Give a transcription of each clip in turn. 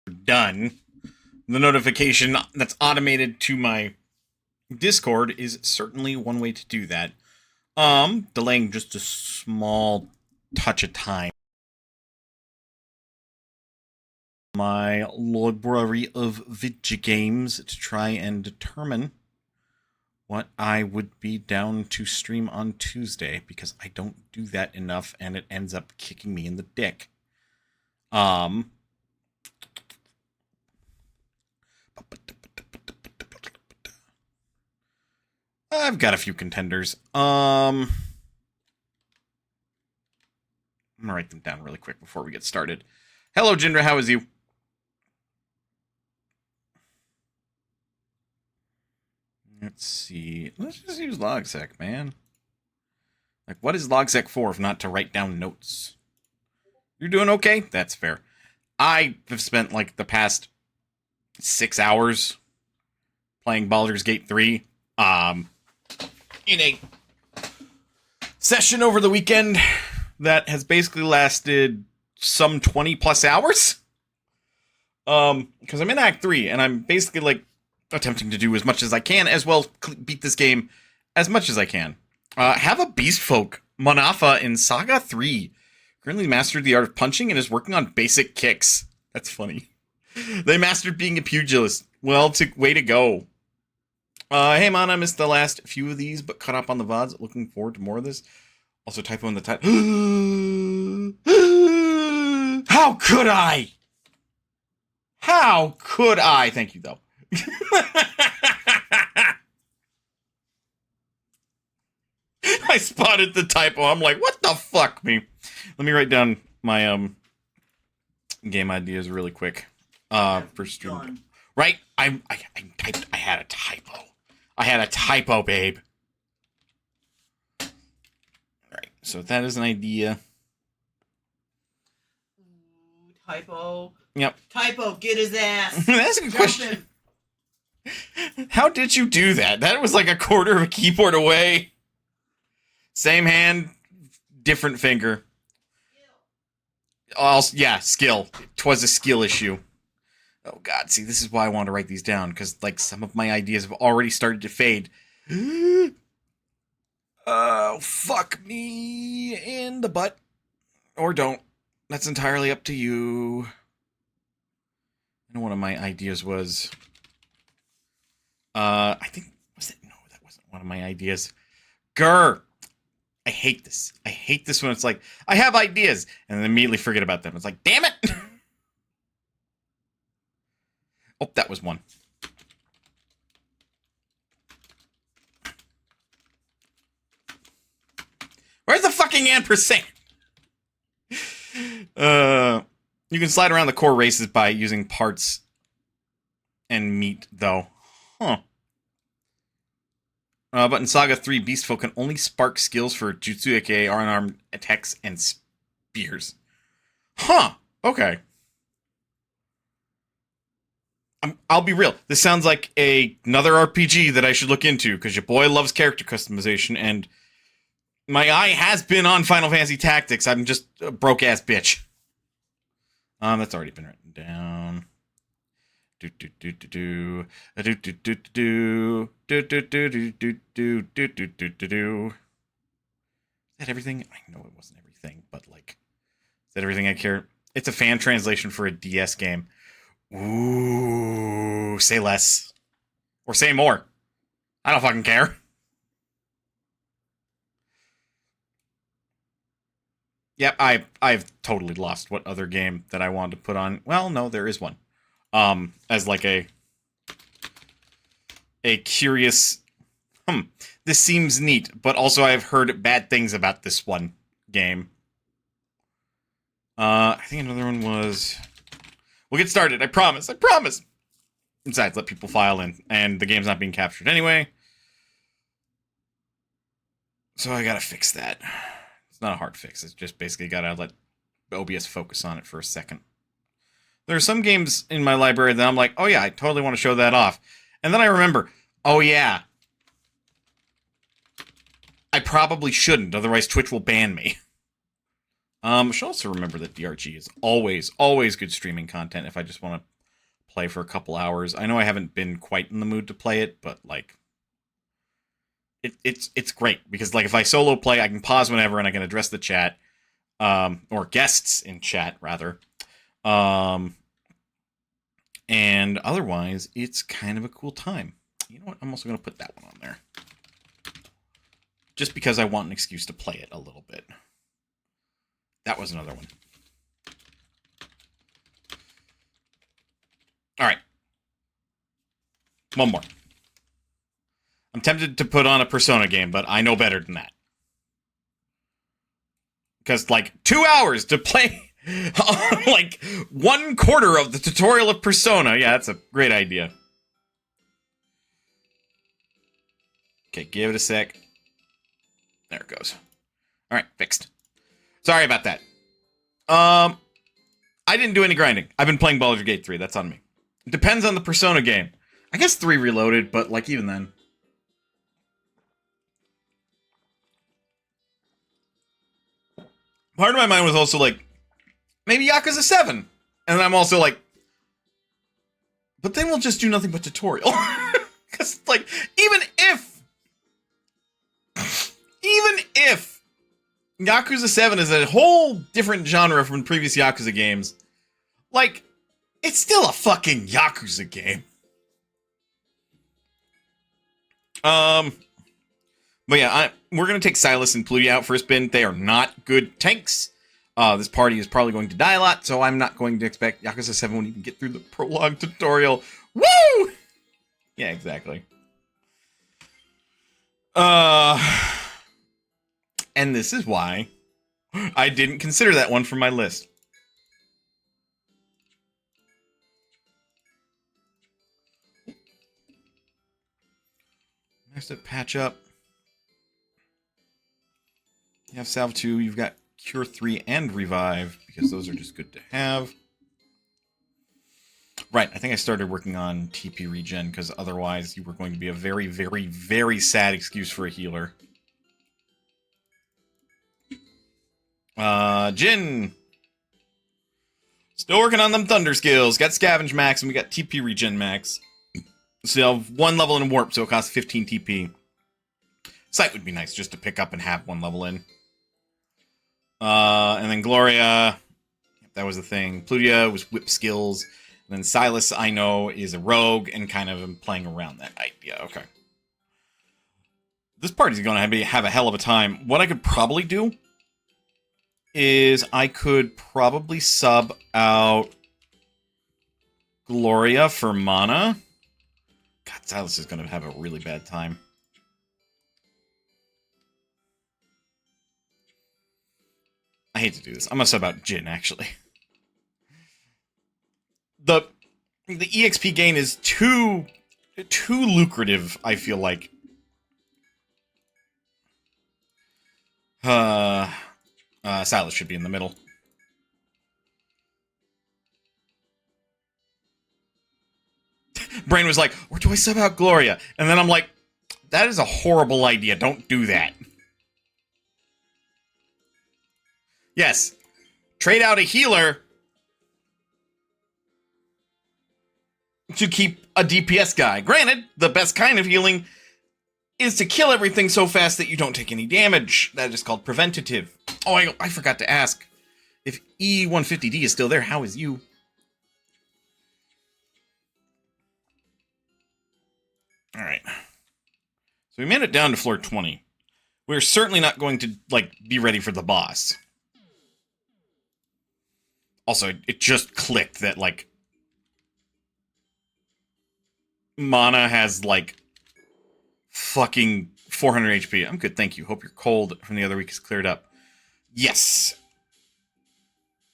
done. The notification that's automated to my Discord is certainly one way to do that. Delaying just a small touch of time. My library of video games to try and determine what I would be down to stream on Tuesday, because I don't do that enough and it ends up kicking me in the dick. I've got a few contenders. I'm gonna write them down really quick before we get started. Hello, Jindra, how is you? Let's see. Let's just use Logsec, man. Like, what is Logsec for if not to write down notes? You're doing okay? That's fair. I have spent, like, the past 6 hours playing Baldur's Gate 3, in a session over the weekend that has basically lasted some 20-plus hours. Because I'm in Act 3, and I'm basically, like, attempting to do as much as I can, as well beat this game as much as I can. Have a Beast Folk, Manafa in Saga 3. Currently mastered the art of punching and is working on basic kicks. That's funny. They mastered being a pugilist. Well, way to go. Hey, man, I missed the last few of these, but caught up on the VODs. Looking forward to more of this. Also, typo in the title. How could I? How could I? Thank you, though. I spotted the typo. I'm like, what the fuck, me? Let me write down my game ideas really quick. For student. Right? I typed. I had a typo. I had a typo, babe. Alright, so that is an idea. Typo. Yep. Typo, get his ass. That's a good question. How did you do that? That was like a quarter of a keyboard away. Same hand, different finger. Also, yeah, skill. 'Twas a skill issue. Oh god, see, this is why I want to write these down, because like some of my ideas have already started to fade. Oh, fuck me in the butt. Or don't. That's entirely up to you. I know one of my ideas was... I think... Was it? No, that wasn't one of my ideas. Grr! I hate this. I hate this when it's like, I have ideas, and then immediately forget about them. It's like, damn it! Oh, that was one. Where's the fucking ampersand? You can slide around the core races by using parts and meat, though. Huh. But in Saga 3, Beastfolk can only spark skills for Jutsu, aka unarmed attacks and spears. Huh. Okay. I'll be real. This sounds like another RPG that I should look into, because your boy loves character customization, and my eye has been on Final Fantasy Tactics. I'm just a broke-ass bitch. That's already been written down. Is that everything? I know it wasn't everything, but like, is that everything I care? It's a fan translation for a DS game. Ooh, say less. Or say more. I don't fucking care. Yep, I've totally lost what other game that I wanted to put on. Well, no, there is one. As like a curious, this seems neat, but also I've heard bad things about this one game. I think another one was... We'll get started, I promise, I promise! Besides, let people file in, and the game's not being captured anyway. So I gotta fix that. It's not a hard fix, it's just basically gotta let OBS focus on it for a second. There are some games in my library that I'm like, oh yeah, I totally want to show that off. And then I remember, oh yeah, I probably shouldn't, otherwise Twitch will ban me. I should also remember that DRG is always good streaming content if I just want to play for a couple hours. I know I haven't been quite in the mood to play it, but like it's great because like if I solo play, I can pause whenever and I can address the chat, or guests in chat rather. And otherwise, it's kind of a cool time. You know what? I'm also going to put that one on there. Just because I want an excuse to play it a little bit. That was another one. Alright. One more. I'm tempted to put on a Persona game, but I know better than that. Because, like, 2 hours to play... like 1/4 of the tutorial of Persona. Yeah, that's a great idea. Okay, give it a sec. There it goes. Alright, fixed. Sorry about that. I didn't do any grinding. I've been playing Baldur's Gate 3. That's on me. It depends on the Persona game. I guess 3 Reloaded, but like even then. Part of my mind was also like, maybe Yakuza 7. And I'm also like, but then we'll just do nothing but tutorial. Because, like, even if Yakuza 7 is a whole different genre from previous Yakuza games, like, it's still a fucking Yakuza game. But yeah, we're going to take Silas and Plutia out for a spin. They are not good tanks. This party is probably going to die a lot, so I'm not going to expect Yakuza 7 won't even get through the prologue tutorial. Woo! Yeah, exactly. And this is why I didn't consider that one for my list. Next up, patch up. You have Salve 2, you've got Cure 3 and Revive, because those are just good to have. Right, I think I started working on TP regen, because otherwise you were going to be a very, very, very sad excuse for a healer. Jin! Still working on them Thunder skills. Got Scavenge max, and we got TP regen max. So 1 level in Warp, so it costs 15 TP. Sight would be nice just to pick up and have 1 level in. And then Gloria, that was the thing. Plutia was whip skills. And then Silas, I know, is a rogue and kind of am playing around that idea. Okay. This party's going to have a hell of a time. What I could probably do is I could probably sub out Gloria for mana. God, Silas is going to have a really bad time. I hate to do this. I'm gonna sub out Jin, actually. The EXP gain is too lucrative, I feel like. Silas should be in the middle. Brain was like, or do I sub out Gloria? And then I'm like, that is a horrible idea. Don't do that. Yes. Trade out a healer to keep a DPS guy. Granted, the best kind of healing is to kill everything so fast that you don't take any damage. That is called preventative. Oh, I forgot to ask. If E150D is still there, how is you? Alright. So we made it down to floor 20. We're certainly not going to, like, be ready for the boss. Also, it just clicked that, like, Mana has, like, fucking 400 HP. I'm good, thank you. Hope your cold from the other week is cleared up. Yes.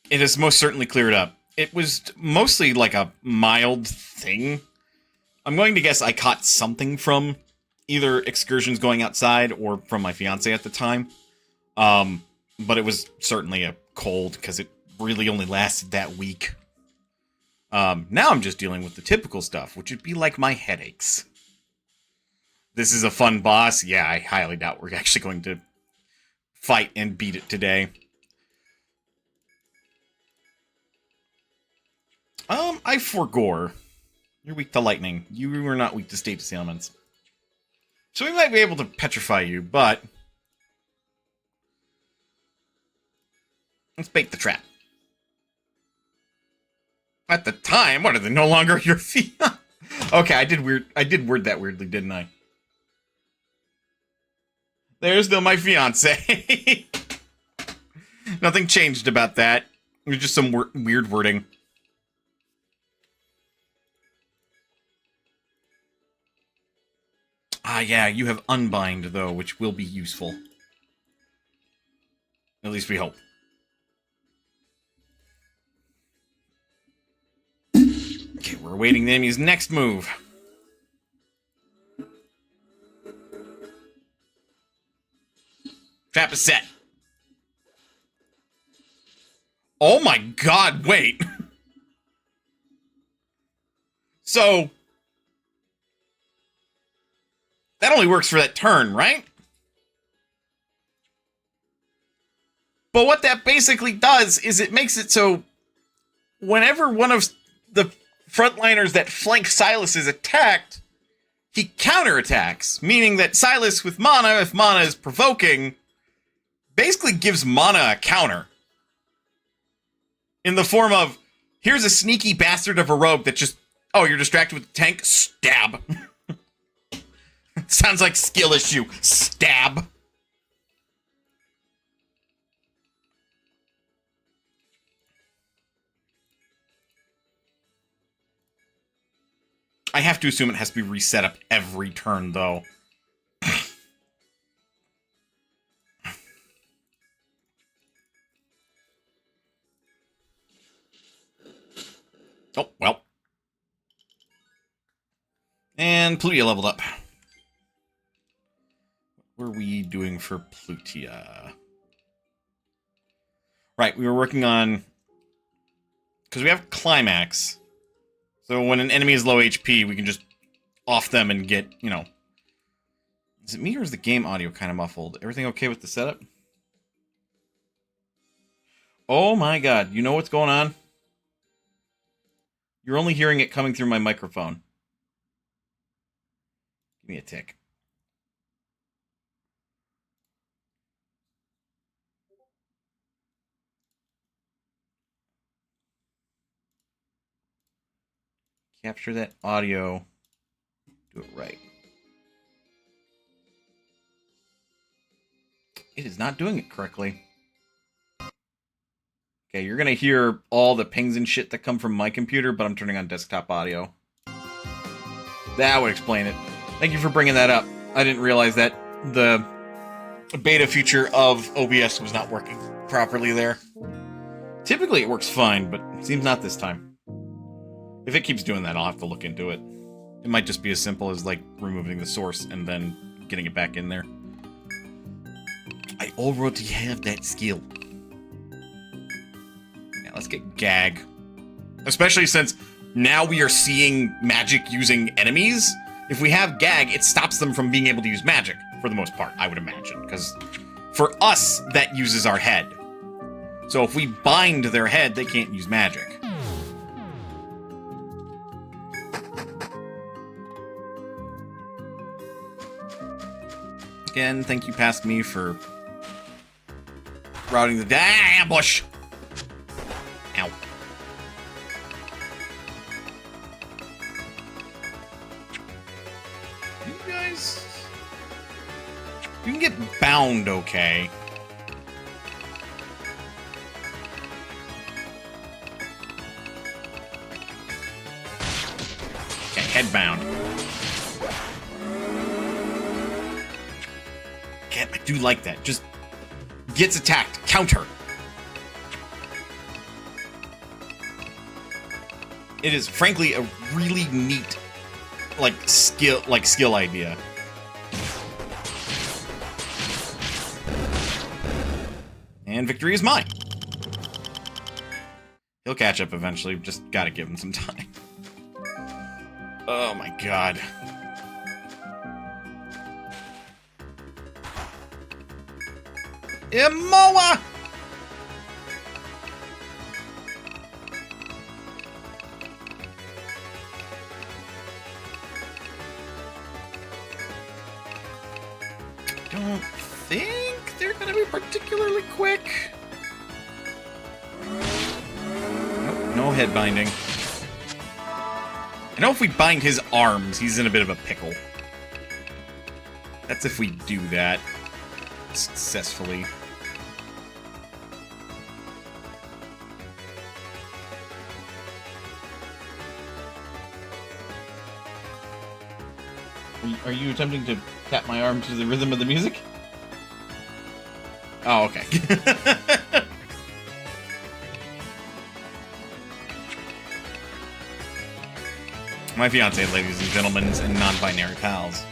It has most certainly cleared up. It was mostly, like, a mild thing. I'm going to guess I caught something from either excursions going outside or from my fiance at the time. But it was certainly a cold, because it really only lasted that week. Now I'm just dealing with the typical stuff, which would be like my headaches. This is a fun boss. Yeah, I highly doubt we're actually going to fight and beat it today. I forgore. You're weak to lightning. You are not weak to status ailments. So we might be able to petrify you, but... let's bait the trap. At the time, what are they no longer your feet? Okay, I did word that weirdly, didn't I? There's still my fiance. Nothing changed about that. It was just some weird wording. Ah, yeah, you have Unbind, though, which will be useful. At least we hope. Okay, we're awaiting the enemy's next move. Trap is set. Oh my god, wait. So... that only works for that turn, right? But what that basically does is it makes it so whenever one of the frontliners that flank Silas is attacked, he counterattacks, meaning that Silas with mana, if mana is provoking, basically gives mana a counter. In the form of, here's a sneaky bastard of a rogue that just, oh, you're distracted with the tank? Stab. Sounds like skill issue. Stab. I have to assume it has to be reset up every turn, though. Oh, well. And Plutia leveled up. What were we doing for Plutia? Right, we were working on... because we have Climax. So when an enemy is low HP, we can just off them and get, you know... is it me or is the game audio kind of muffled? Everything okay with the setup? Oh my god, you know what's going on? You're only hearing it coming through my microphone. Give me a tick. Capture that audio. Do it right. It is not doing it correctly. Okay, you're gonna hear all the pings and shit that come from my computer, but I'm turning on desktop audio. That would explain it. Thank you for bringing that up. I didn't realize that the beta feature of OBS was not working properly there. Typically it works fine, but it seems not this time. If it keeps doing that, I'll have to look into it. It might just be as simple as, like, removing the source and then getting it back in there. I already have that skill. Yeah, let's get Gag. Especially since now we are seeing magic using enemies. If we have Gag, it stops them from being able to use magic, for the most part, I would imagine. Because for us, that uses our head. So if we bind their head, they can't use magic. Again, thank you past me for routing the ambush. Ow. You guys, you can get bound, okay? Okay, headbound. I do like that. Just gets attacked. Counter. It is, frankly, a really neat, skill idea. And victory is mine. He'll catch up eventually. Just gotta give him some time. Oh my god. Moa! particularly quick. Nope, no head binding. I know if we bind his arms, he's in a bit of a pickle. That's if we do that successfully. Are you attempting to tap my arm to the rhythm of the music? Oh, okay. My fiance, ladies and gentlemen, and non-binary pals.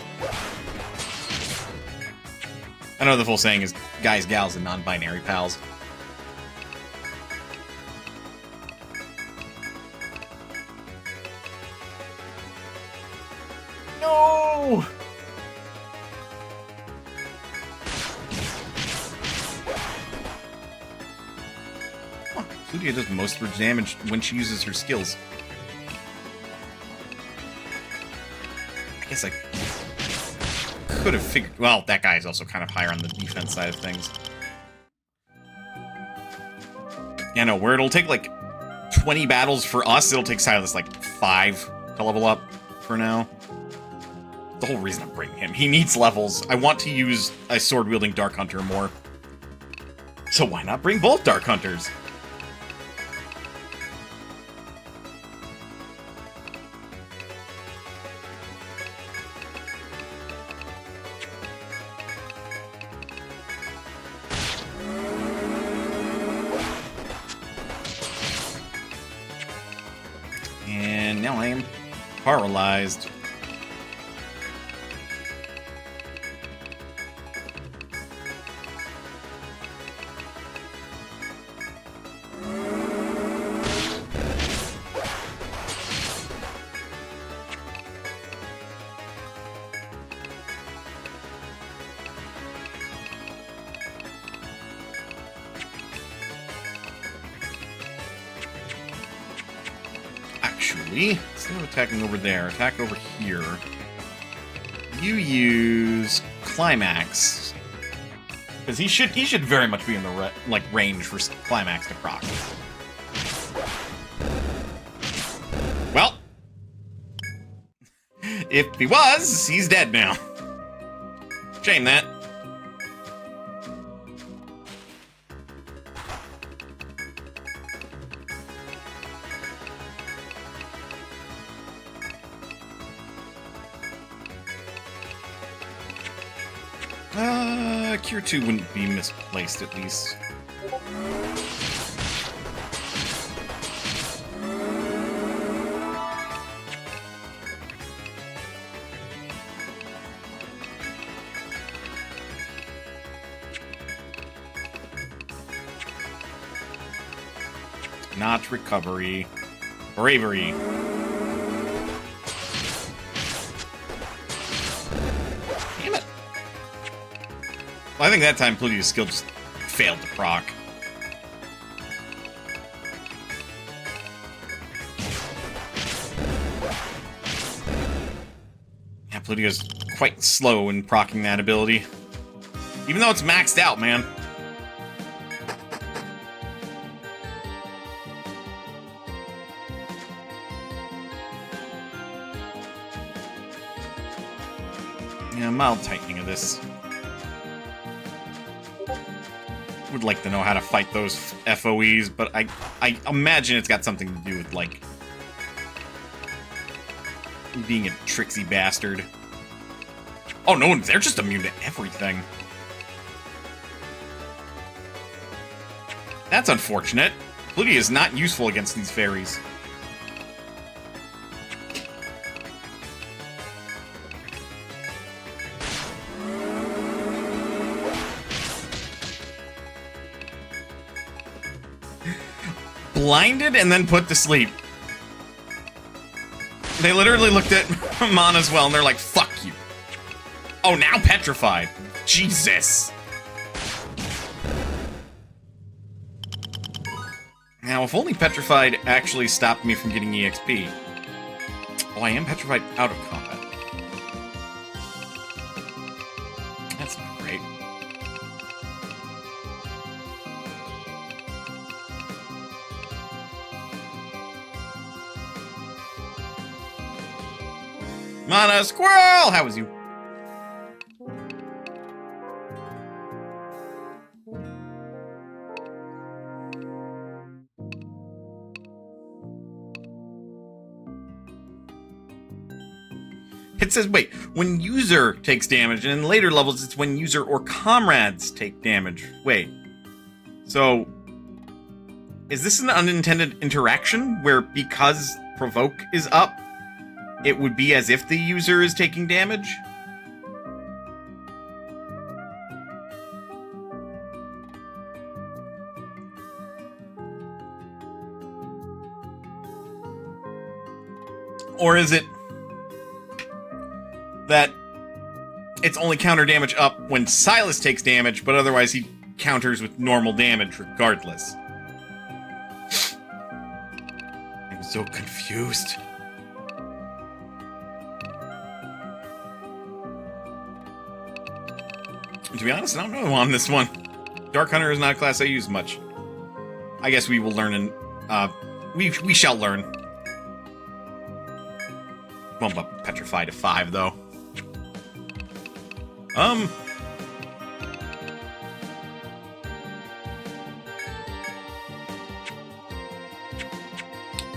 I know the full saying is guys, gals, and non-binary pals. No! Huh, Ludia does most of her damage when she uses her skills. I guess I could have figured... Well, that guy is also kind of higher on the defense side of things. Yeah, no, where it'll take, like, 20 battles for us, it'll take Silas, like, 5 to level up for now. The whole reason I'm bringing him. He needs levels. I want to use a sword-wielding Dark Hunter more. So why not bring both Dark Hunters? And now I am paralyzed. Actually, instead of attacking over there, attack over here. You use Climax. Because he should very much be in the range for Climax to proc. Well, if he was, he's dead now. Shame that. Cure 2 wouldn't be misplaced, at least. Not recovery. Bravery. Damn it. Well, I think that time Pludia's skill just failed to proc. Yeah, Pludia's quite slow in proccing that ability. Even though it's maxed out, man. Yeah, mild tightening of this. Would like to know how to fight those FOEs, but I imagine it's got something to do with, like, being a tricksy bastard. Oh, no, they're just immune to everything. That's unfortunate. Plutia is not useful against these fairies. Blinded and then put to sleep. They literally looked at Manaswel and they're like, fuck you. Oh, now petrified. Jesus. Now, if only petrified actually stopped me from getting EXP. Oh, I am petrified out of combat. That's not great. Mana Squirrel! How was you? It says, wait, when user takes damage, and in later levels, it's when user or comrades take damage. Wait. So, is this an unintended interaction where because provoke is up, it would be as if the user is taking damage? Or is it that it's only counter damage up when Silas takes damage, but otherwise he counters with normal damage regardless? I'm so confused. To be honest, I don't know on this one. Dark Hunter is not a class I use much. I guess we will learn in... we shall learn. Bump up Petrify to 5, though.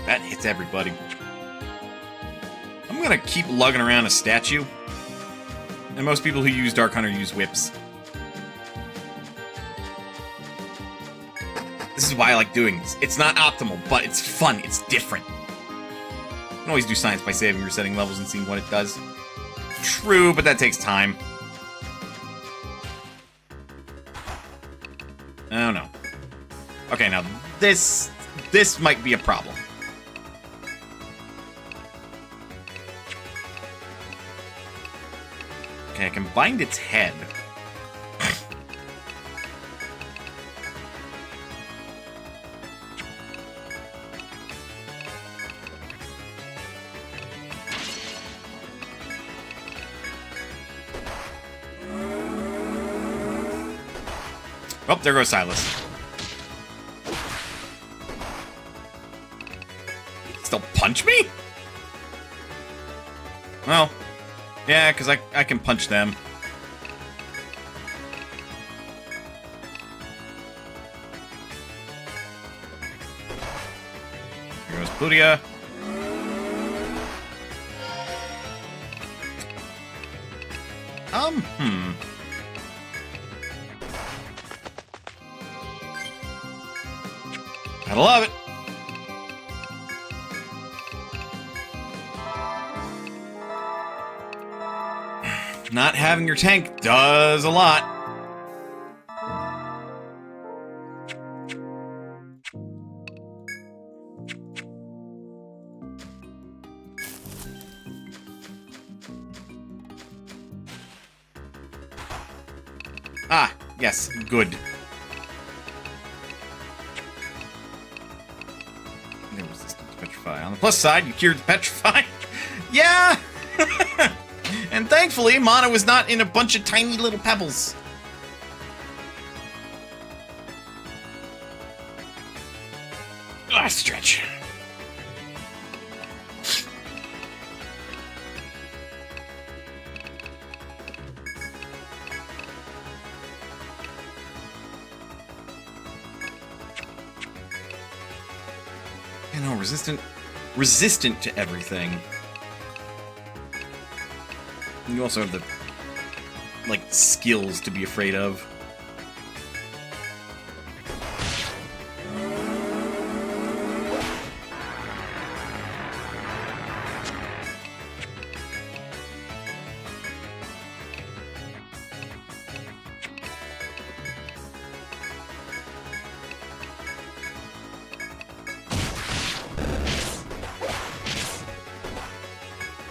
That hits everybody. I'm gonna keep lugging around a statue. And most people who use Dark Hunter use whips. This is why I like doing this. It's not optimal, but it's fun. It's different. You can always do science by saving or setting levels and seeing what it does. True, but that takes time. Oh no. Okay, now this might be a problem. Okay, I can bind its head. Oh, there goes Silas. Still punch me? Well, yeah, because I can punch them. Here goes Plutia. Gotta love it. Not having your tank does a lot. Ah, yes, good. No resistance to petrify. On the plus side, you cured the petrify. Yeah! And thankfully, Mana was not in a bunch of tiny little pebbles. Ah, stretch. You know, resistant to everything. You also have the, like, skills to be afraid of.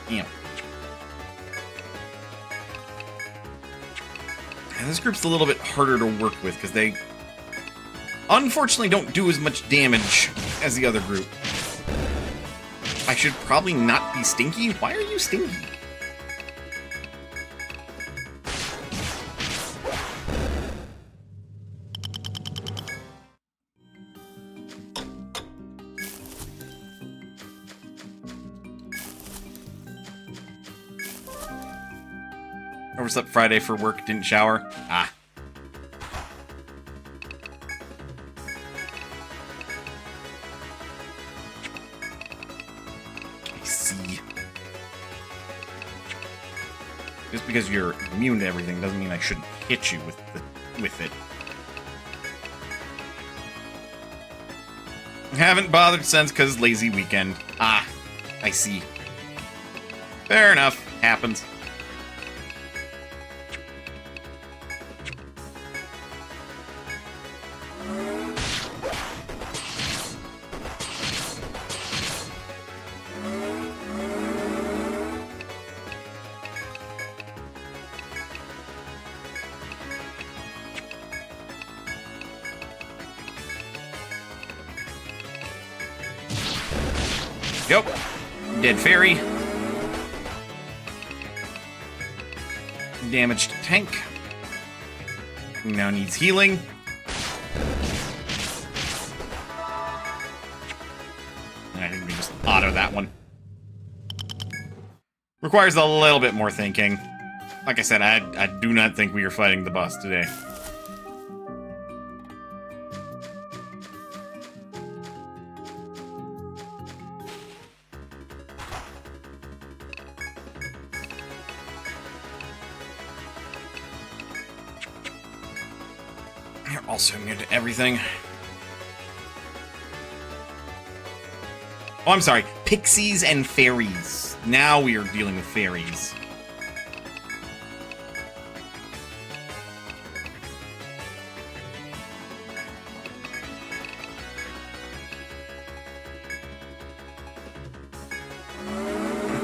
Yeah. And this group's a little bit harder to work with because they unfortunately don't do as much damage as the other group. I should probably not be stinky. Why are you stinky? Overslept Friday for work, didn't shower. Ah. I see. Just because you're immune to everything doesn't mean I shouldn't hit you with it. Haven't bothered since because lazy weekend. Ah, I see. Fair enough. Happens. Yep. Dead fairy. Damaged tank. Now needs healing. And I think we just auto that one. Requires a little bit more thinking. Like I said, I do not think we are fighting the boss today. You're also immune to everything. Oh, I'm sorry. Pixies and fairies. Now we are dealing with fairies.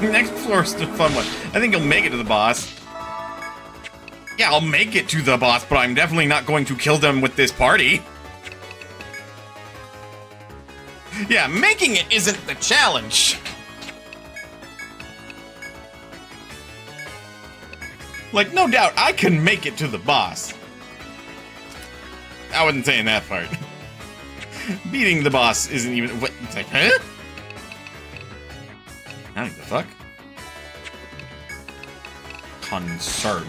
Next floor is the fun one. I think you'll make it to the boss. Yeah, I'll make it to the boss, but I'm definitely not going to kill them with this party. Yeah, making it isn't the challenge. Like, no doubt, I can make it to the boss. I wasn't saying that part. Beating the boss isn't even... What? It's like, huh? How the fuck? Concern.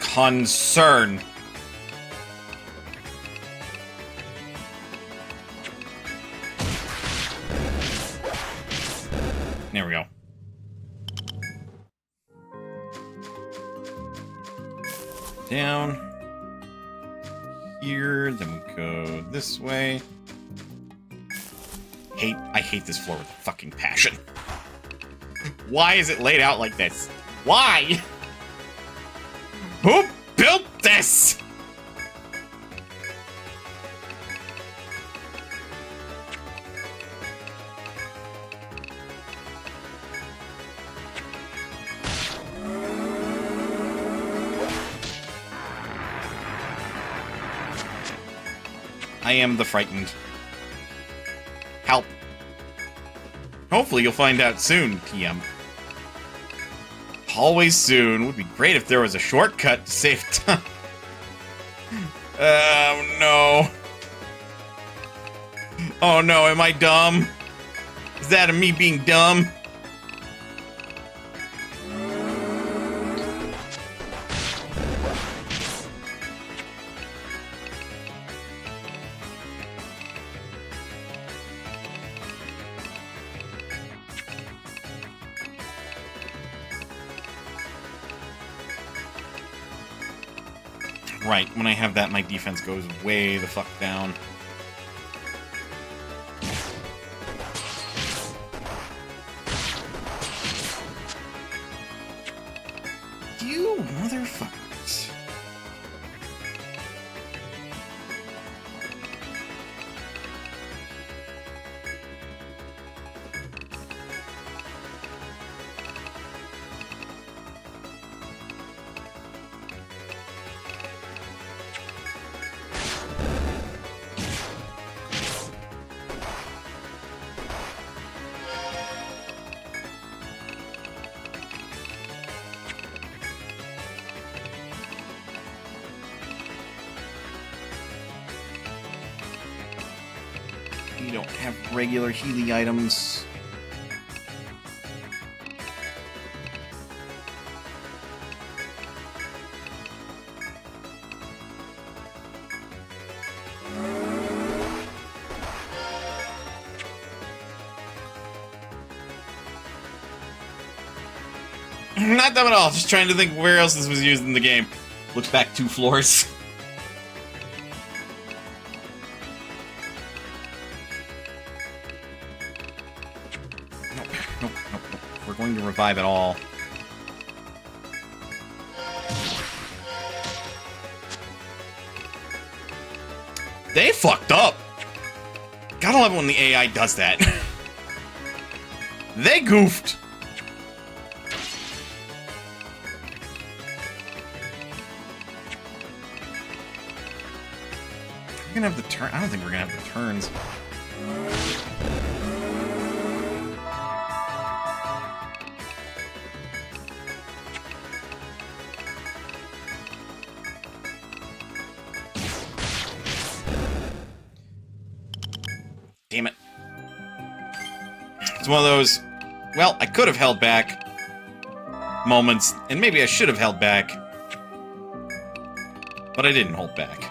Concern. There we go. Down here, then we go this way. I hate this floor with a fucking passion. Why is it laid out like this? Why? Who built this? I am the frightened. Help. Hopefully you'll find out soon, TM. Always soon. Would be great if there was a shortcut to save time. Oh no. Oh no, am I dumb? Is that me being dumb? Right, when I have that, my defense goes way the fuck down. You motherfuckers. We don't have regular Healy items. Not dumb at all. Just trying to think where else this was used in the game. Looks back 2 floors. Nope, nope, nope, nope. We're going to revive it all. They fucked up. Gotta love it when the AI does that. They goofed. We're gonna have the turn. I don't think we're gonna have the turns. Damn it. It's one of those, well, I could have held back moments, and maybe I should have held back, but I didn't hold back.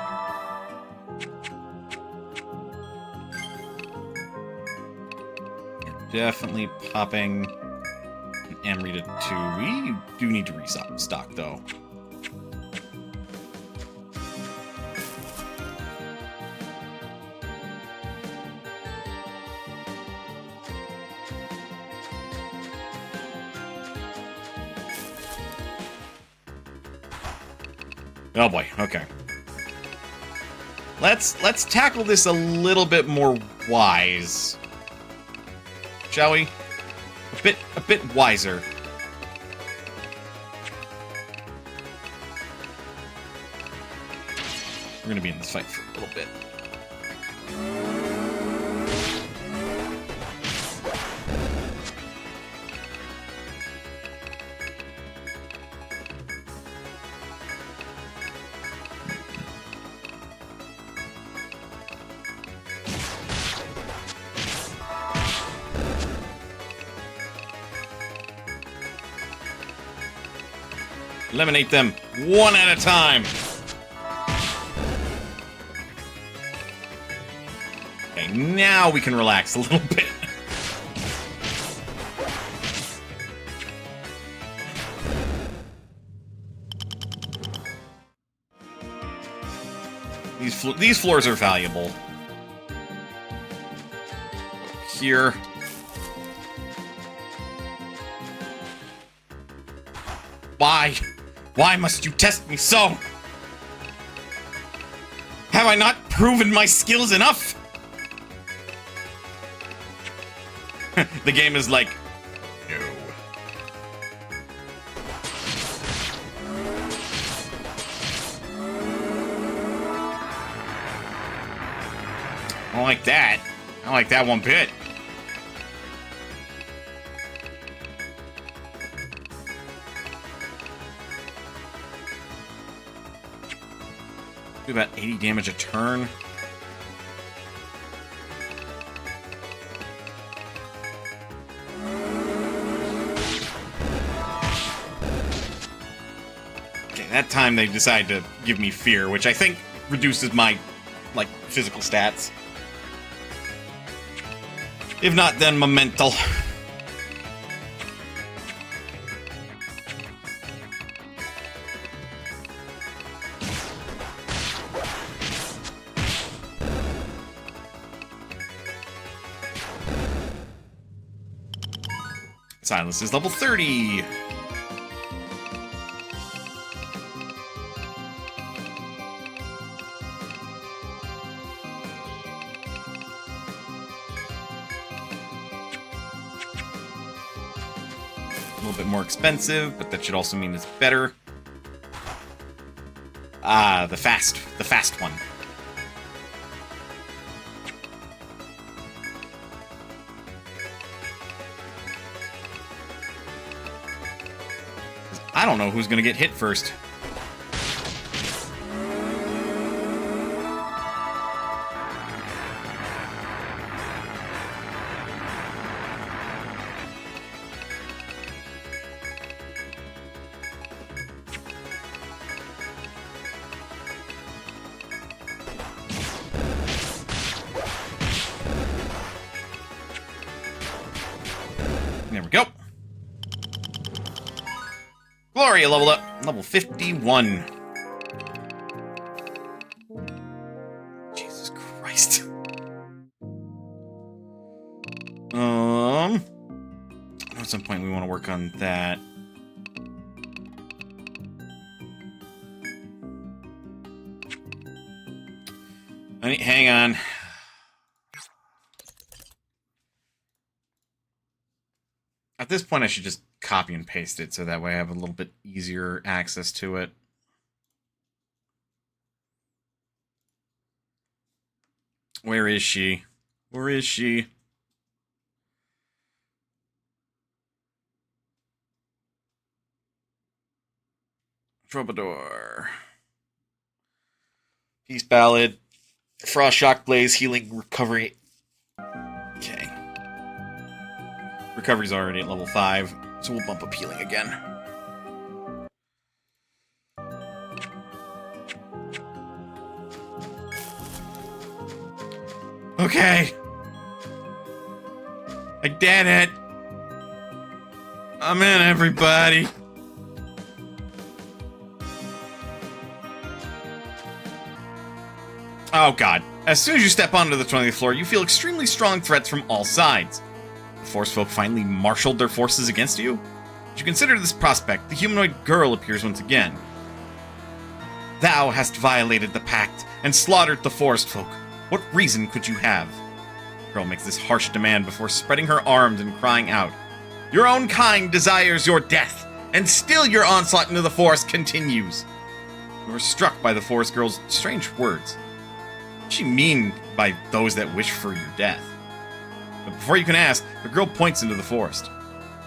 Definitely popping an Emery to 2. We do need to restock, though. Oh boy, okay. Let's tackle this a little bit more wise. Shall we? A bit wiser. We're gonna be in this fight for a little bit. Eliminate them one at a time. Okay, now we can relax a little bit. These floors are valuable. Here. Why? Why must you test me so? Have I not proven my skills enough? The game is like, no. I don't like that. I don't like that one bit. Do about 80 damage a turn. Okay, that time they decide to give me fear, which I think reduces my, like, physical stats. If not, then my mental. Silence is level 30. A little bit more expensive, but that should also mean it's better. Ah, the fast one. I don't know who's gonna get hit first. There we go. Gloria leveled up. Level 51. Jesus Christ. At some point we want to work on that. Hang on. At this point, I should just copy and paste it so that way I have a little bit easier access to it. Where is she? Where is she? Troubadour. Peace Ballad. Frost Shock Blaze, Healing Recovery. Okay. Recovery's already at level 5, so we'll bump up healing again. Okay. I did it. I'm in, everybody. Oh god. As soon as you step onto the 20th floor, you feel extremely strong threats from all sides. The Forest folk finally marshaled their forces against you? As you consider this prospect, the humanoid girl appears once again. Thou hast violated the pact and slaughtered the forest folk. What reason could you have? The girl makes this harsh demand before spreading her arms and crying out. Your own kind desires your death, and still your onslaught into the forest continues. You are struck by the forest girl's strange words. What does she mean by those that wish for your death? But before you can ask, the girl points into the forest.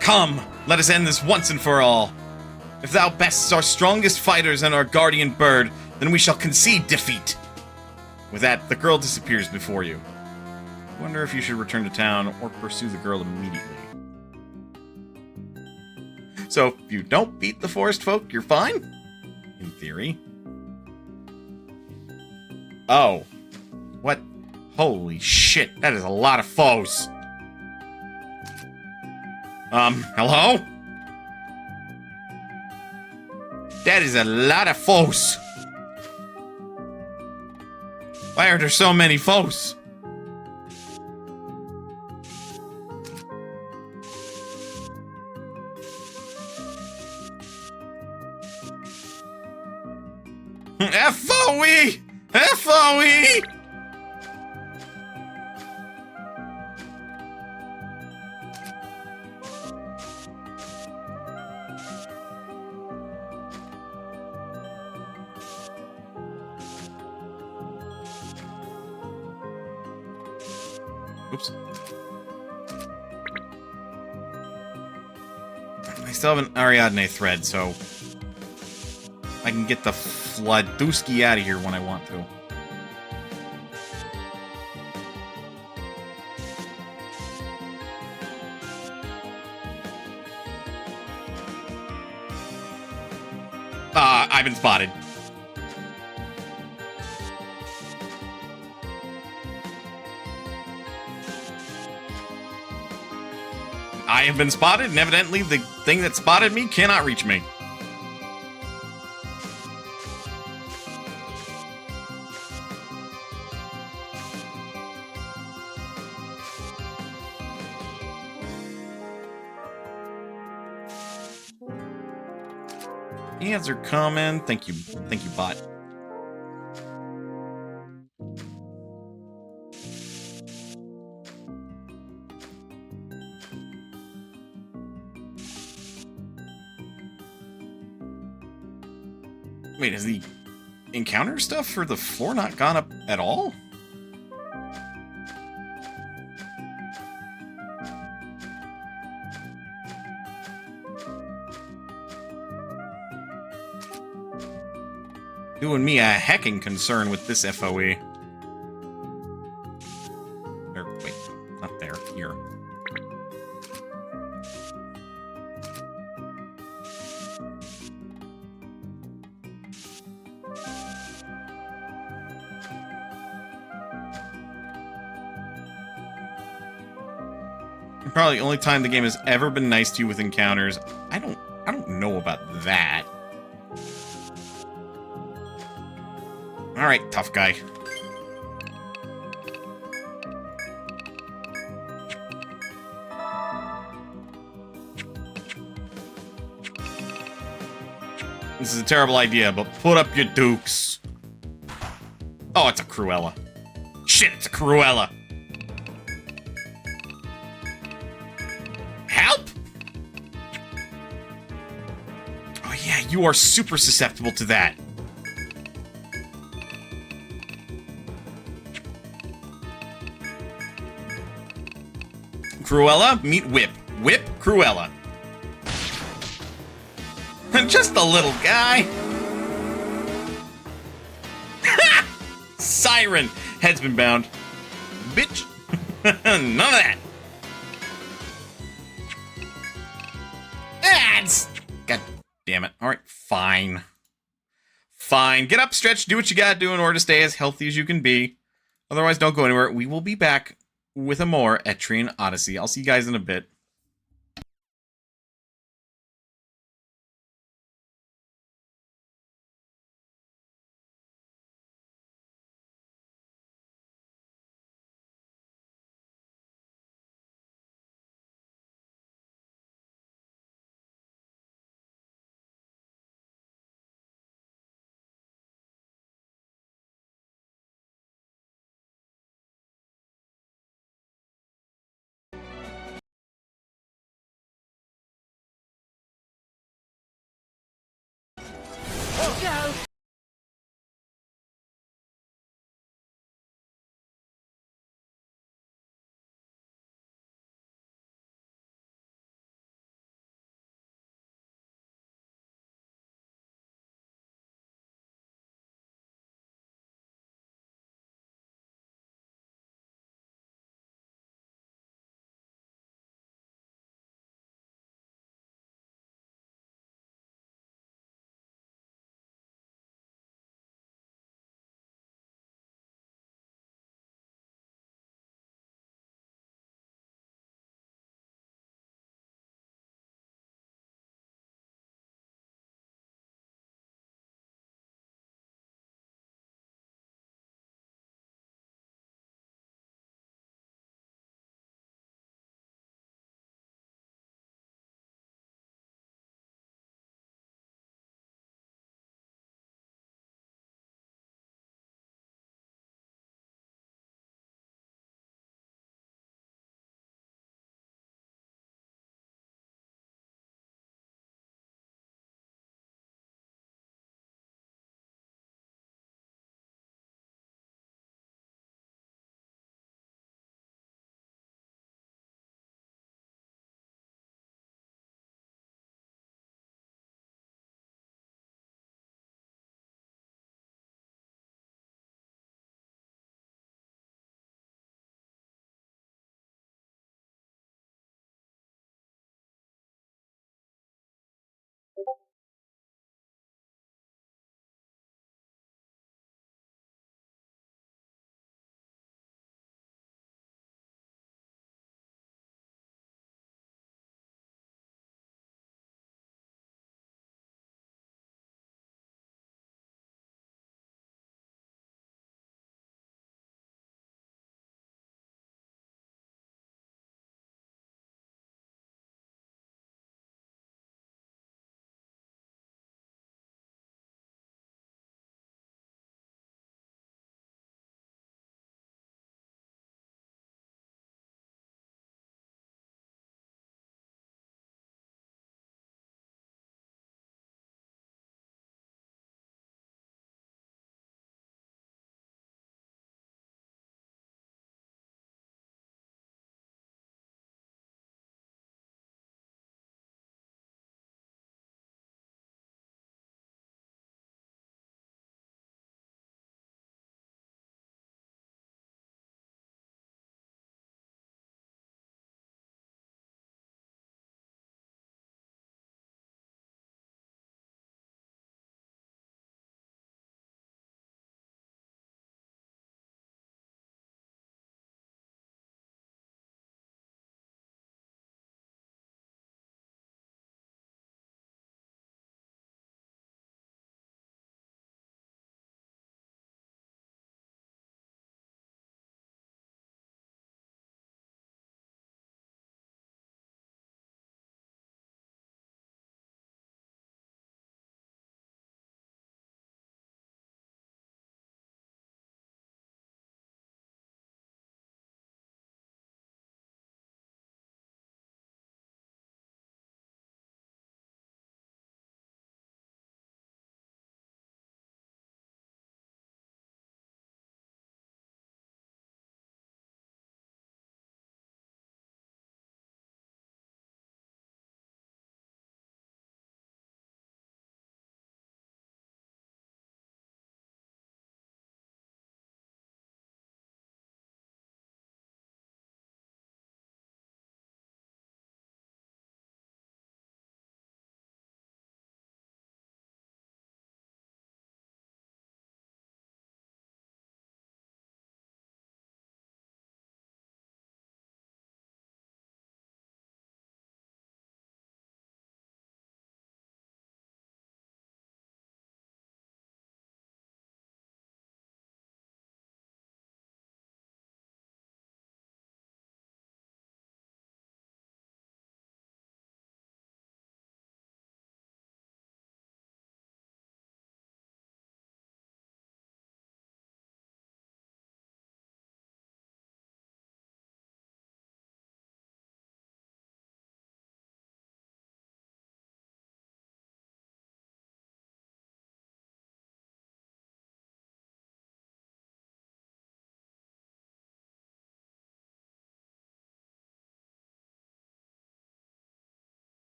Come, let us end this once and for all. If thou bests our strongest fighters and our guardian bird, then we shall concede defeat. With that, the girl disappears before you. I wonder if you should return to town or pursue the girl immediately. So, if you don't beat the forest folk, you're fine? In theory. Oh. What? Holy shit, that is a lot of foes. Hello? That is a lot of foes. Why are there so many foes? FOE! FOE! Oops. I still have an Ariadne thread, so I can get the Fladusky out of here when I want to. I've been spotted. I have been spotted, and evidently the thing that spotted me cannot reach me. Ads are coming. Thank you, bot. Wait, has the encounter stuff for the floor not gone up at all? Doing me a hecking concern with this FOE. Or, wait, not there, here. Probably the only time the game has ever been nice to you with encounters. I don't know about that. Alright, tough guy. This is a terrible idea, but put up your dukes. Oh, it's a Cruella. Shit, it's a Cruella. Help! Oh yeah, you are super susceptible to that. Cruella, meet Whip. Whip, Cruella. Just a little guy. Siren. Head's been bound. Bitch. None of that. Ads. God damn it. All right, fine. Fine. Get up, stretch, do what you gotta do in order to stay as healthy as you can be. Otherwise, don't go anywhere. We will be back with a more Etrian Odyssey. I'll see you guys in a bit.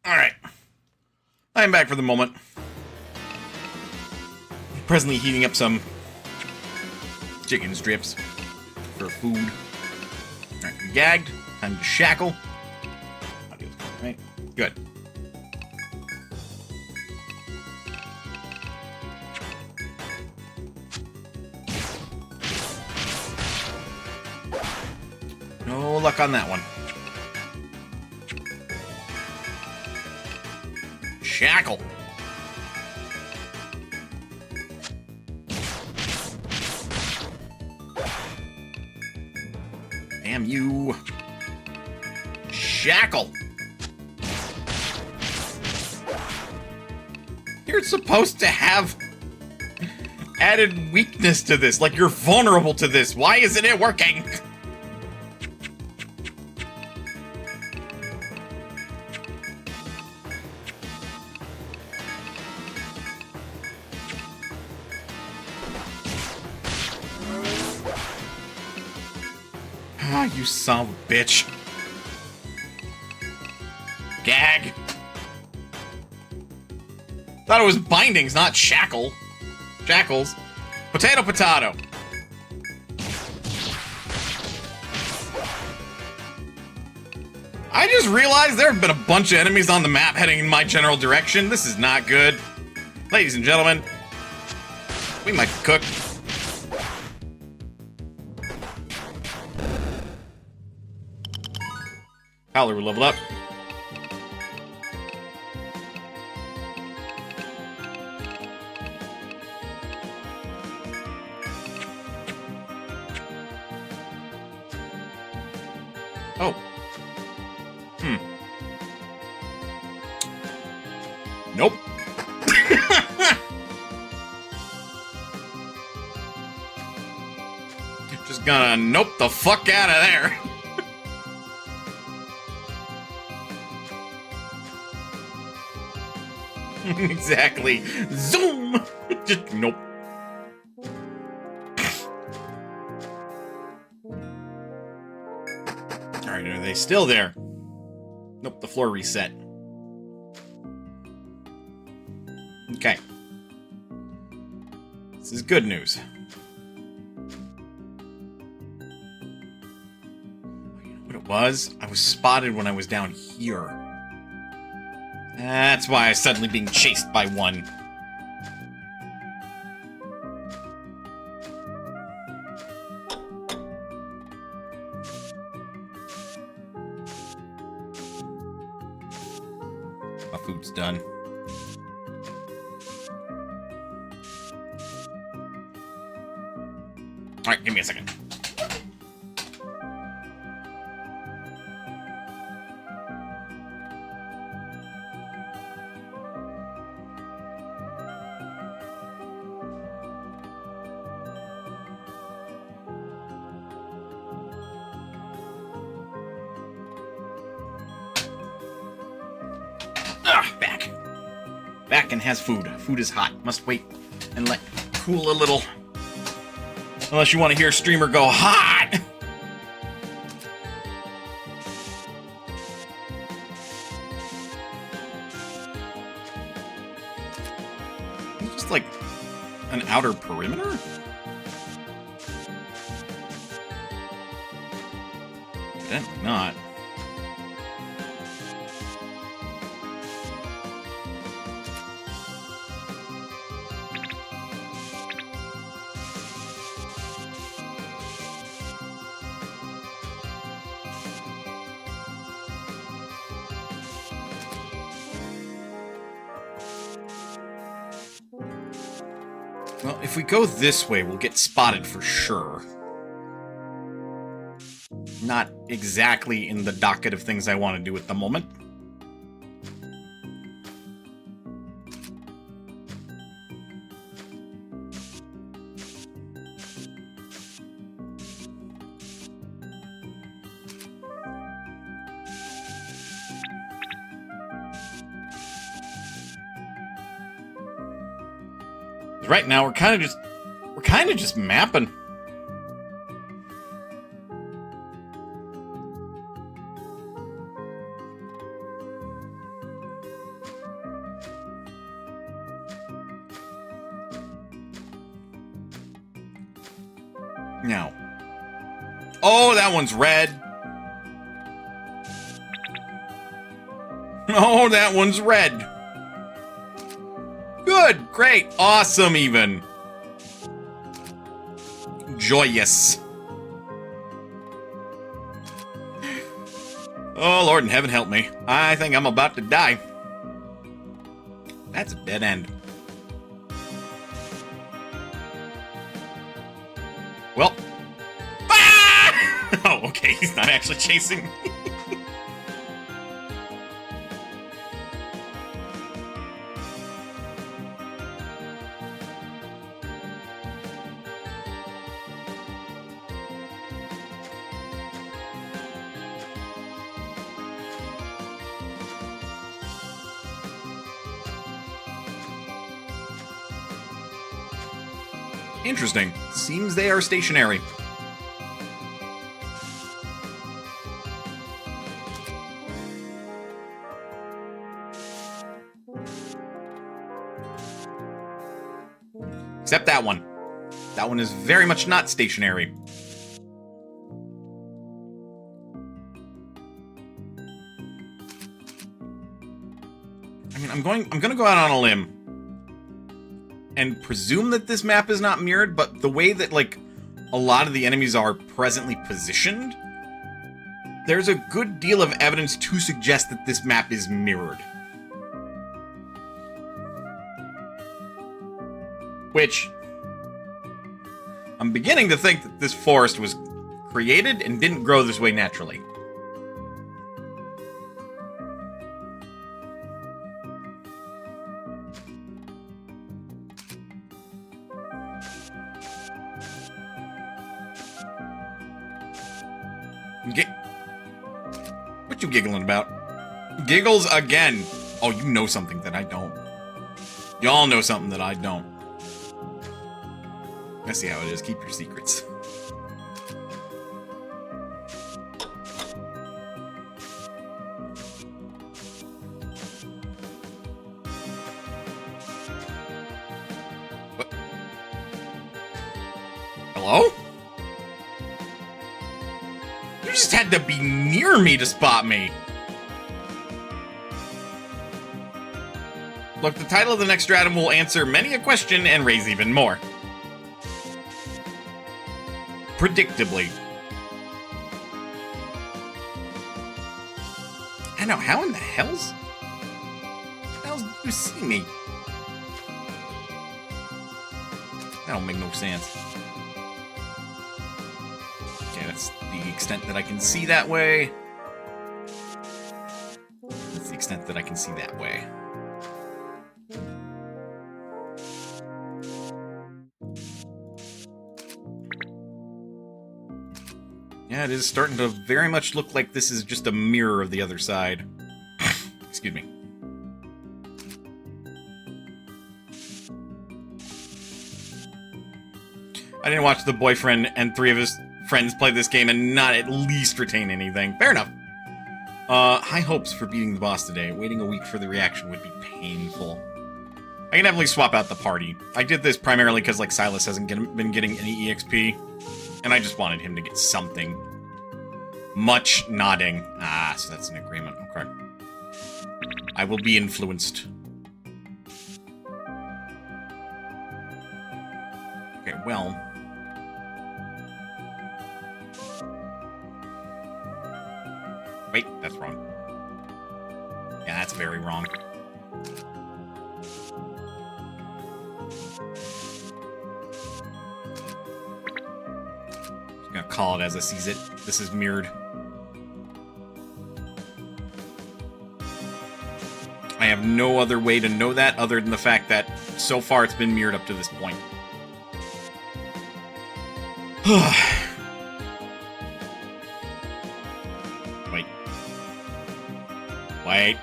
Alright. I am back for the moment. Presently heating up some chicken strips for food. Alright, I'm gagged. Time to shackle. Right? Good. No luck on that one. Shackle. Damn you. Shackle. You're supposed to have added weakness to this. Like, you're vulnerable to this. Why isn't it working? Ah, you son of a bitch. Gag. Thought it was bindings, not shackles. Potato, potato. I just realized there have been a bunch of enemies on the map heading in my general direction. This is not good. Ladies and gentlemen, we might cook. Howler, we leveled up. Oh. Nope. Just gonna nope the fuck out of there. Exactly. Zoom! Just nope. Alright, are they still there? Nope, the floor reset. Okay. This is good news. You know what it was? I was spotted when I was down here. That's why I was suddenly being chased by one. My food's done. Alright, give me a second. Back. Back and has food. Food is hot. Must wait and let cool a little. Unless you want to hear a streamer go hot. It's just like an outer perimeter? Evidently not. Well, if we go this way, we'll get spotted for sure. Not exactly in the docket of things I want to do at the moment. Right now, we're kind of just mapping. Now. Oh, that one's red. Oh, that one's red. Good, great, awesome even. Joyous. Oh, Lord in heaven help me. I think I'm about to die. That's a dead end. Well. Ah! Oh, okay, he's not actually chasing me. Interesting. Seems they are stationary. Except that one. That one is very much not stationary. I mean, I'm gonna go out on a limb and presume that this map is not mirrored, but the way that, like, a lot of the enemies are presently positioned, there's a good deal of evidence to suggest that this map is mirrored. Which, I'm beginning to think that this forest was created and didn't grow this way naturally. What you giggling about? Giggles again. Oh, you know something that I don't. Y'all know something that I don't. I see how it is. Keep your secrets. What? Hello? You just had to be near me to spot me. Look, the title of the next stratum will answer many a question and raise even more. Predictably. I know, how in the hell's... How did you see me? That don't make no sense. Okay, that's the extent that I can see that way. That's the extent that I can see that way. Yeah, it is starting to very much look like this is just a mirror of the other side. Excuse me. I didn't watch the boyfriend and 3 of his friends play this game and not at least retain anything. Fair enough. High hopes for beating the boss today. Waiting a week for the reaction would be painful. I can definitely swap out the party. I did this primarily because, like, Silas hasn't been getting any EXP. And I just wanted him to get something. Much nodding. Ah, so that's an agreement. Okay. I will be influenced. Okay, well. Wait, that's wrong. Yeah, that's very wrong. I'm gonna call it as I sees it. This is mirrored. I have no other way to know that other than the fact that so far it's been mirrored up to this point. Wait. Wait.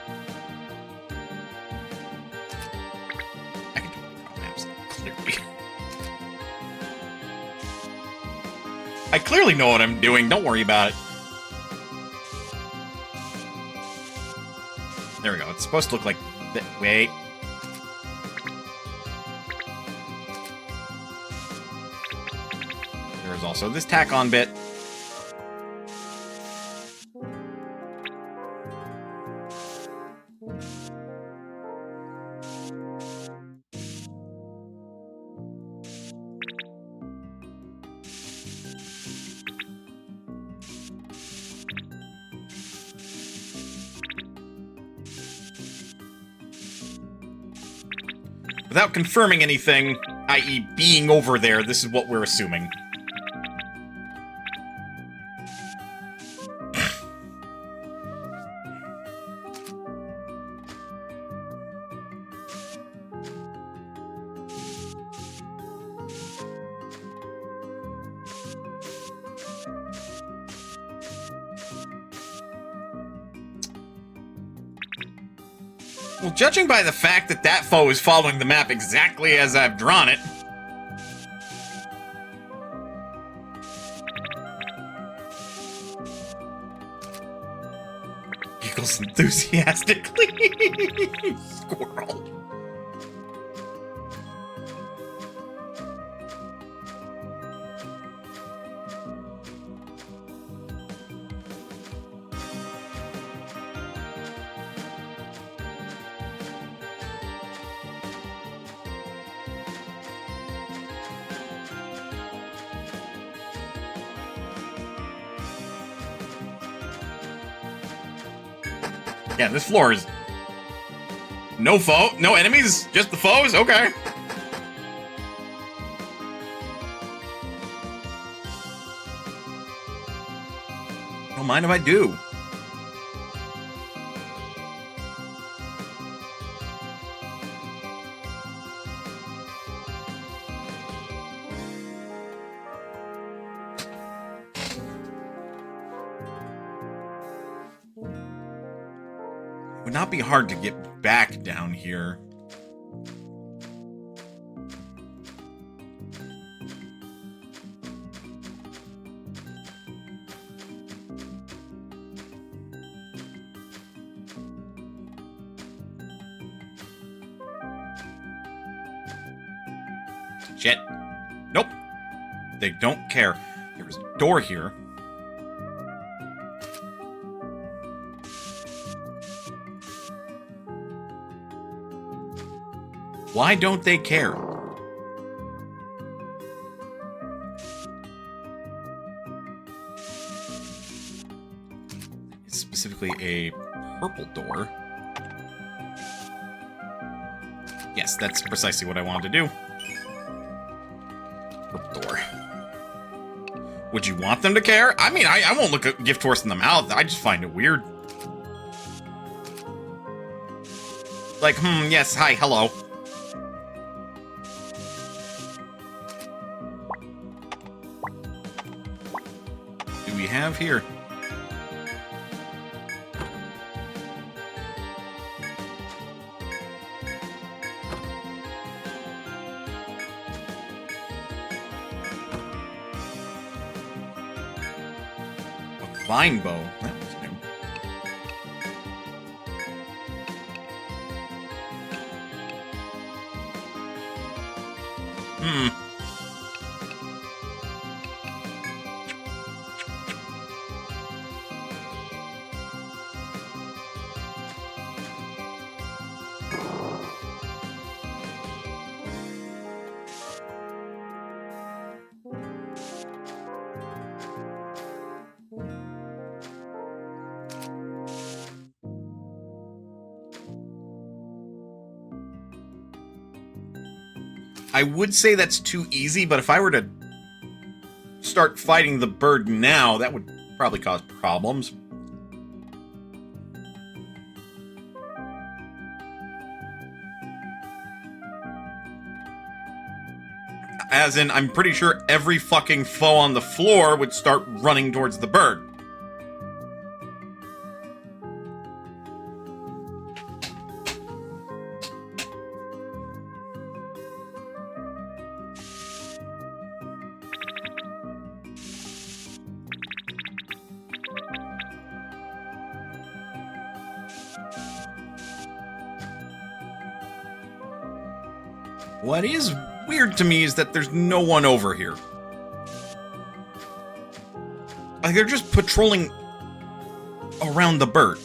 I can totally draw maps, clearly. I clearly know what I'm doing, don't worry about it. There we go, it's supposed to look like that. Wait. There's there's also this tack-on bit. Without confirming anything, i.e. being over there, this is what we're assuming. Well, judging by the fact that that foe is following the map exactly as I've drawn it... Giggles enthusiastically. Squirrel. Yeah, this floor is... No foe? No enemies? Just the foes? Okay. Don't mind if I do. It would not be hard to get back down here. Shit. Nope. They don't care. There's a door here. Why don't they care? It's specifically a purple door. Yes, that's precisely what I wanted to do. Purple door. Would you want them to care? I mean, I won't look a gift horse in the mouth. I just find it weird. Like, yes, hi, hello. Have here. A vine bow. That was new. I would say that's too easy, but if I were to start fighting the bird now, that would probably cause problems. As in, I'm pretty sure every fucking foe on the floor would start running towards the bird. What is weird to me is that there's no one over here. Like, they're just patrolling around the bird.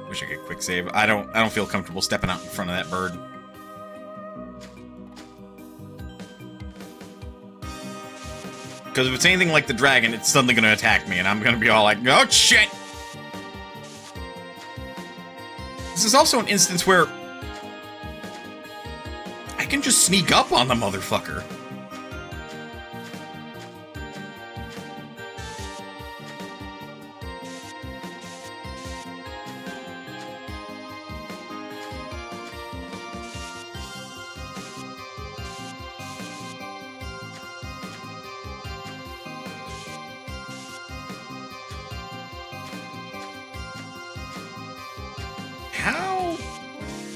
Wish I could quick save. I don't feel comfortable stepping out in front of that bird. Because if it's anything like the dragon, it's suddenly going to attack me, and I'm going to be all like, oh, shit! This is also an instance where I can just sneak up on the motherfucker.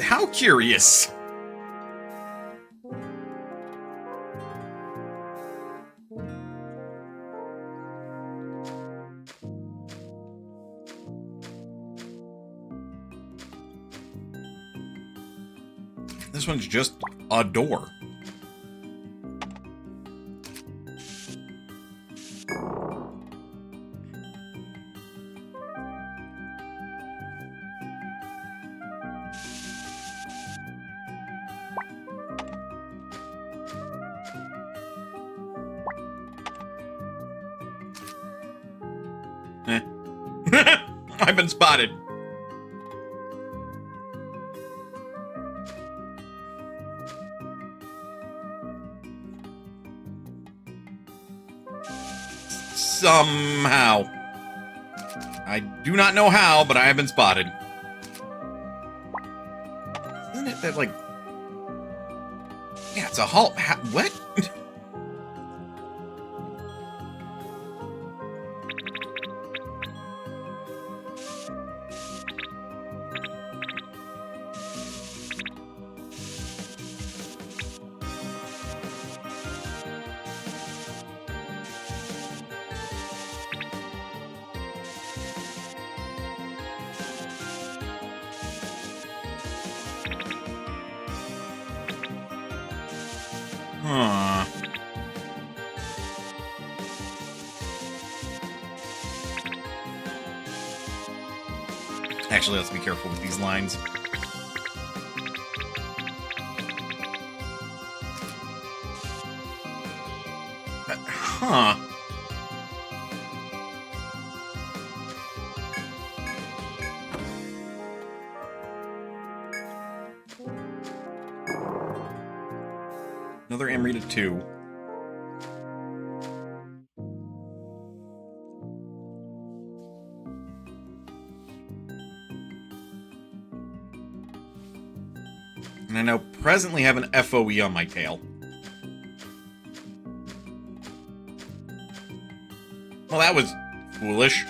How curious. This one's just a door. I've been spotted. Somehow. I do not know how, but I have been spotted. Isn't it that, like... Yeah, it's a halt... What? Huh. Actually, let's be careful with these lines. Huh. Another Amrita 2. And I now presently have an FOE on my tail. Well, that was foolish.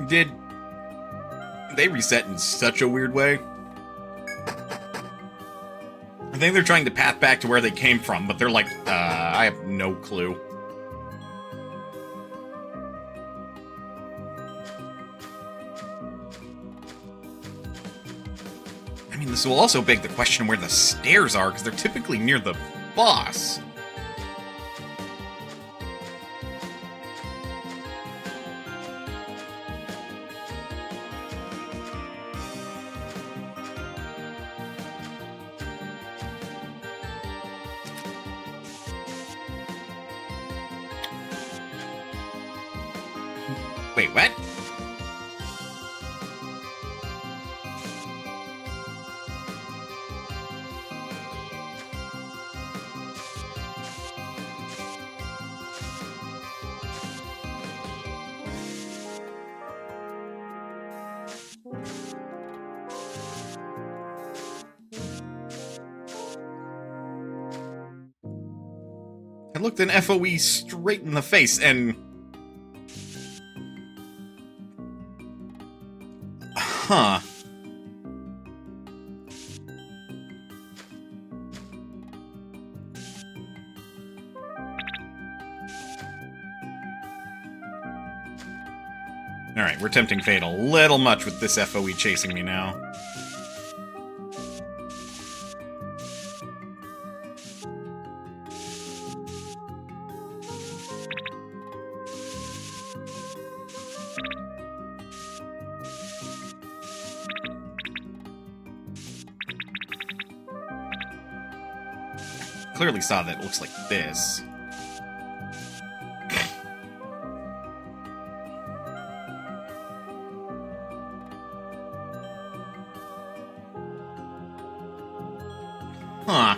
Did they reset in such a weird way? I think they're trying to path back to where they came from, but they're like, I have no clue. I mean, this will also beg the question where the stairs are, because they're typically near the boss. Wait, what? I looked an FOE straight in the face and... Huh. Alright, we're tempting fate a little much with this FOE chasing me now. Clearly saw that it looks like this. Huh.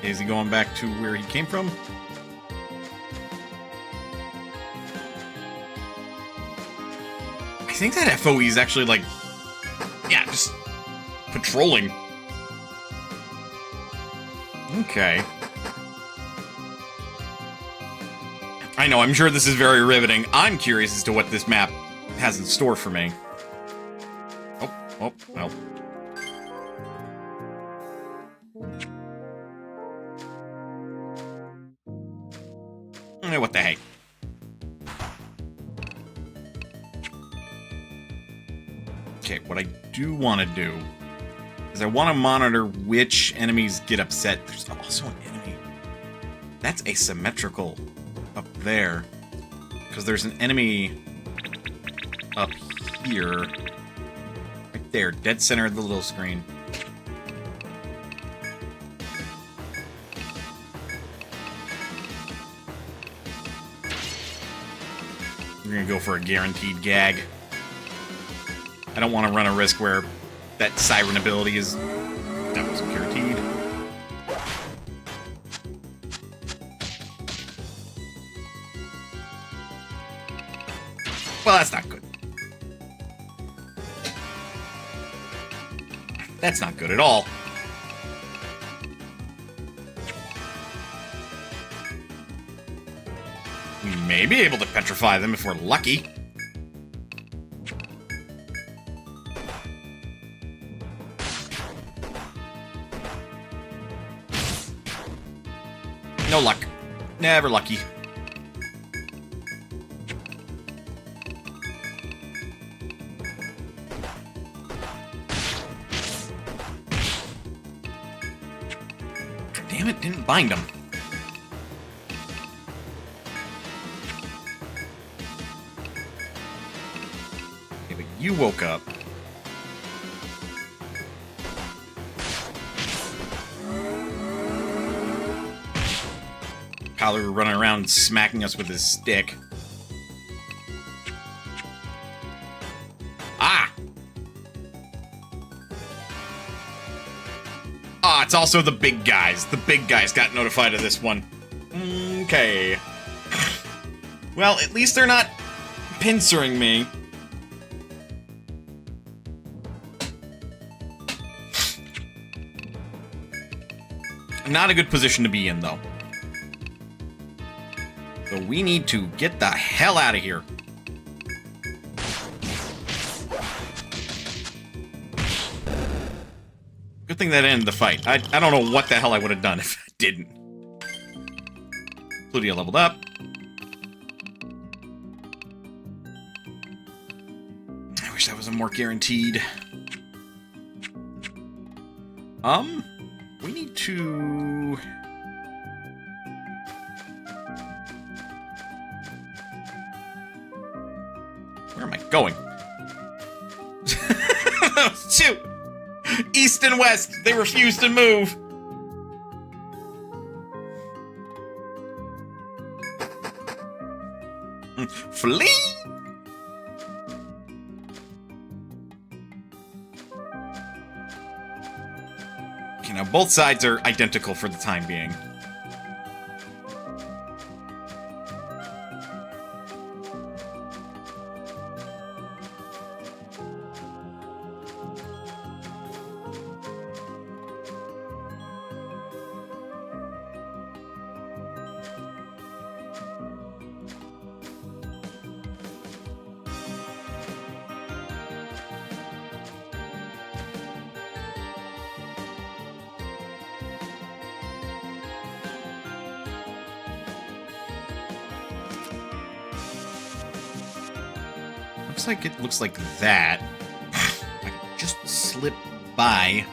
Is he going back to where he came from? I think that FOE is actually like, yeah, just patrolling. Okay. I know, I'm sure this is very riveting. I'm curious as to what this map has in store for me. Oh, well. What the heck? Okay, what I do want to do is I want to monitor which enemies get upset. There's also an enemy that's asymmetrical up there, because there's an enemy up here, right there, dead center of the little screen. We're gonna go for a guaranteed gag. I don't want to run a risk where that siren ability is... That wasn't guaranteed. Well, that's not good. That's not good at all. We may be able to petrify them if we're lucky. No luck. Never lucky. Damn it, didn't bind him. Okay, but you woke up. Tyler running around smacking us with his stick. Ah! Ah, it's also the big guys. The big guys got notified of this one. Okay. Well, at least they're not pincering me. Not a good position to be in, though. So we need to get the hell out of here. Good thing that ended the fight. I don't know what the hell I would have done if I didn't. Plutia leveled up. I wish that was a more guaranteed. We need to... Where am I going? Shoot! East and west, they refuse to move. Flee! Okay, now both sides are identical for the time being. It looks like that. I could just slip by.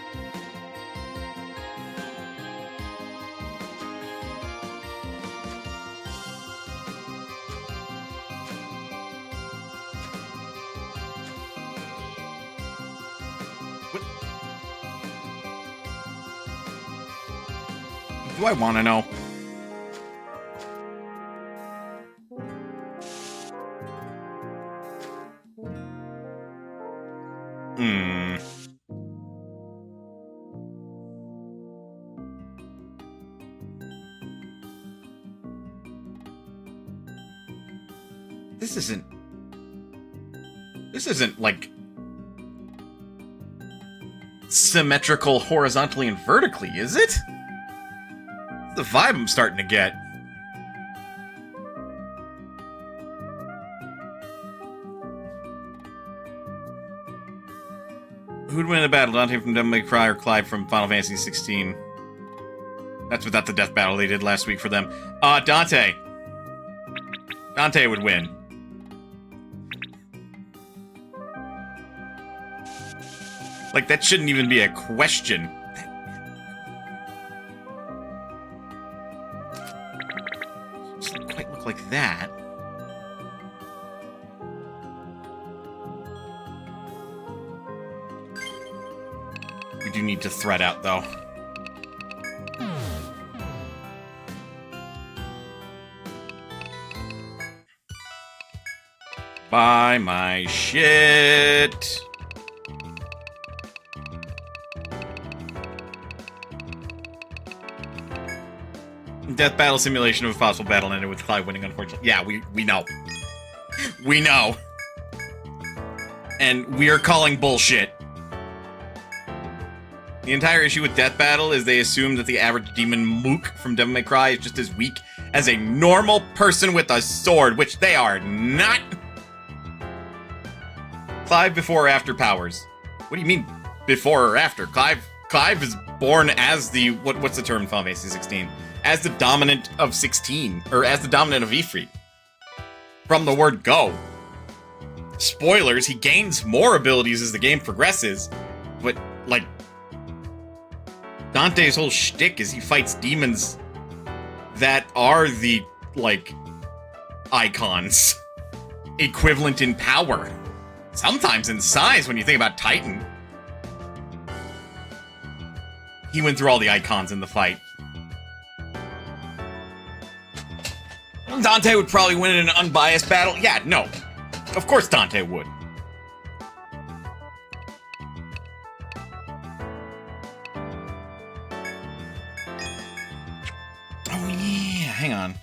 What? Do I want to know? This isn't like symmetrical horizontally and vertically, is it? That's the vibe I'm starting to get. Who'd win in a battle? Dante from Devil May Cry or Clive from Final Fantasy 16? That's without the death battle they did last week for them. Dante. Dante would win. Like, that shouldn't even be a question. Doesn't quite look like that. We do need to thread out, though. Buy my shit. Death battle simulation of a possible battle ended with Clive winning, unfortunately. Yeah, we know. We know. And we are calling bullshit. The entire issue with Death Battle is they assume that the average demon mook from Devil May Cry is just as weak as a normal person with a sword, which they are not. Clive before or after powers? What do you mean before or after? Clive is born as the what's the term in Final Fantasy 16? As the dominant of 16, or as the dominant of Ifrit. From the word go. Spoilers, he gains more abilities as the game progresses, but, like, Dante's whole shtick is he fights demons that are the, like, icons. Equivalent in power. Sometimes in size when you think about Titan. He went through all the icons in the fight. Dante would probably win in an unbiased battle. Yeah, no. Of course Dante would. Oh yeah, hang on.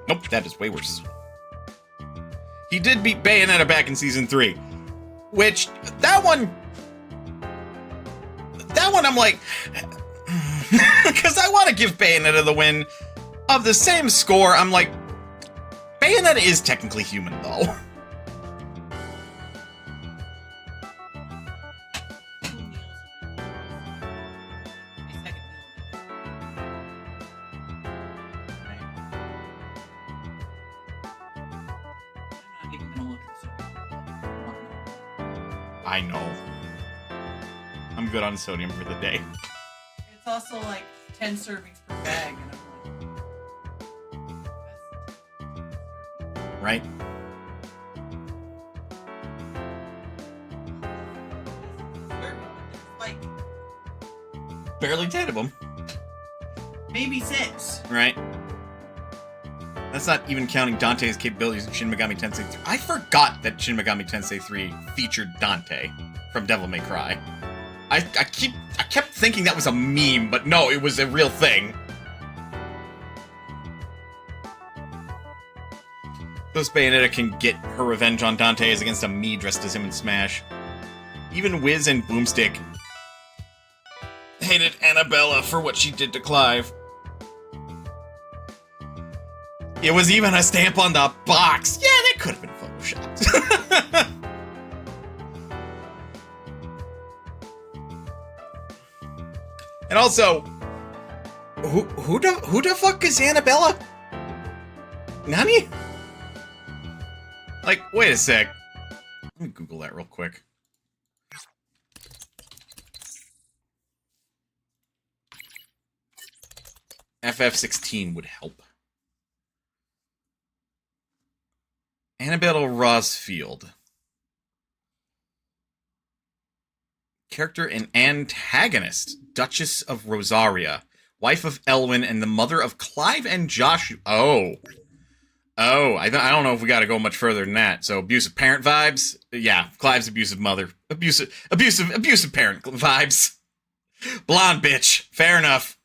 Nope, that is way worse. He did beat Bayonetta back in Season 3. Which, that one I'm like... Because I want to give Bayonetta the win of the same score. I'm like, Bayonetta is technically human, though. I know. I'm good on sodium for the day. It's also like 10 servings per bag, and I'm like, Right? like Barely 10 of them. maybe 6. Right? That's not even counting Dante's capabilities in Shin Megami Tensei 3. I forgot that Shin Megami Tensei 3 featured Dante from Devil May Cry. I kept thinking that was a meme, but no, it was a real thing. Thus Bayonetta can get her revenge on Dante as against a me dressed as him in Smash. Even Wiz and Boomstick hated Annabella for what she did to Clive. It was even a stamp on the box. Yeah, that could have been photoshopped. And also, who the fuck is Annabella? Nani? Like, wait a sec. Let me Google that real quick. FF16 would help. Annabelle Rosfield. Character and antagonist. Duchess of Rosaria. Wife of Elwyn and the mother of Clive and Joshua. Oh, I don't know if we got to go much further than that. So abusive parent vibes. Yeah, Clive's abusive mother. Abusive parent vibes. Blonde bitch. Fair enough.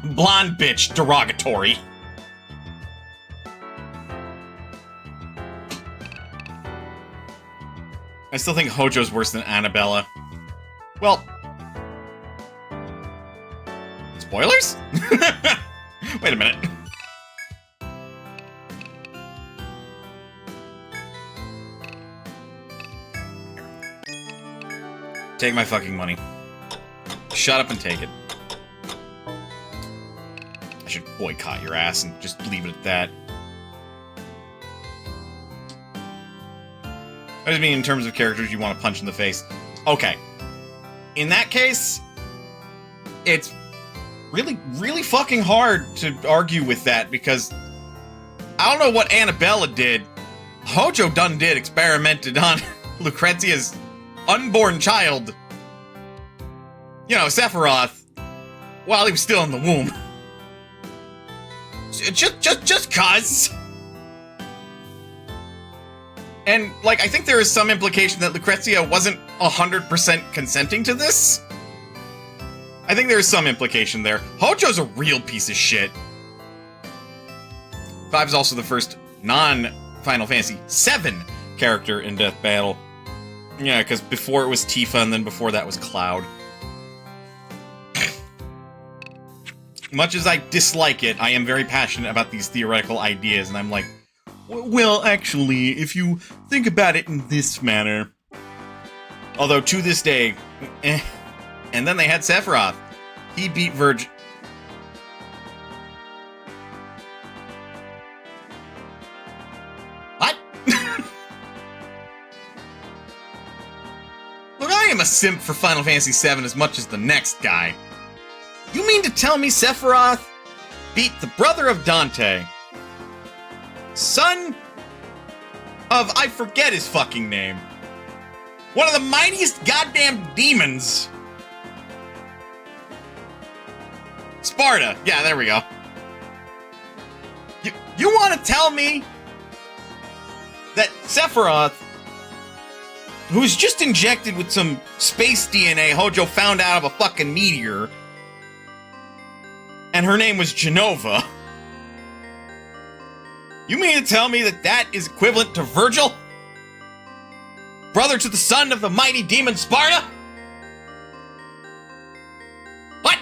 Blonde bitch. Derogatory. I still think Hojo's worse than Annabella. Well... Spoilers? Wait a minute. Take my fucking money. Shut up and take it. I should boycott your ass and just leave it at that. I just mean in terms of characters you want to punch in the face. Okay. In that case, it's really fucking hard to argue with that because I don't know what Annabella did. Hojo done did experimented on Lucrezia's unborn child. You know, Sephiroth, while he was still in the womb. Just cuz. And, like, I think there is some implication that Lucrezia wasn't 100% consenting to this. I think there is some implication there. Hojo's a real piece of shit. 5 is also the first non-Final Fantasy 7 character in Death Battle. Yeah, because before it was Tifa, and then before that was Cloud. Much as I dislike it, I am very passionate about these theoretical ideas, and I'm like, well, actually, if you think about it in this manner... Although, to this day... And then they had Sephiroth. He beat Virgil... What? Look, I am a simp for Final Fantasy VII as much as the next guy. You mean to tell me Sephiroth beat the brother of Dante? Son of... I forget his fucking name. One of the mightiest goddamn demons. Sparta. Yeah, there we go. You want to tell me that Sephiroth, who's just injected with some space DNA Hojo found out of a fucking meteor, and her name was Genova, you mean to tell me that that is equivalent to Virgil? Brother to the son of the mighty demon Sparta? What?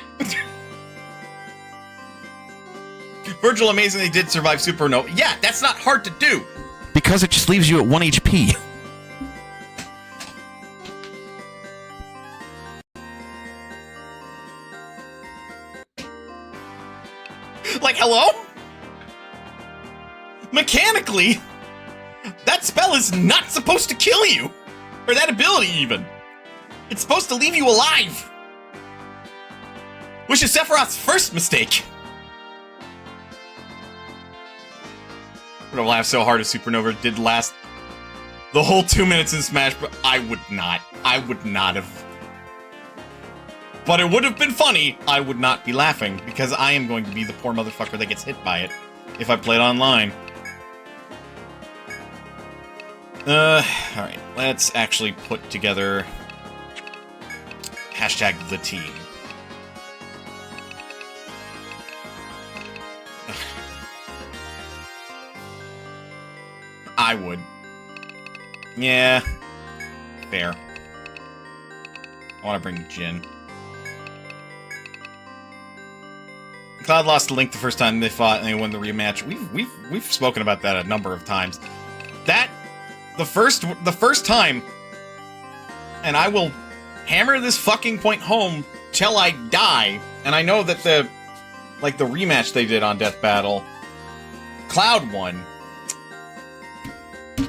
Virgil amazingly did survive supernova. Yeah, that's not hard to do. Because it just leaves you at 1 HP. Like, hello? Mechanically, that spell is not supposed to kill you. Or that ability, even. It's supposed to leave you alive. Which is Sephiroth's first mistake. I would have laughed so hard if Supernova did last the whole 2 minutes in Smash, but I would not. I would not have. But it would have been funny. I would not be laughing, because I am going to be the poor motherfucker that gets hit by it if I played online. Alright, let's actually put together hashtag the team. I would. Yeah. Fair. I want to bring Jin. Cloud lost to Link the first time they fought and they won the rematch. We've spoken about that a number of times. That the first time, and I will hammer this fucking point home till I die. And I know that the rematch they did on Death Battle, Cloud won.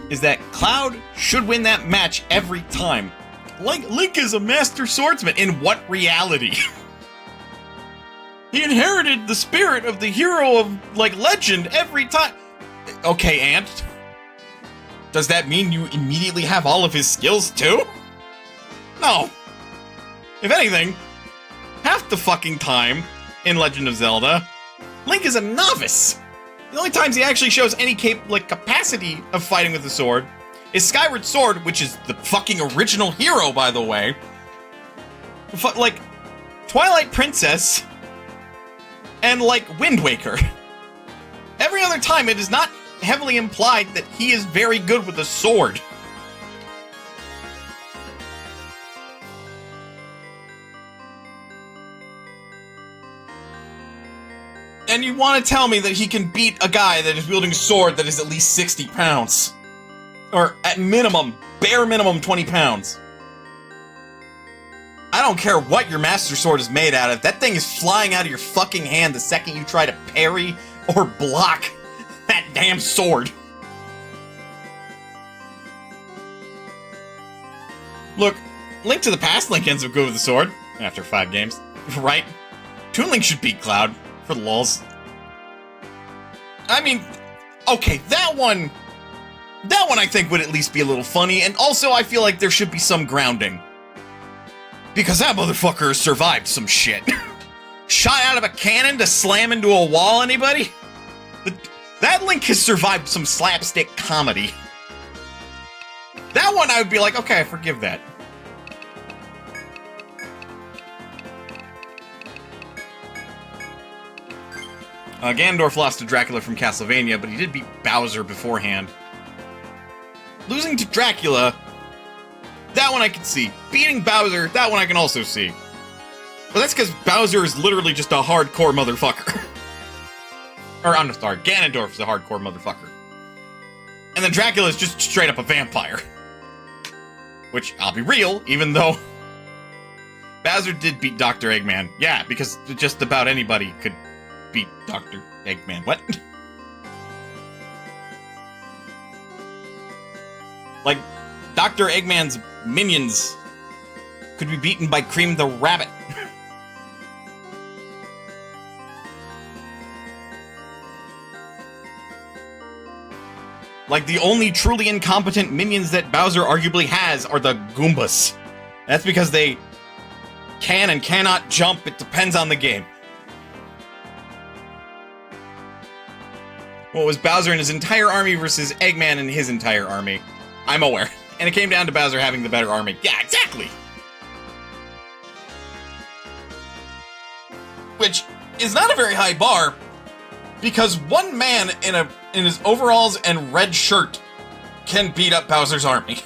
Is that Cloud should win that match every time. Like, Link is a master swordsman. In what reality? He inherited the spirit of the hero of, like, legend every time. Okay, Ant. Does that mean you immediately have all of his skills, too? No. If anything, half the fucking time in Legend of Zelda, Link is a novice. The only times he actually shows any capacity of fighting with the sword is Skyward Sword, which is the fucking original hero, by the way. Like, Twilight Princess and, like, Wind Waker. Every other time, it is not heavily implied that he is very good with a sword. And you want to tell me that he can beat a guy that is wielding a sword that is at least 60 pounds. Or, at minimum, bare minimum, 20 pounds. I don't care what your Master Sword is made out of, that thing is flying out of your fucking hand the second you try to parry or block that damn sword. Look, Link to the Past Link ends up good with the sword, after 5 games, right? Toon Link should beat Cloud, for the lulz. I mean, okay, that one I think would at least be a little funny, and also I feel like there should be some grounding. Because that motherfucker survived some shit. Shot out of a cannon to slam into a wall, anybody? That Link has survived some slapstick comedy. That one I would be like, okay, I forgive that. Ganondorf lost to Dracula from Castlevania, but he did beat Bowser beforehand. Losing to Dracula, that one I can see. Beating Bowser, that one I can also see. But that's because Bowser is literally just a hardcore motherfucker. Or, I'm sorry, Ganondorf is a hardcore motherfucker. And then Dracula is just straight up a vampire. Which, I'll be real, even though Bowser did beat Dr. Eggman. Yeah, because just about anybody could beat Dr. Eggman. What? Like, Dr. Eggman's minions could be beaten by Cream the Rabbit. Like, the only truly incompetent minions that Bowser arguably has are the Goombas. That's because they can and cannot jump. It depends on the game. What was Bowser and his entire army versus Eggman and his entire army? I'm aware. And it came down to Bowser having the better army. Yeah, exactly! Which is not a very high bar, because one man in his overalls and red shirt can beat up Bowser's army.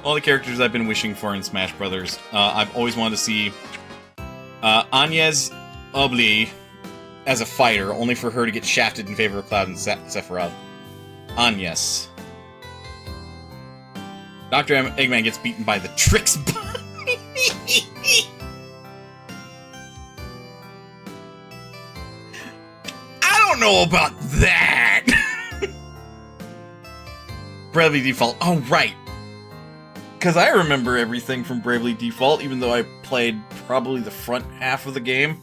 All the characters I've been wishing for in Smash Brothers. I've always wanted to see Agnes Obli as a fighter, only for her to get shafted in favor of Cloud and Sephiroth. Agnes. Dr. Eggman gets beaten by the Tricks Bunny. I don't know about that. Bravely Default. Oh, right. Because I remember everything from Bravely Default, even though I played probably the front half of the game.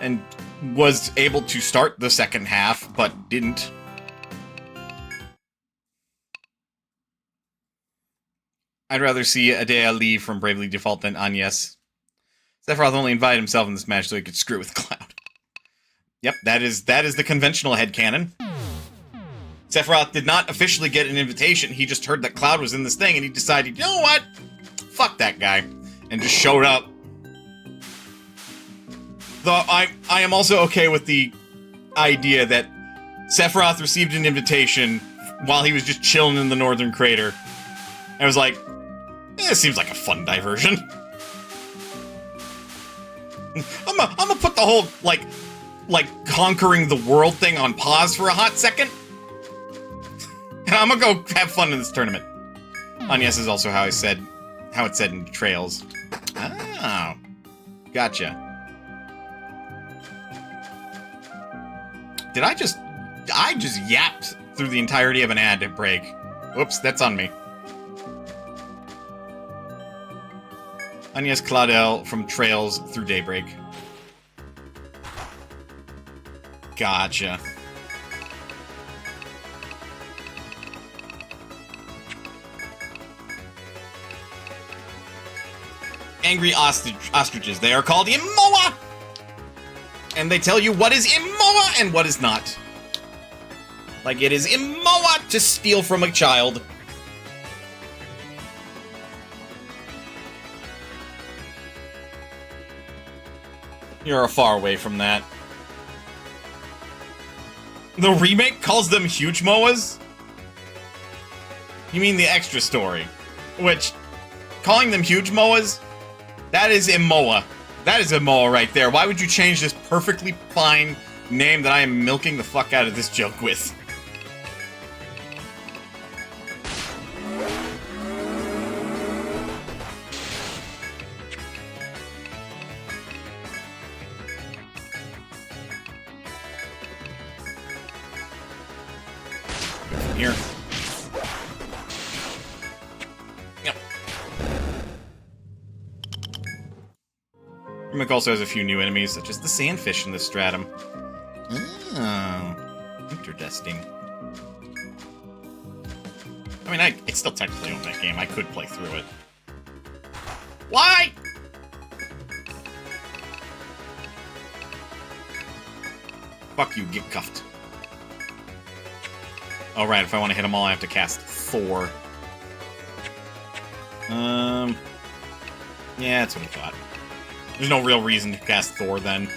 And was able to start the second half, but didn't. I'd rather see Adea leave from Bravely Default than Agnes. Sephiroth only invited himself in this match so he could screw with Cloud. Yep, that is the conventional headcanon. Sephiroth did not officially get an invitation. He just heard that Cloud was in this thing, and he decided, you know what? Fuck that guy. And just showed up. Though I am also okay with the idea that Sephiroth received an invitation while he was just chilling in the Northern Crater. And was like, this seems like a fun diversion. I'm gonna put the whole, like conquering the world thing on pause for a hot second. And I'm gonna go have fun in this tournament. Agnes is also how it's said in Trails. Oh. Gotcha. I just yapped through the entirety of an ad break. Whoops, that's on me. Agnes Claudel from Trails through Daybreak. Gotcha. Angry ostriches. They are called Immoa! And they tell you what is Immoa and what is not. Like, it is Immoa to steal from a child. You're far away from that. The remake calls them huge moas? You mean the extra story? Which, calling them huge moas? That is Immoa. That is Immoa right there. Why would you change this perfectly fine name that I am milking the fuck out of this joke with? Here. Yep. Remake also has a few new enemies, such as the sandfish in this stratum. Oh, interesting. I mean, I still technically own that game. I could play through it. Why? Fuck you, get cuffed. Oh, right, if I want to hit them all, I have to cast Thor. Yeah, that's what I thought. There's no real reason to cast Thor, then.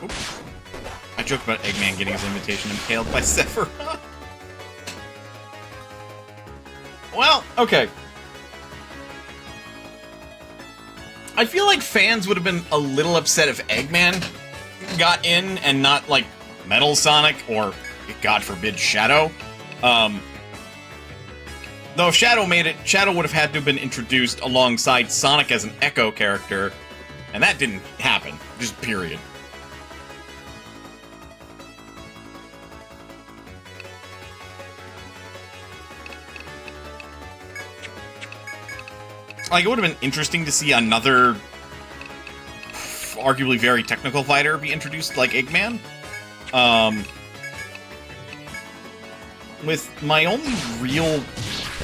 Oop. I joked about Eggman getting his invitation impaled by Sephiroth. Well, okay. I feel like fans would have been a little upset if Eggman got in and not, like, Metal Sonic or, God forbid, Shadow. Though if Shadow made it, Shadow would have had to have been introduced alongside Sonic as an Echo character, and that didn't happen. Just period. Like, it would have been interesting to see another, arguably very technical fighter be introduced, like Eggman. With my only real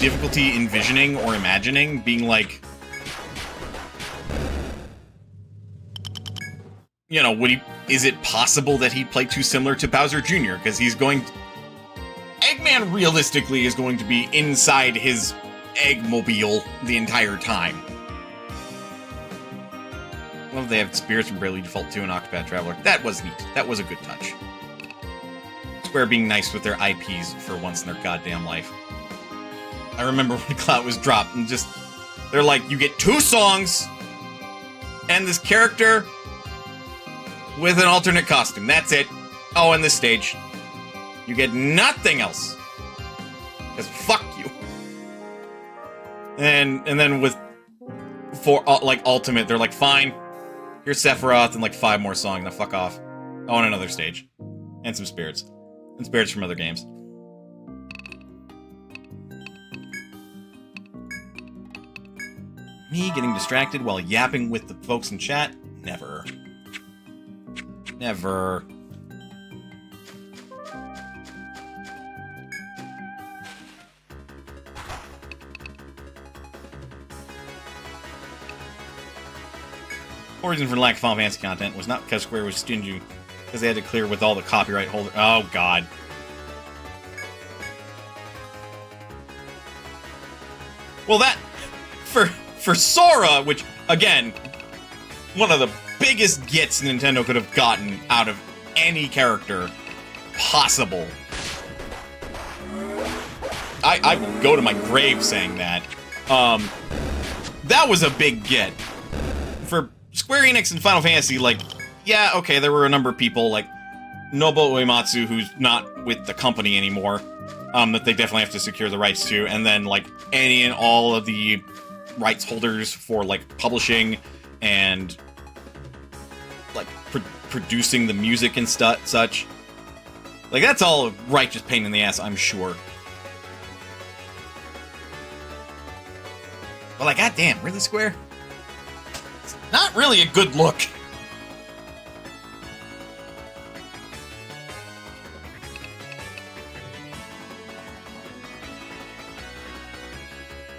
difficulty envisioning or imagining being like, you know, is it possible that he'd play too similar to Bowser Jr.? Because Eggman realistically is going to be inside his Eggmobile the entire time. Love they have spirits from Bravely Default 2 and Octopath Traveler. That was neat. That was a good touch. Square being nice with their IPs for once in their goddamn life. I remember when Cloud was dropped and just, they're like, you get 2 songs and this character with an alternate costume. That's it. Oh, and this stage. You get nothing else. Because fuck you. And then for like Ultimate, they're like, fine, here's Sephiroth and like 5 more songs. Now fuck off. I want another stage. And some spirits. And spirits from other games. Me getting distracted while yapping with the folks in chat? Never. Never. The reason for lack of Final Fantasy content was not because Square was stingy, because they had to clear with all the copyright holders. Oh, God. Well, that... For Sora, which, again, one of the biggest gets Nintendo could have gotten out of any character possible. I will go to my grave saying that. That was a big get. For Square Enix and Final Fantasy, like, yeah, okay, there were a number of people, like Nobuo Uematsu, who's not with the company anymore, that they definitely have to secure the rights to, and then, like, any and all of the rights holders for, like, publishing and, like, producing the music and such. Like, that's all a righteous pain in the ass, I'm sure. But, like, goddamn, really, Square? It's not really a good look.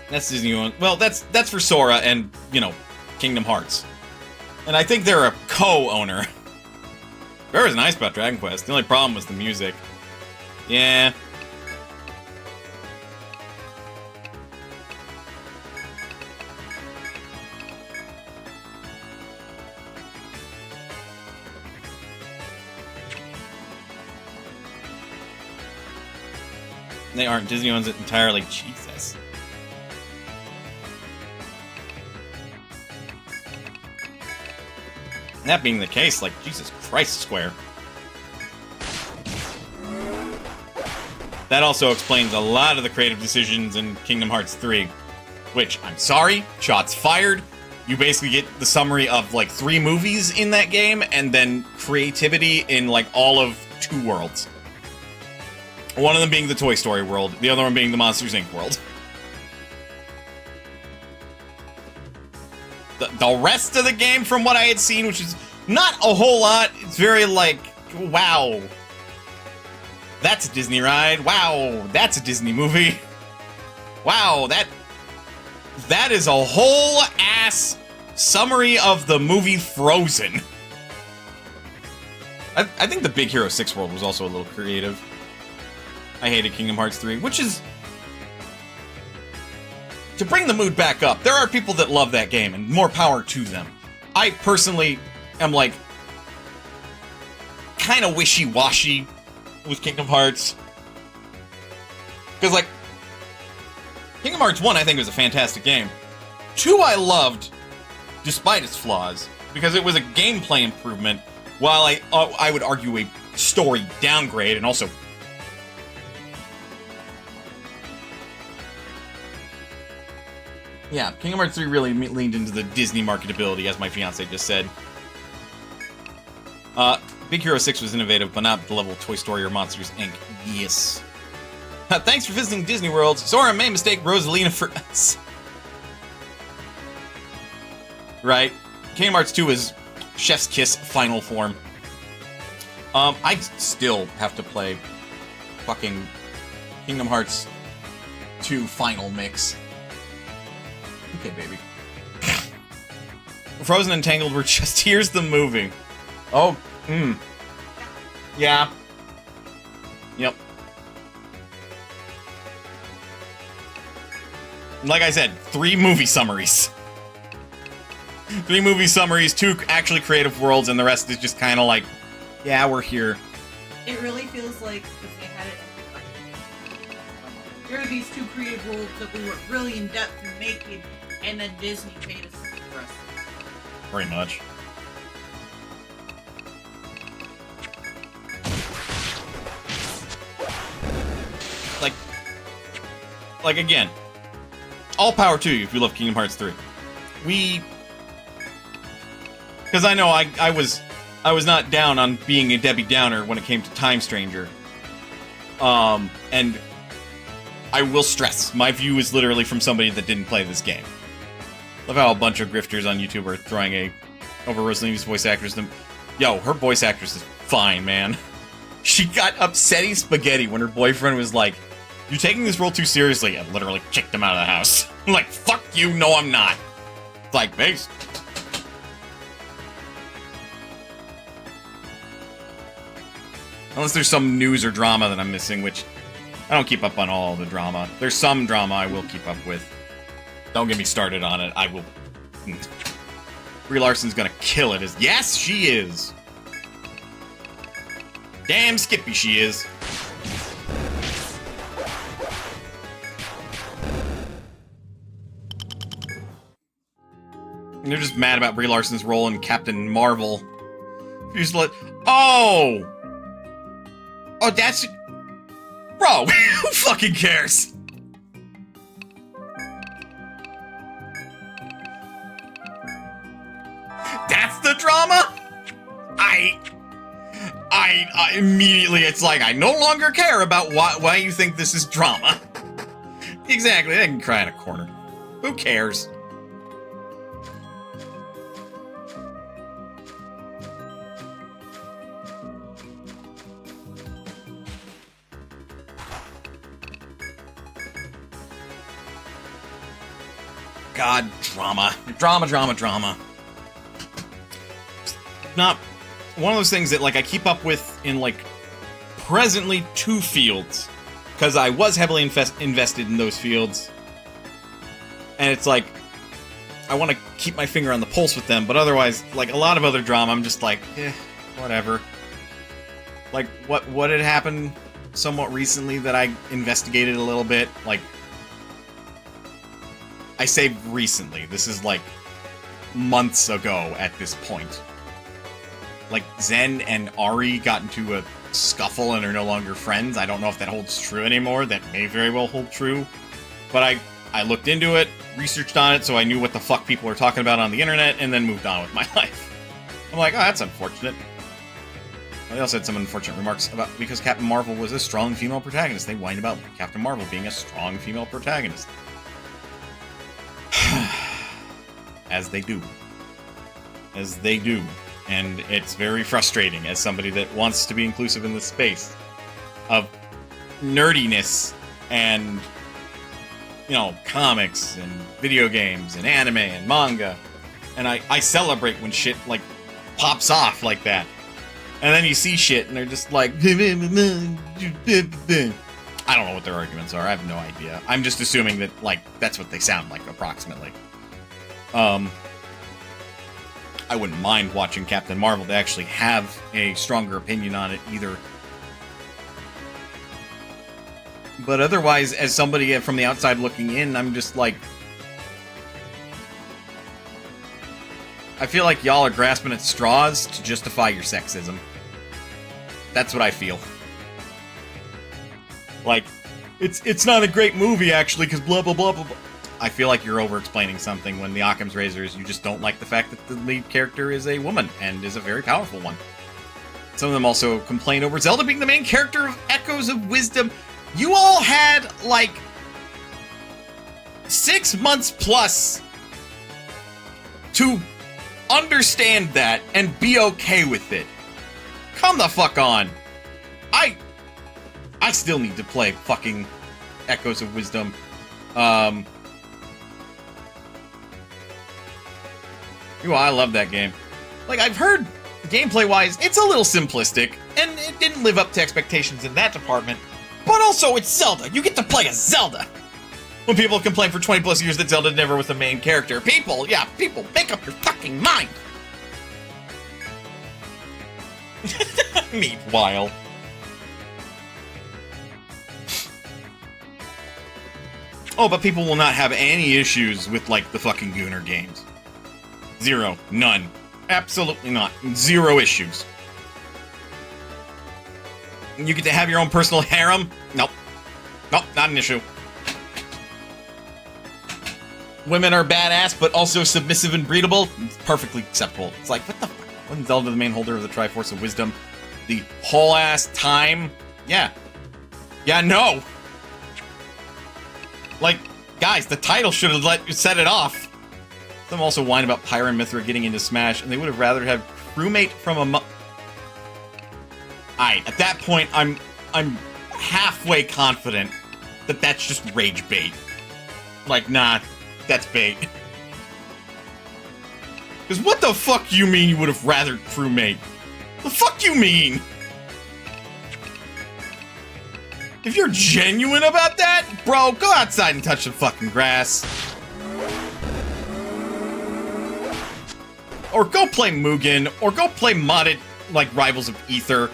That's Disney. Well, that's for Sora and, you know, Kingdom Hearts. And I think they're a co-owner. Very was nice about Dragon Quest. The only problem was the music. Yeah. They aren't. Disney owns it entirely. Jesus. That being the case, like, Jesus Christ, Square. That also explains a lot of the creative decisions in Kingdom Hearts 3. Which, I'm sorry, shots fired. You basically get the summary of, like, 3 movies in that game, and then creativity in, like, all of 2 worlds. One of them being the Toy Story world, the other one being the Monsters, Inc. world. The rest of the game, from what I had seen, which is not a whole lot, it's very like, wow. That's a Disney ride. Wow, that's a Disney movie. Wow, that is a whole ass summary of the movie Frozen. I think the Big Hero 6 world was also a little creative. I hated Kingdom Hearts 3, which is... To bring the mood back up, there are people that love that game, and more power to them. I personally am, like, kind of wishy-washy with Kingdom Hearts. Because, like, Kingdom Hearts 1, I think, was a fantastic game. 2, I loved, despite its flaws, because it was a gameplay improvement, while I would argue a story downgrade, and also... Yeah, Kingdom Hearts 3 really leaned into the Disney marketability, as my fiance just said. Big Hero 6 was innovative, but not the level of Toy Story or Monsters, Inc. Yes. Thanks for visiting Disney World. Sora may mistake Rosalina for us. Right. Kingdom Hearts 2 is Chef's Kiss final form. I still have to play fucking Kingdom Hearts 2 final mix. Okay, baby. Frozen and Tangled were just, here's the movie. Oh, yeah. Yep. Like I said, 3 movie summaries. 3 movie summaries, 2 actually creative worlds, and the rest is just kind of like, yeah, we're here. It really feels like because they had it. Here are these 2 creative worlds that we were really in depth in making, and then Disney paid us the rest. Pretty much. Like again, all power to you if you love Kingdom Hearts 3. Because I know I was not down on being a Debbie Downer when it came to Time Stranger. And I will stress, my view is literally from somebody that didn't play this game. Love how a bunch of grifters on YouTube are throwing over Rosalina's voice actress. Yo, her voice actress is fine, man. She got upsetty spaghetti when her boyfriend was like, "You're taking this role too seriously," and literally kicked him out of the house. I'm like, fuck you, no I'm not. It's like, based. Unless there's some news or drama that I'm missing, which I don't keep up on all the drama. There's some drama I will keep up with. Don't get me started on it. I will. Brie Larson's gonna kill it. Yes, she is. Damn Skippy she is. And they're just mad about Brie Larson's role in Captain Marvel. She's like, oh, that's, bro. Who fucking cares? That's the drama. I immediately, it's like, I no longer care about why you think this is drama. Exactly, they can cry in a corner. Who cares? God, drama. Drama. Not one of those things that, like, I keep up with in, like, presently 2 fields. Because I was heavily invested in those fields. And it's like, I want to keep my finger on the pulse with them. But otherwise, like, a lot of other drama, I'm just like, whatever. Like, what had happened somewhat recently that I investigated a little bit? Like, I say recently. This is, like, months ago at this point. Like, Zen and Ari got into a scuffle and are no longer friends. I don't know if that holds true anymore. That may very well hold true. But I looked into it, researched on it, so I knew what the fuck people were talking about on the internet, and then moved on with my life. I'm like, oh, that's unfortunate. They also had some unfortunate remarks about, because Captain Marvel was a strong female protagonist. They whined about Captain Marvel being a strong female protagonist. As they do. As they do. And it's very frustrating as somebody that wants to be inclusive in this space of nerdiness and, you know, comics and video games and anime and manga. And I celebrate when shit, like, pops off like that. And then you see shit and they're just like, I don't know what their arguments are. I have no idea. I'm just assuming that, like, that's what they sound like, approximately. I wouldn't mind watching Captain Marvel to actually have a stronger opinion on it either. But otherwise, as somebody from the outside looking in, I'm just like, I feel like y'all are grasping at straws to justify your sexism. That's what I feel. Like, it's not a great movie, actually, because blah, blah, blah, blah, blah. I feel like you're over-explaining something when the Occam's razor is you just don't like the fact that the lead character is a woman, and is a very powerful one. Some of them also complain over Zelda being the main character of Echoes of Wisdom. You all had, like, 6 months plus to understand that and be okay with it. Come the fuck on. I still need to play fucking Echoes of Wisdom. I love that game. Like, I've heard, gameplay-wise, it's a little simplistic, and it didn't live up to expectations in that department. But also, it's Zelda. You get to play as Zelda. When people complain for 20 plus years that Zelda never was the main character. People, make up your fucking mind. Meanwhile. Oh, but people will not have any issues with, like, the fucking Gooner games. Zero. None. Absolutely not. 0 issues. You get to have your own personal harem? Nope. Nope, not an issue. Women are badass, but also submissive and breedable? It's perfectly acceptable. It's like, what the fuck? Wasn't Zelda the main holder of the Triforce of Wisdom the whole ass time? Yeah. Yeah, no! Like, guys, the title should have set it off. Some also whine about Pyra and Mithra getting into Smash, and they would have rather had crewmate from a Alright, at that point, I'm halfway confident that that's just rage bait. Like, nah, that's bait. Because what the fuck you mean you would have rather crewmate? The fuck you mean? If you're genuine about that, bro, go outside and touch the fucking grass. Or go play Mugen, or go play modded, like, Rivals of Ether.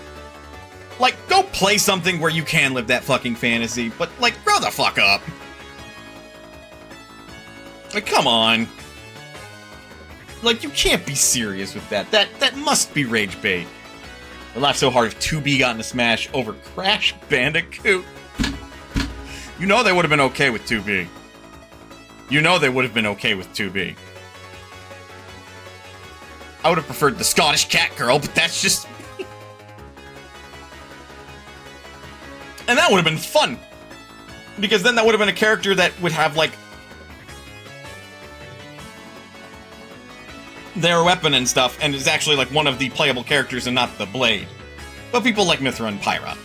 Like, go play something where you can live that fucking fantasy, but, like, grow the fuck up. Like, come on. Like, you can't be serious with that. That must be rage bait. I laughed so hard if 2B got into Smash over Crash Bandicoot. You know they would have been okay with 2B. You know they would have been okay with 2B. I would have preferred the Scottish cat girl, but that's just... And that would have been fun. Because then that would have been a character that would have, like... their weapon and stuff, and is actually, like, one of the playable characters and not the blade. But people like Mithra and Pyra.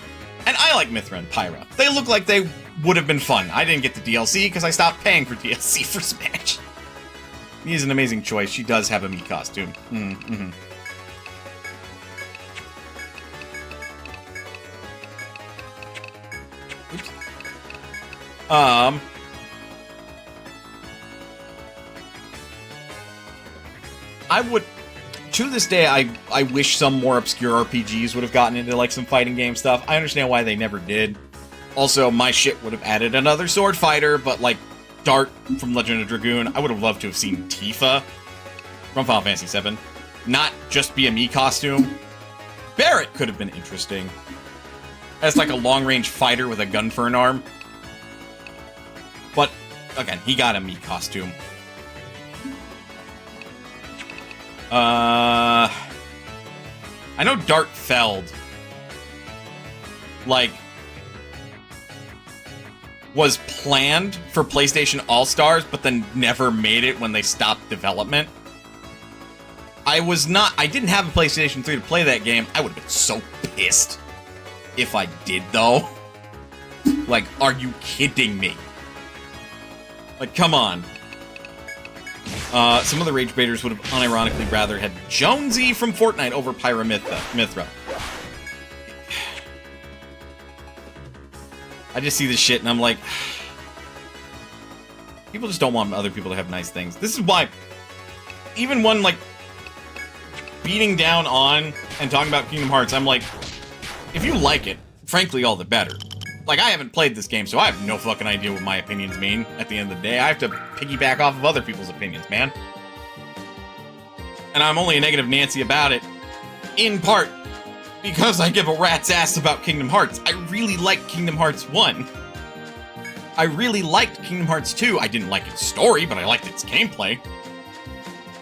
And I like Mithra and Pyra. They look like they would have been fun. I didn't get the DLC because I stopped paying for DLC for Smash. He is an amazing choice. She does have a Mii costume. Mm-hmm. Oops. I would... To this day, I wish some more obscure RPGs would have gotten into, like, some fighting game stuff. I understand why they never did. Also, my shit would have added another sword fighter, but, like, Dart from Legend of Dragoon, I would have loved to have seen Tifa from Final Fantasy VII. Not just be a Mii costume. Barret could have been interesting. As, like, a long-range fighter with a gun for an arm. But, again, he got a Mii costume. I know Dart Feld, like, was planned for PlayStation All-Stars, but then never made it when they stopped development. I didn't have a PlayStation 3 to play that game. I would have been so pissed if I did, though. Like, are you kidding me? Like, come on. Some of the rage baiters would have unironically rather had Jonesy from Fortnite over Pyra Mithra. I just see this shit and I'm like, people just don't want other people to have nice things. This is why, even when, like, beating down on and talking about Kingdom Hearts, I'm like, if you like it, frankly, all the better. Like, I haven't played this game, so I have no fucking idea what my opinions mean at the end of the day. I have to piggyback off of other people's opinions, man. And I'm only a negative Nancy about it, in part, because I give a rat's ass about Kingdom Hearts. I really liked Kingdom Hearts 1. I really liked Kingdom Hearts 2. I didn't like its story, but I liked its gameplay.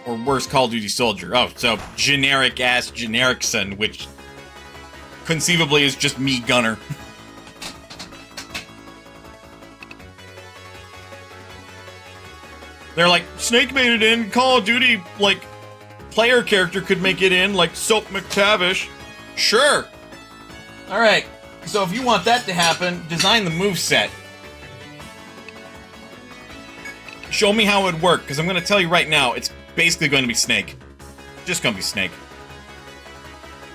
Or worse, Call of Duty Soldier. Oh, so generic-ass Genericson, which conceivably is just me, Gunner. They're like, Snake made it in, Call of Duty, like, player character could make it in, like Soap McTavish. Sure. Alright, so if you want that to happen, design the moveset. Show me how it would work, because I'm going to tell you right now, it's basically going to be Snake. Just going to be Snake.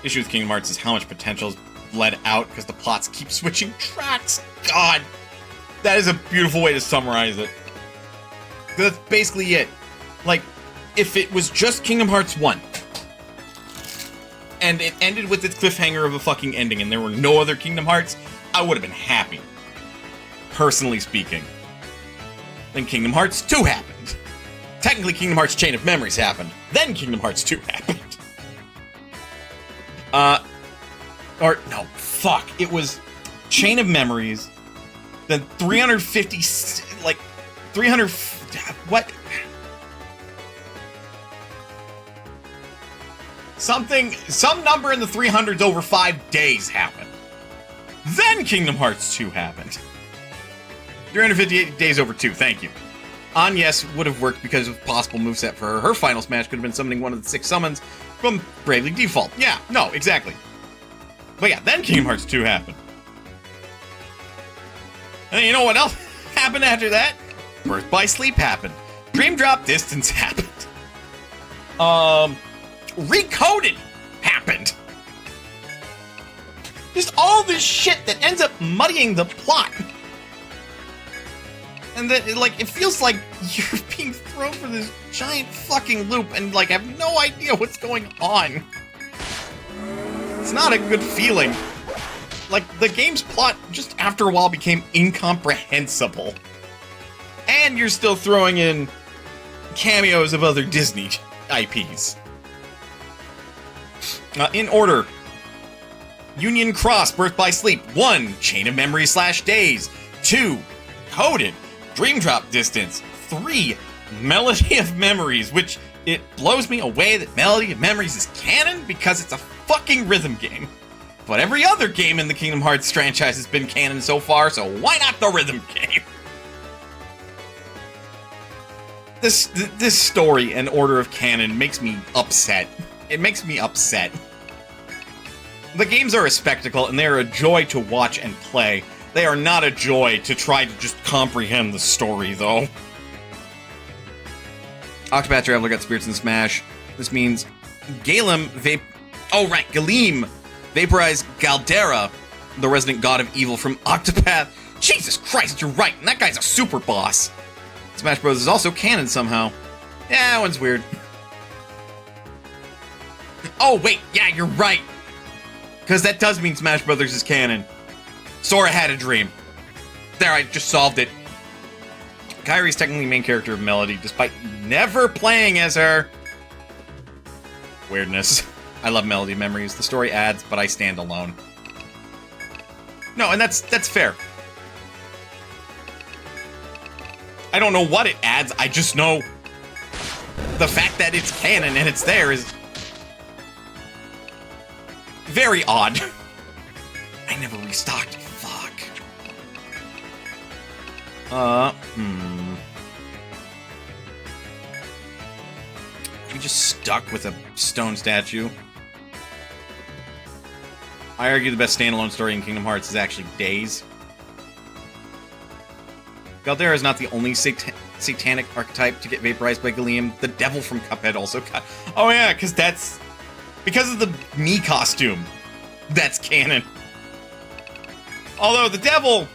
Issue with Kingdom Hearts is how much potential is bled out, because the plots keep switching tracks. God, that is a beautiful way to summarize it. That's basically it. Like, if it was just Kingdom Hearts 1, and it ended with its cliffhanger of a fucking ending, and there were no other Kingdom Hearts, I would have been happy. Personally speaking. Then Kingdom Hearts 2 happened. Technically, Kingdom Hearts Chain of Memories happened. Then Kingdom Hearts 2 happened. No, fuck. It was Chain of Memories, then 350, like, 300... What? Some number in the 300s over 5 days happened. Then Kingdom Hearts 2 happened. 358 days over 2, thank you. Anyes would have worked because of possible moveset for her. Her final smash could have been summoning one of the 6 summons from Bravely Default. Yeah, no, exactly. But yeah, then Kingdom Hearts 2 happened. And you know what else happened after that? Birth by Sleep happened. Dream Drop Distance happened. Recoded happened. Just all this shit that ends up muddying the plot. And then, like, it feels like you're being thrown for this giant fucking loop and, like, have no idea what's going on. It's not a good feeling. Like, the game's plot just after a while became incomprehensible. And you're still throwing in cameos of other Disney IPs. In order. Union Cross, Birth by Sleep. 1, Chain of Memories / Days. 2, Coded, Dream Drop Distance. 3, Melody of Memories, which it blows me away that Melody of Memories is canon because it's a fucking rhythm game. But every other game in the Kingdom Hearts franchise has been canon so far, so why not the rhythm game? This story and order of canon makes me upset. It makes me upset. The games are a spectacle, and they are a joy to watch and play. They are not a joy to try to just comprehend the story, though. Octopath Traveler got Spirits in Smash. This means Galeem vaporized Galdera, the resident god of evil from Octopath. Jesus Christ, you're right, and that guy's a super boss. Smash Bros. Is also canon somehow. Yeah, that one's weird. Oh, wait, yeah, you're right. Because that does mean Smash Brothers is canon. Sora had a dream. There, I just solved it. Kairi's technically the main character of Melody, despite never playing as her. Weirdness. I love Melody Memories. The story adds, but I stand alone. No, and that's fair. I don't know what it adds, I just know the fact that it's canon and it's there is very odd. I never restocked. Fuck. We just stuck with a stone statue. I argue the best standalone story in Kingdom Hearts is actually Days. Galdera is not the only satanic archetype to get vaporized by Galeem. The devil from Cuphead also got... Oh yeah, because that's... Because of the Mii costume. That's canon. Although the devil...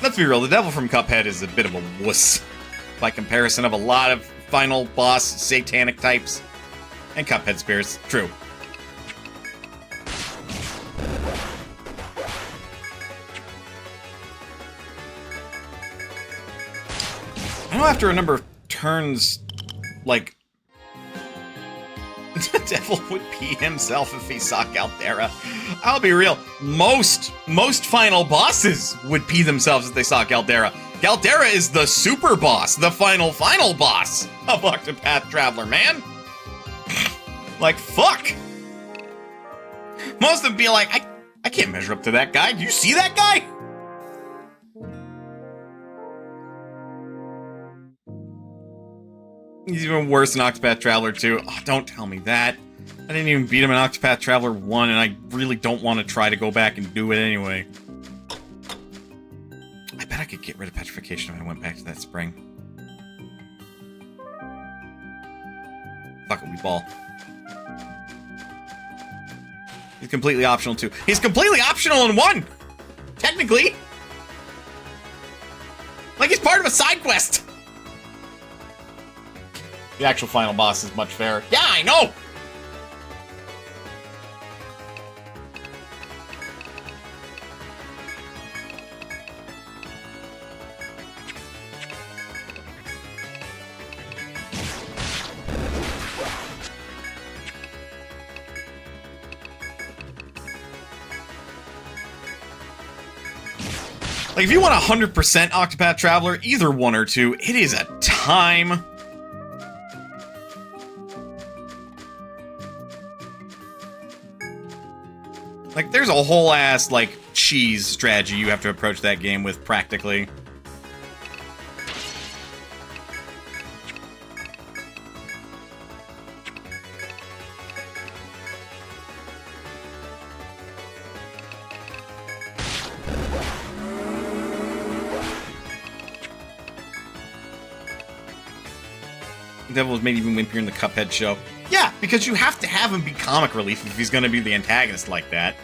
Let's be real, the devil from Cuphead is a bit of a wuss. By comparison of a lot of final boss satanic types. And Cuphead spirits. True. I know after a number of turns, like... The devil would pee himself if he saw Galdera. I'll be real. Most final bosses would pee themselves if they saw Galdera. Galdera is the super boss, the final boss of Octopath Traveler, man. Like, fuck. Most of them be like, I can't measure up to that guy. Do you see that guy? He's even worse than Octopath Traveler 2. Oh, don't tell me that. I didn't even beat him in Octopath Traveler 1, and I really don't want to try to go back and do it anyway. I bet I could get rid of petrification if I went back to that spring. Fuck it, we ball. He's completely optional too. He's completely optional in 1! Technically! Like he's part of a side quest! The actual final boss is much fairer. Yeah, I know! Like, if you want 100% Octopath Traveler, either 1 or 2, it is a time. Like, there's a whole ass, like, cheese strategy you have to approach that game with, practically. Devil was made even wimpier in the Cuphead show. Yeah, because you have to have him be comic relief if he's going to be the antagonist like that.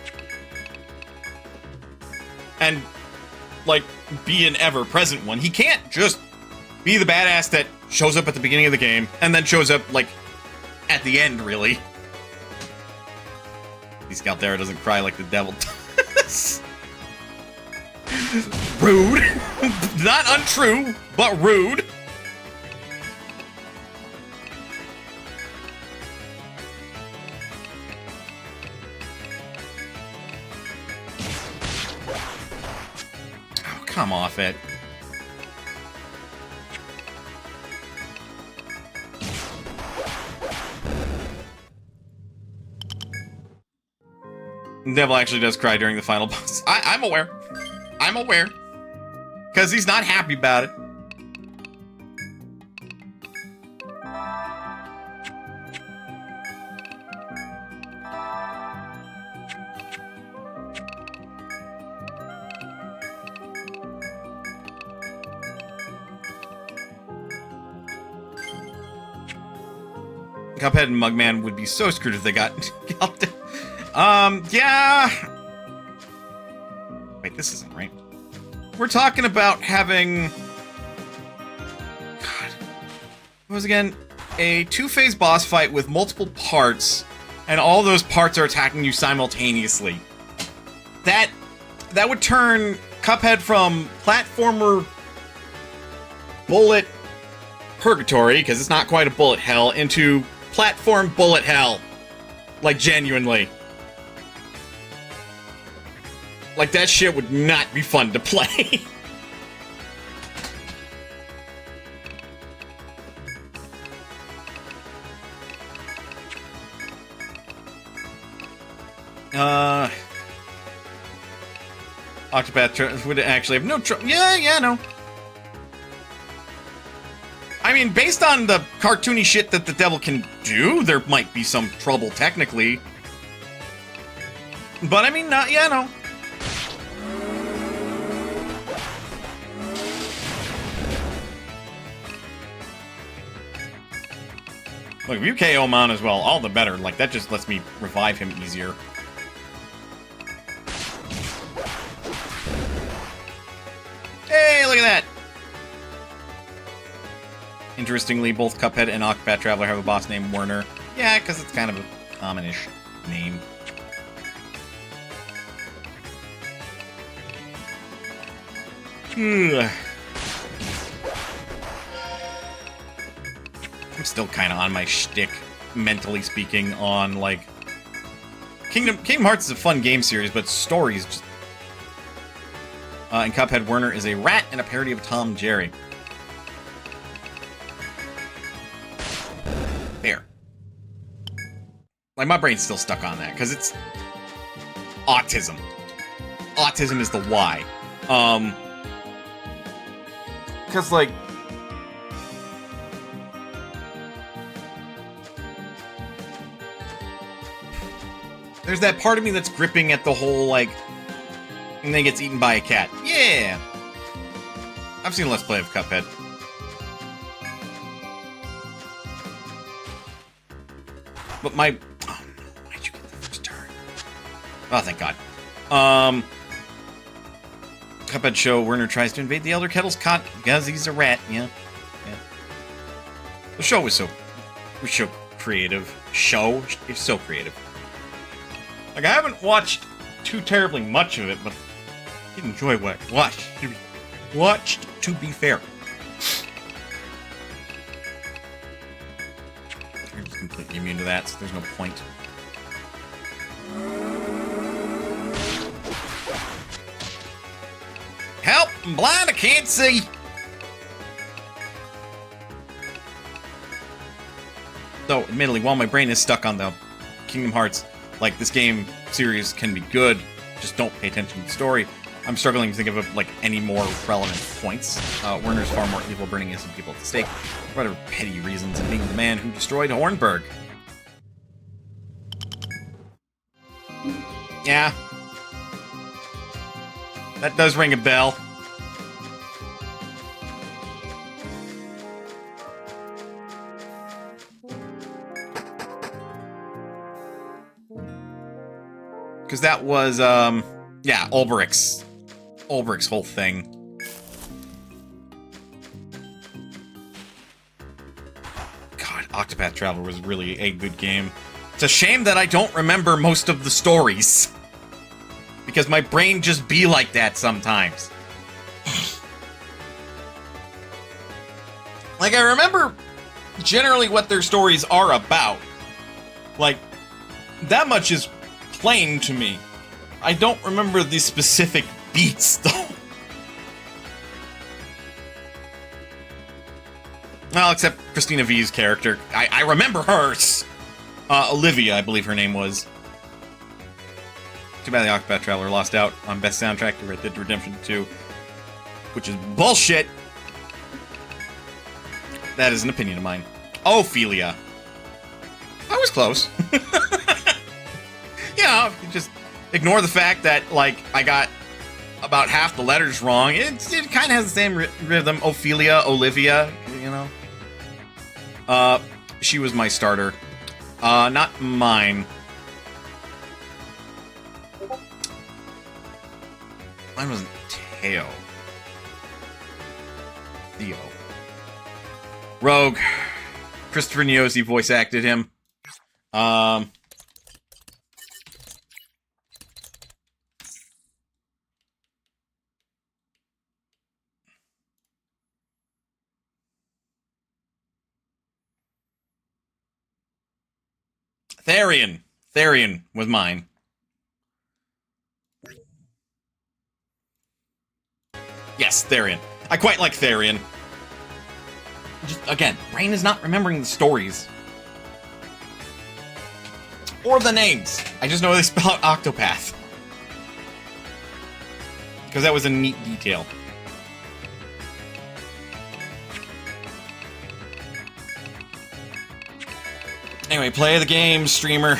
And, like, be an ever-present one. He can't just be the badass that shows up at the beginning of the game and then shows up, like, at the end, really. This Caldera doesn't cry like the devil does. Rude. Not untrue, but rude. Oh, come off it. The devil actually does cry during the final boss. I'm aware. I'm aware. Because he's not happy about it. Cuphead and Mugman would be so screwed if they got yeah. Wait, this isn't right. We're talking about having... God. What was it again? A two-phase boss fight with multiple parts, and all those parts are attacking you simultaneously. That would turn Cuphead from platformer bullet purgatory, because it's not quite a bullet hell, into platform bullet hell. Like, genuinely. Like, that shit would not be fun to play. Octopath would actually have no trouble. Yeah, no. I mean, based on the cartoony shit that the devil can do, there might be some trouble technically. But I mean, yeah, no. Look, if you KO him on as well, all the better. Like, that just lets me revive him easier. Hey, look at that! Interestingly, both Cuphead and Octopath Traveler have a boss named Werner. Yeah, because it's kind of a common-ish name. I'm still kind of on my shtick, mentally speaking, on, like... Kingdom Hearts is a fun game series, but story is just... in Cuphead, Werner is a rat and a parody of Tom and Jerry. There. Like, my brain's still stuck on that, because it's... autism. Autism is the why. Because, like... There's that part of me that's gripping at the whole, like... And then gets eaten by a cat. Yeah! I've seen Let's Play of Cuphead. But my... Oh no, why'd you get the first turn? Oh, thank God. Cuphead show, Werner tries to invade the Elder Kettle's cot because he's a rat. Yeah. The show was so creative. It's so creative. Like, I haven't watched too terribly much of it, but I did enjoy what I watched, to be fair. You're just completely immune to that, so there's no point. Help! I'm blind, I can't see! So, admittedly, while my brain is stuck on the Kingdom Hearts, like, this game series can be good, just don't pay attention to the story, I'm struggling to think of, like, any more relevant points. Werner's far more evil, burning innocent people at the stake, for whatever petty reasons, and being the man who destroyed Hornburg. Yeah. That does ring a bell. Because that was, yeah, Ulbrich's whole thing. God, Octopath Traveler was really a good game. It's a shame that I don't remember most of the stories. Because my brain just be like that sometimes. Like, I remember generally what their stories are about. Like, that much is plain to me. I don't remember the specific beats, though. Well, except Christina V's character. I remember hers. Olivia, I believe her name was. Too bad the Octopath Traveler lost out on Best Soundtrack to Red Dead Redemption 2. Which is bullshit. That is an opinion of mine. Ophelia. I was close. You know, just ignore the fact that, like, I got about half the letters wrong. It kind of has the same rhythm. Ophelia, Olivia, you know. She was my starter. Not mine. Mine wasn't Theo. Rogue. Christopher Niosi voice acted him. Therian. Therian was mine. Yes, Therian. I quite like Therian. Just, again, brain is not remembering the stories. Or the names. I just know they spell out Octopath. Because that was a neat detail. Anyway, play the game, streamer.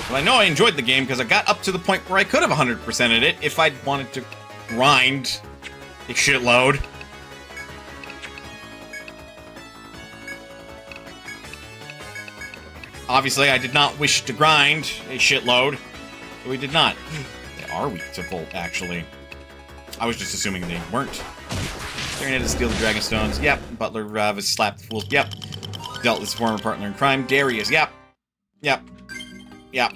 Well, I know I enjoyed the game because I got up to the point where I could have 100%ed it if I'd wanted to grind a shitload. Obviously, I did not wish to grind a shitload, so we did not. They are weak to Volt, actually. I was just assuming they weren't. Staring at to steal the Dragonstones. Yep. Butler has slapped the fools. Yep. Dealt with his former partner in crime. Darius. Yep. Yep. Yep.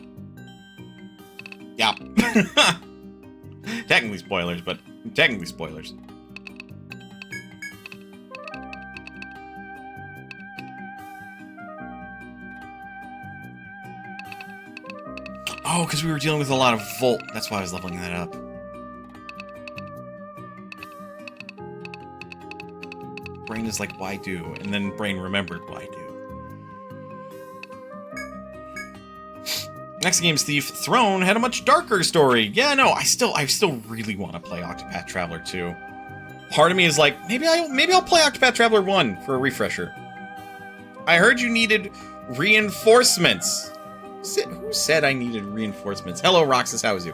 Yep. Technically spoilers, but technically spoilers. Oh, because we were dealing with a lot of Volt. That's why I was leveling that up. Brain is like, why do? And then brain remembered, why do. Next game's Thief. Throne had a much darker story. Yeah, no, I still really want to play Octopath Traveler 2. Part of me is like, maybe I'll play Octopath Traveler 1 for a refresher. I heard you needed reinforcements. Who said I needed reinforcements? Hello, Roxas, how is you?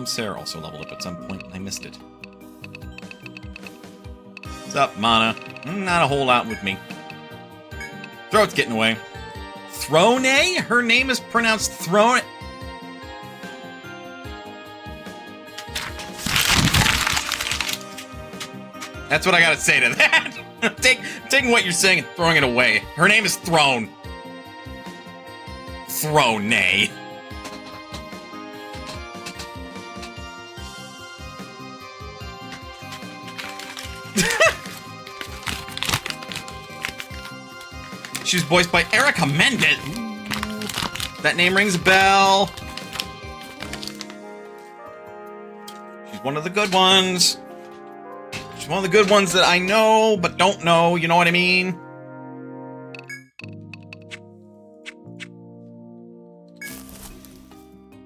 Sarah also leveled up at some point. I missed it. What's up, Mana? Not a whole lot with me. Throat's getting away. Throne? Her name is pronounced Throne. That's what I gotta say to that. Taking what you're saying and throwing it away. Her name is Throne. Throne. She's voiced by Erica Mendez. That name rings a bell. She's one of the good ones. She's one of the good ones that I know, but don't know, you know what I mean?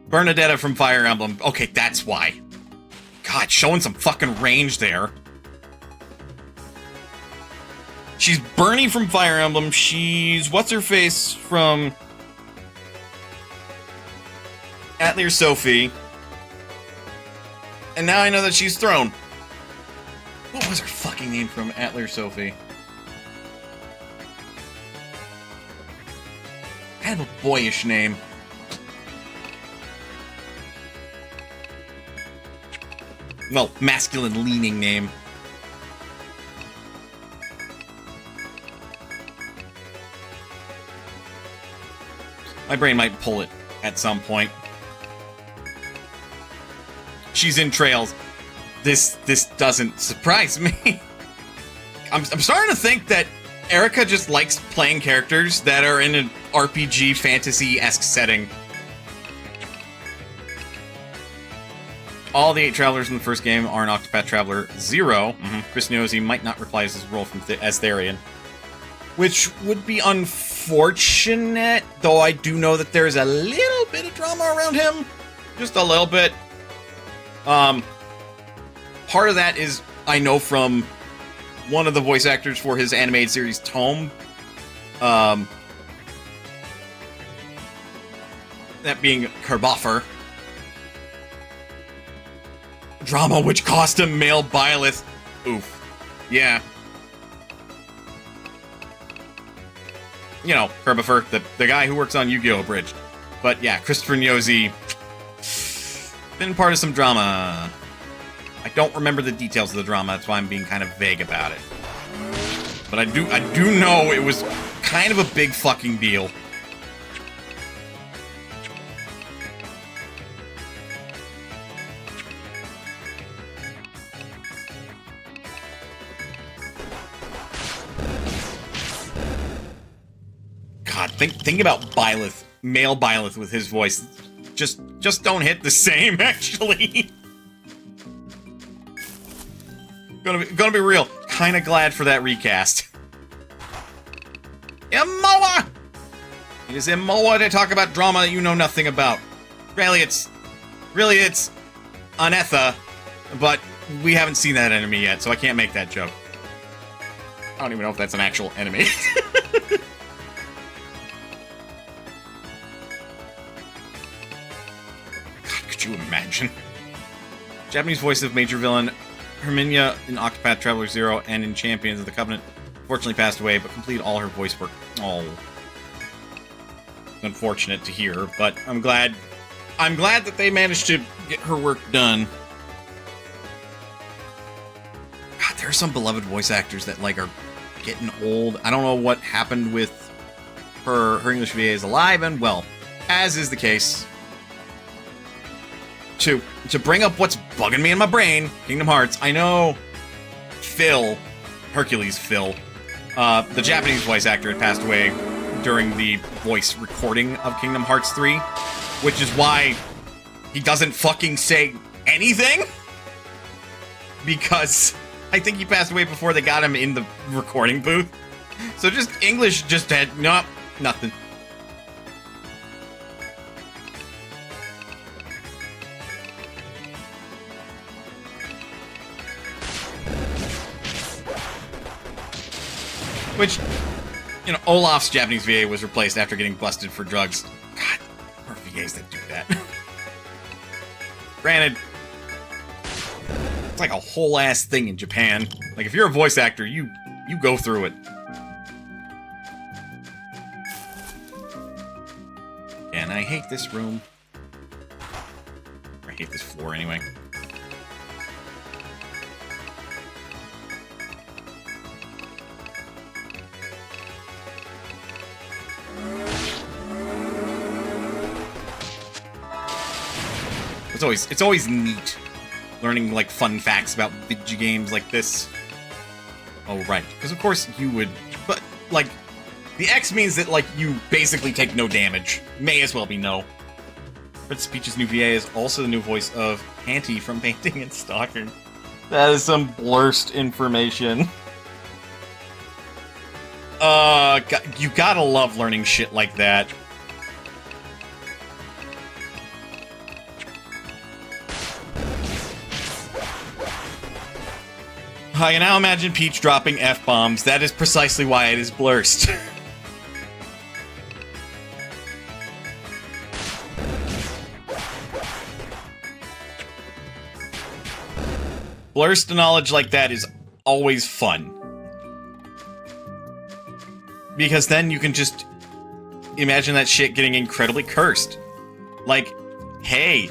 Bernadetta from Fire Emblem. Okay, that's why. God, showing some fucking range there. She's Bernie from Fire Emblem. She's what's-her-face from Atelier Sophie. And now I know that she's thrown. What was her fucking name from Atelier Sophie? Kind of a boyish name. Well, masculine-leaning name. My brain might pull it at some point. She's in Trails. This doesn't surprise me. I'm starting to think that Erica just likes playing characters that are in an RPG fantasy-esque setting. All the 8 travelers in the first game are an Octopath Traveler 0. Chris Nosey might not reprise his role from as Therian, which would be unfortunate, though I do know that there's a little bit of drama around him. Just a little bit. Part of that is, I know from one of the voice actors for his animated series, Tome. That being Kerboffer. Drama which cost him male Byleth. Oof. Yeah. You know, Kerboffer, the guy who works on Yu-Gi-Oh! Abridged. But yeah, Christopher Nyosi. Been part of some drama. I don't remember the details of the drama, that's why I'm being kind of vague about it. But I do know it was kind of a big fucking deal. God, think about Byleth, male Byleth with his voice. Just don't hit the same, actually. Gonna be real. Kinda glad for that recast. Imoa! It is Imoa to talk about drama that you know nothing about. Really, it's Anetha, but we haven't seen that enemy yet, so I can't make that joke. I don't even know if that's an actual enemy. God, could you imagine? Japanese voice of major villain Herminia in Octopath Traveler 0 and in Champions of the Covenant fortunately passed away, but completed all her voice work. Oh. Unfortunate to hear, but I'm glad that they managed to get her work done. God, there are some beloved voice actors that, like, are getting old. I don't know what happened with her English VA is alive and well, as is the case. To bring up what's bugging me in my brain, Kingdom Hearts, I know Hercules Phil, the Japanese voice actor had passed away during the voice recording of Kingdom Hearts 3, which is why he doesn't fucking say anything, because I think he passed away before they got him in the recording booth. So just English just had, nope, nothing. Which, you know, Olaf's Japanese VA was replaced after getting busted for drugs. God, more VAs that do that. Granted, it's like a whole ass thing in Japan. Like, if you're a voice actor, you go through it. And I hate this room. I hate this floor anyway. It's always neat learning, like, fun facts about video games like this. Oh, right. Because, of course, you would... But, like, the X means that, like, you basically take no damage. May as well be no. Princess Peach's new VA is also the new voice of Panty from Painting and Stalking. That is some blurst information. You gotta love learning shit like that. I can now imagine Peach dropping F-bombs. That is precisely why it is blurst. Blurst knowledge like that is always fun. Because then you can just imagine that shit getting incredibly cursed. Like, hey,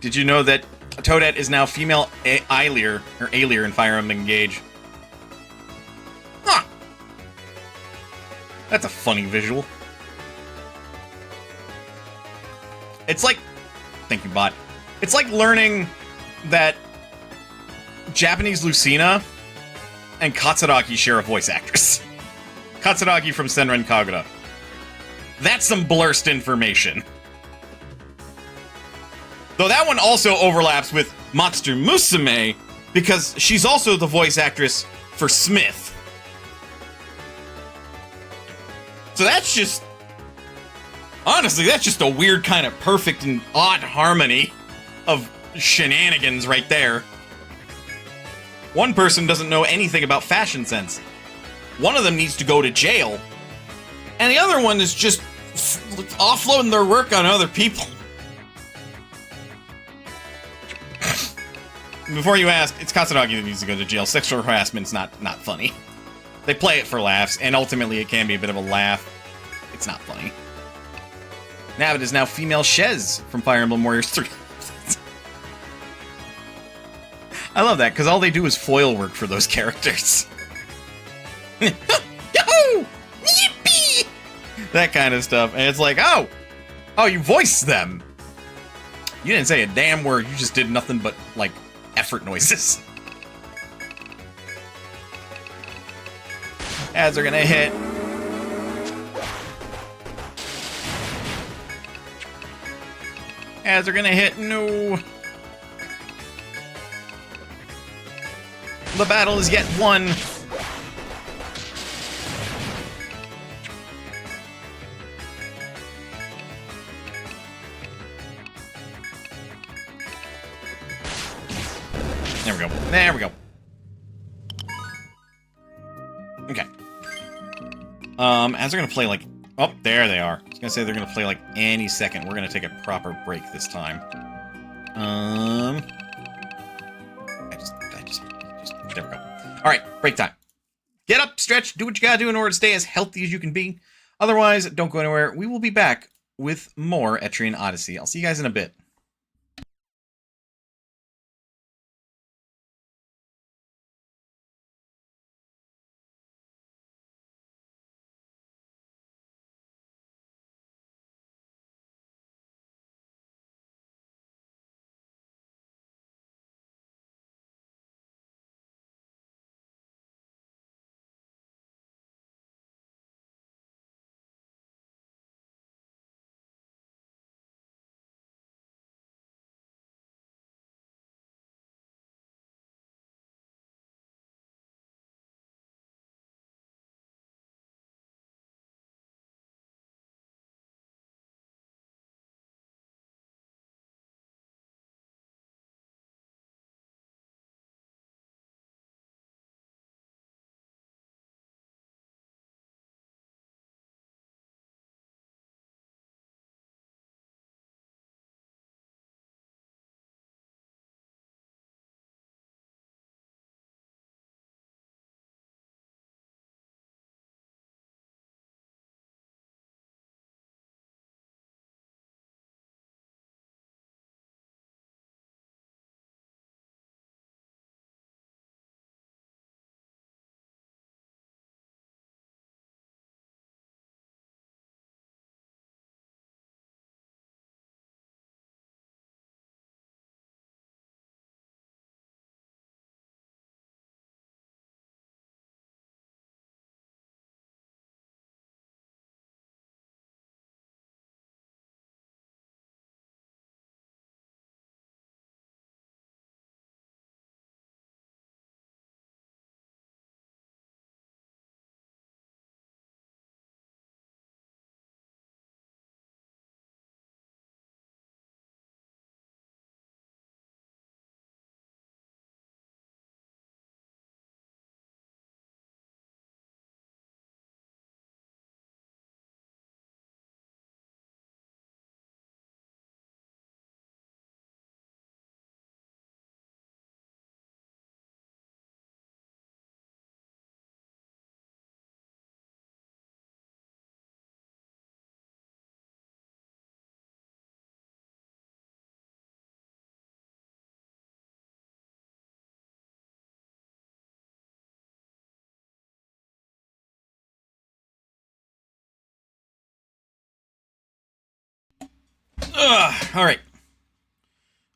did you know that Toadette is now female Aelir, or Aelir in Fire Emblem Engage? Huh. That's a funny visual. It's like... Thank you, bot. It's like learning that Japanese Lucina and Katsuragi share a voice actress. Katsuragi from Senran Kagura. That's some blurst information. Though that one also overlaps with Matsuru Musume, because she's also the voice actress for Smith. So that's just... Honestly, that's just a weird kind of perfect and odd harmony of shenanigans right there. One person doesn't know anything about fashion sense. One of them needs to go to jail. And the other one is just offloading their work on other people. Before you ask, it's Katsuragi that needs to go to jail. Sexual harassment's not funny. They play it for laughs, and ultimately it can be a bit of a laugh. It's not funny. Navid is now female Shez from Fire Emblem Warriors 3. I love that, because all they do is foil work for those characters. Yahoo! Yippee! That kind of stuff. And it's like, oh, you voiced them. You didn't say a damn word, you just did nothing but, like, effort noises. Ads are gonna hit. Ads are gonna hit. No. The battle is yet won. There we go. There we go. Okay. As they're gonna play like... Oh, there they are. I was gonna say they're gonna play like any second. We're gonna take a proper break this time. There we go. Alright, break time. Get up, stretch, do what you gotta do in order to stay as healthy as you can be. Otherwise, don't go anywhere. We will be back with more Etrian Odyssey. I'll see you guys in a bit. All right.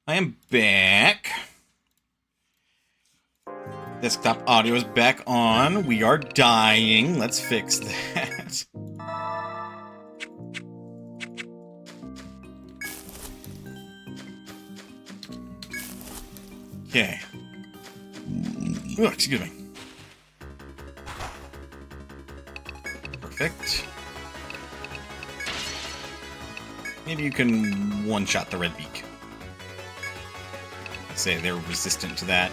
I am back. Desktop audio is back on. We are dying. Let's fix that. Okay. Oh, excuse me. Perfect. Maybe you can one-shot the red beak. I say they're resistant to that.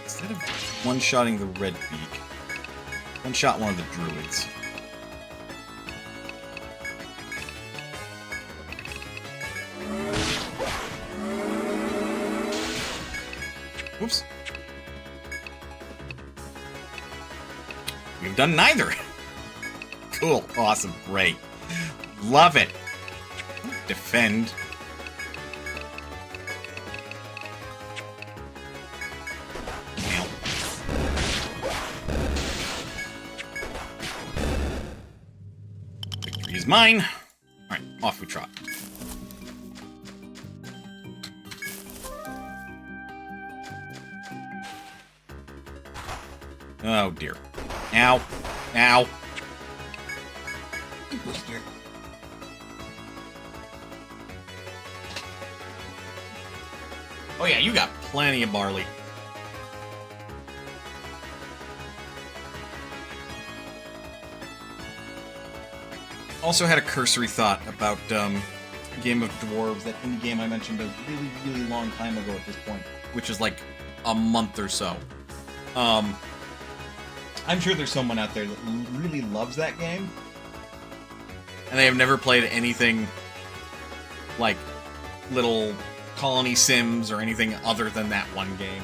Instead of one-shotting the red beak, one-shot one of the druids. Oops. We've done neither. Cool. Awesome. Great. Love it. Defend. Ow. Victory is mine. Alright, off we trot. Oh dear. Ow. Ow. Booster. Oh yeah, you got plenty of barley. Also had a cursory thought about a game of dwarves, that indie game I mentioned a really, really long time ago at this point, which is like a month or so. I'm sure there's someone out there that really loves that game, and they have never played anything like little colony sims or anything other than that one game.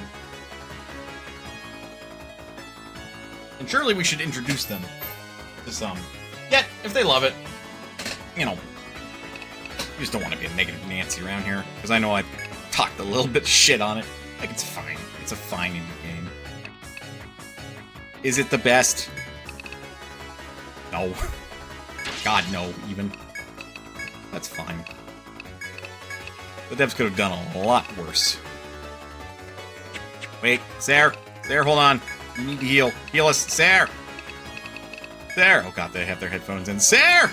And surely we should introduce them to some. Yet, if they love it, you know, you just don't want to be a negative Nancy around here, because I know I talked a little bit of shit on it. Like, it's fine. It's a fine indie game. Is it the best? No. God, no, even. That's fine. The devs could have done a lot worse. Wait, Sarah! Sarah, hold on. You need to heal. Heal us, Sarah! Sarah! Oh god, they have their headphones in. Sarah!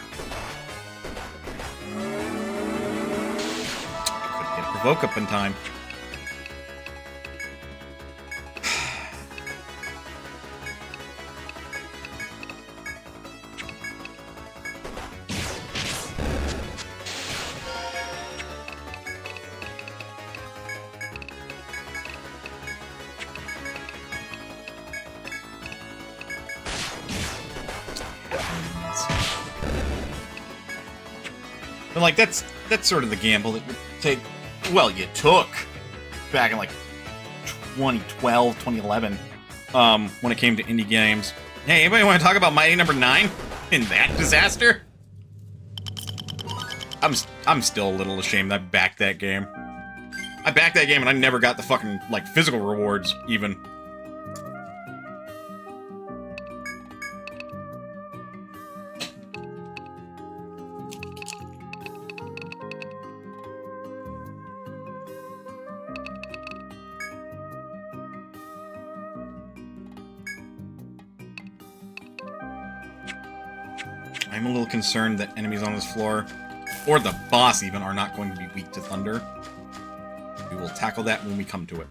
I couldn't get a provoke up in time. But like that's sort of the gamble that you take. Well, you took back in like 2012, 2011, when it came to indie games. Hey, anybody want to talk about Mighty Number 9 in that disaster? I'm still a little ashamed I backed that game. I backed that game and I never got the fucking like physical rewards even. I'm a little concerned that enemies on this floor, or the boss even, are not going to be weak to thunder. We will tackle that when we come to it.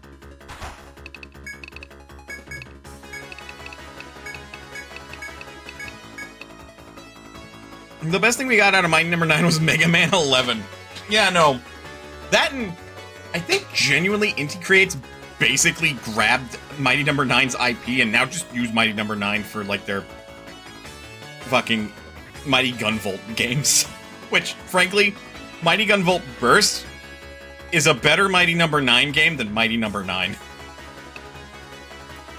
The best thing we got out of Mighty Number 9 was Mega Man 11. Yeah, no. That and I think genuinely Inti Creates basically grabbed Mighty Number 9's IP and now just use Mighty Number 9 for like their fucking Mighty Gunvolt games. Which, frankly, Mighty Gunvolt Burst is a better Mighty Number 9 game than Mighty Number 9.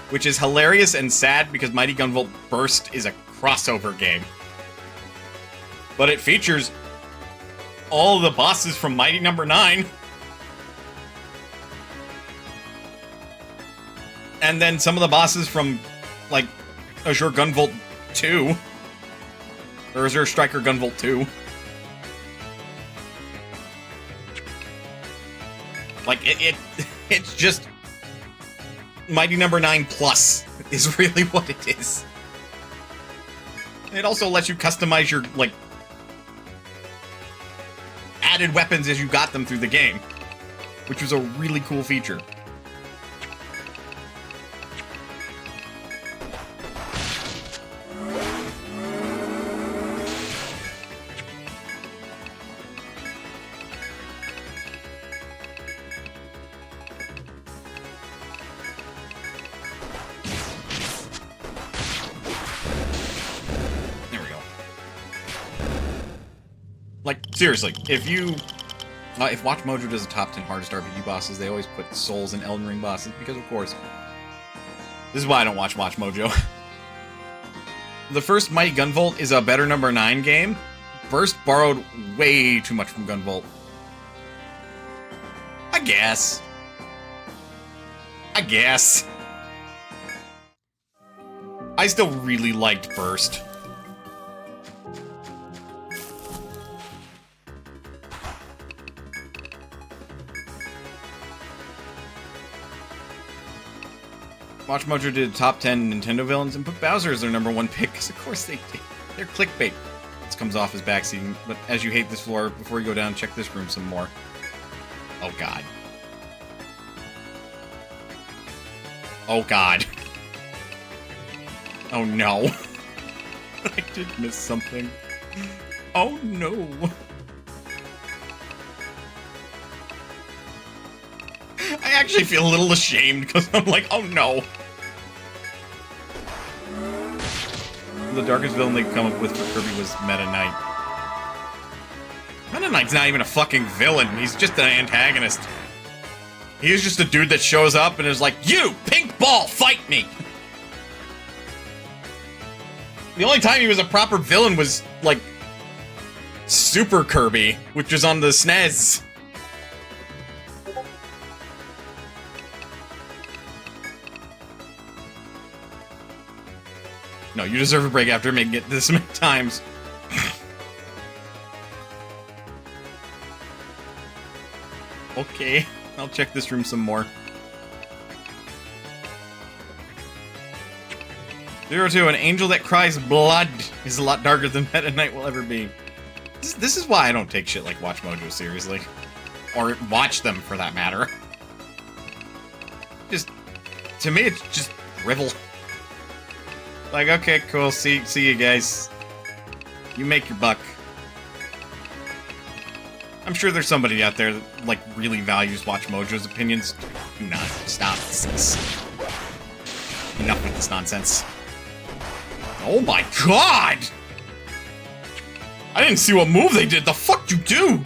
Which is hilarious and sad because Mighty Gunvolt Burst is a crossover game. But it features all the bosses from Mighty Number 9. And then some of the bosses from, like, Azure Gunvolt 2. Or Azure Striker Gunvolt 2. Like, it's just Mighty Number 9 Plus is really what it is. It also lets you customize your, like, added weapons as you got them through the game, which was a really cool feature. Like, seriously, if Watch Mojo does a top 10 hardest RPG bosses, they always put Souls and Elden Ring bosses, because of course. This is why I don't watch Mojo. The first Mighty Gunvolt is a better number 9 game. Burst borrowed way too much from Gunvolt. I guess. I still really liked Burst. Watch Mojo did top 10 Nintendo villains and put Bowser as their number 1 pick, because of course they did. They're clickbait. This comes off as backseating, but as you hate this floor, before you go down, check this room some more. Oh god. Oh god. Oh no. I did miss something. Oh no. I actually feel a little ashamed because I'm like, oh no. The darkest villain they could come up with for Kirby was Meta Knight. Meta Knight's not even a fucking villain. He's just an antagonist. He is just a dude that shows up and is like, you, pink ball, fight me! The only time he was a proper villain was, like, Super Kirby, which was on the SNES. No, you deserve a break after making it this many times. Okay, I'll check this room some more. 02, an angel that cries blood is a lot darker than Meta Knight will ever be. This is why I don't take shit like Watch Mojo seriously. Or watch them, for that matter. Just, to me, it's just drivel. Like, okay, cool, see you guys. You make your buck. I'm sure there's somebody out there that, like, really values Watch Mojo's opinions. Do not. Stop. Enough with this nonsense. Oh my god! I didn't see what move they did. The fuck you do?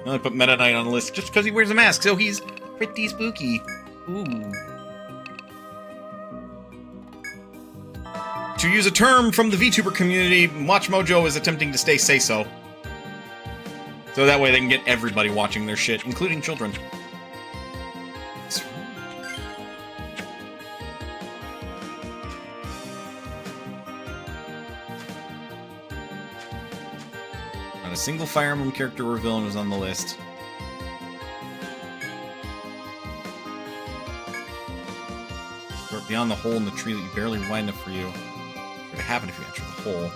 I put Meta Knight on the list just because he wears a mask, so he's pretty spooky. Ooh. To use a term from the VTuber community, Watch Mojo is attempting to stay say-so. So that way they can get everybody watching their shit, including children. Not a single Fire Emblem character or villain was on the list. Or beyond the hole in the tree that you barely wide enough for you. What would happen if you enter the hole?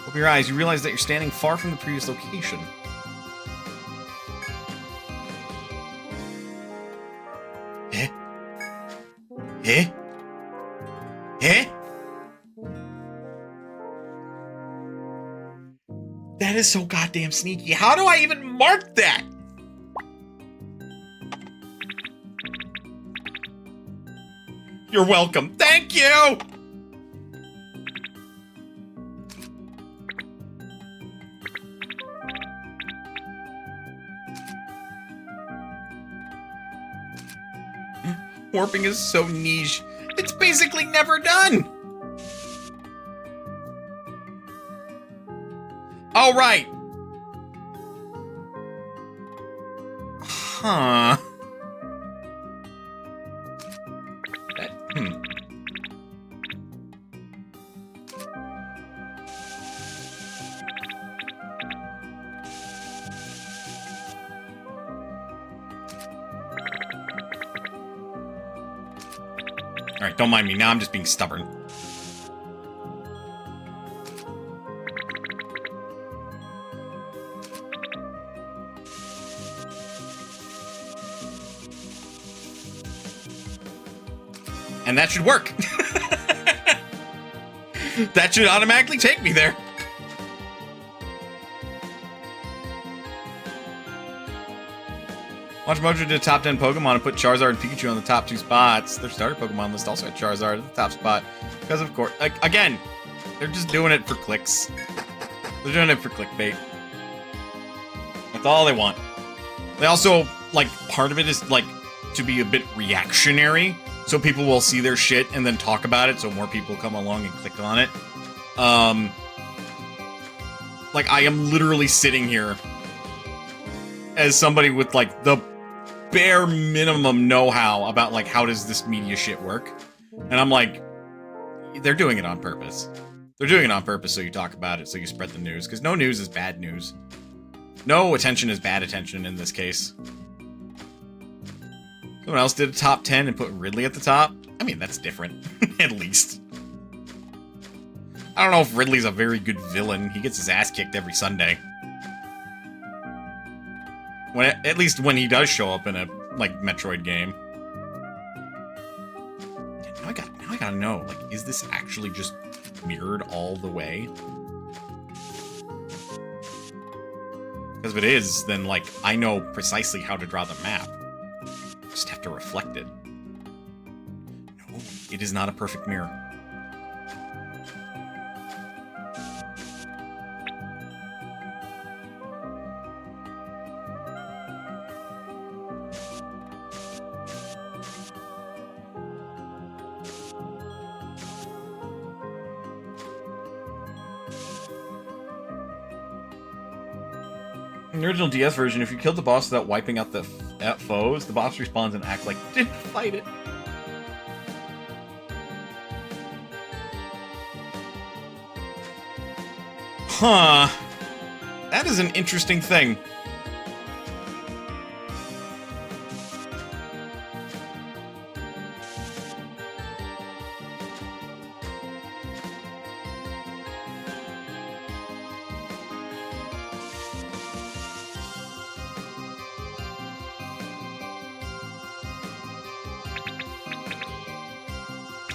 Open your eyes, you realize that you're standing far from the previous location. Eh? Eh? Eh? That is so goddamn sneaky. How do I even mark that? You're welcome. Thank you! Warping is so niche. It's basically never done! Oh, right! Huh. Alright, don't mind me. Now I'm just being stubborn. And that should work. That should automatically take me there. Launch Mojo did top 10 Pokemon and put Charizard and Pikachu on the top 2 spots. Their starter Pokemon list also had Charizard at the top spot. Because of course, like, again, they're just doing it for clicks. They're doing it for clickbait. That's all they want. They also, like, part of it is, like, to be a bit reactionary. So people will see their shit and then talk about it, so more people come along and click on it. Like, I am literally sitting here as somebody with, like, the bare minimum know-how about, like, how does this media shit work. And I'm like, they're doing it on purpose. They're doing it on purpose so you talk about it, so you spread the news. Because no news is bad news. No attention is bad attention in this case. Someone else did a top 10 and put Ridley at the top. I mean, that's different, at least. I don't know if Ridley's a very good villain. He gets his ass kicked every Sunday. At least when he does show up in a, like, Metroid game. Now I gotta know, like, is this actually just mirrored all the way? Because if it is, then, like, I know precisely how to draw the map. Just have to reflect it. No, it is not a perfect mirror. In the original DS version, if you killed the boss without wiping out the foes, the boss respawns and acts like you didn't fight it. Huh. That is an interesting thing.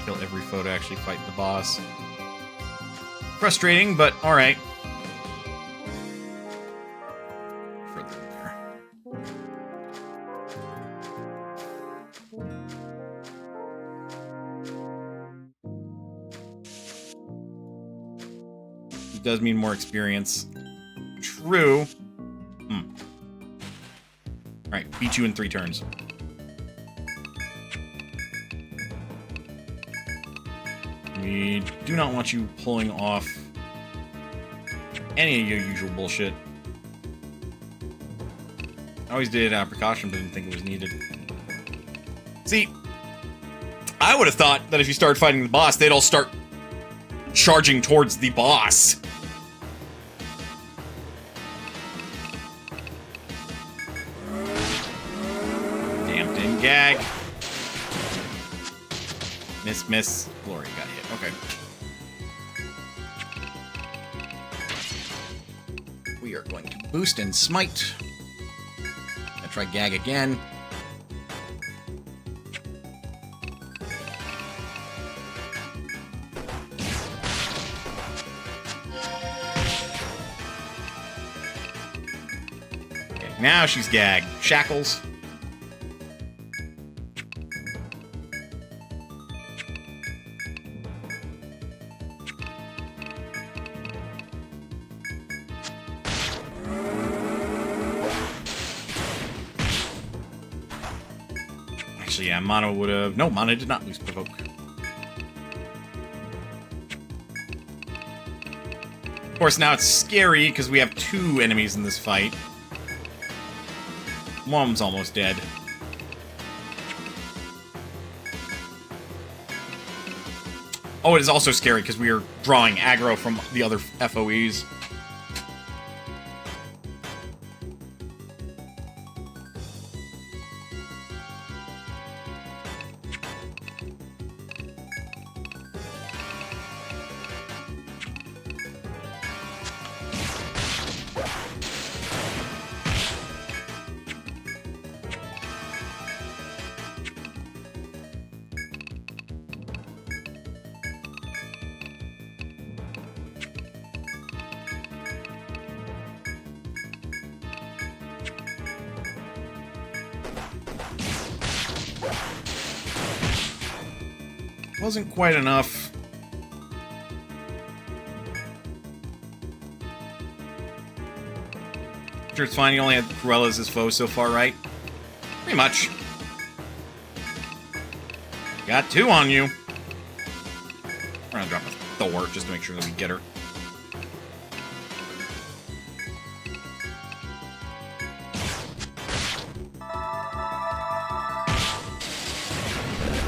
Kill every foe to actually fight the boss. Frustrating, but alright. Further in there. It does mean more experience. True. Alright, beat you in 3 turns. We do not want you pulling off any of your usual bullshit. I always did precaution, but didn't think it was needed. See, I would have thought that if you started fighting the boss, they'd all start charging towards the boss. Damn, didn't gag. Miss. Glory got hit. Okay. We are going to boost and smite. Gonna try gag again. Okay, now she's gagged. Shackles. Actually, yeah, Mono would have... No, Mono did not lose Provoke. Of course, now it's scary, because we have 2 enemies in this fight. One's almost dead. Oh, it is also scary, because we are drawing aggro from the other FOEs. Wasn't quite enough. Sure, it's fine. You only had Cruellas as foes so far, right? Pretty much. Got 2 on you. We're gonna drop a Thor just to make sure that we get her.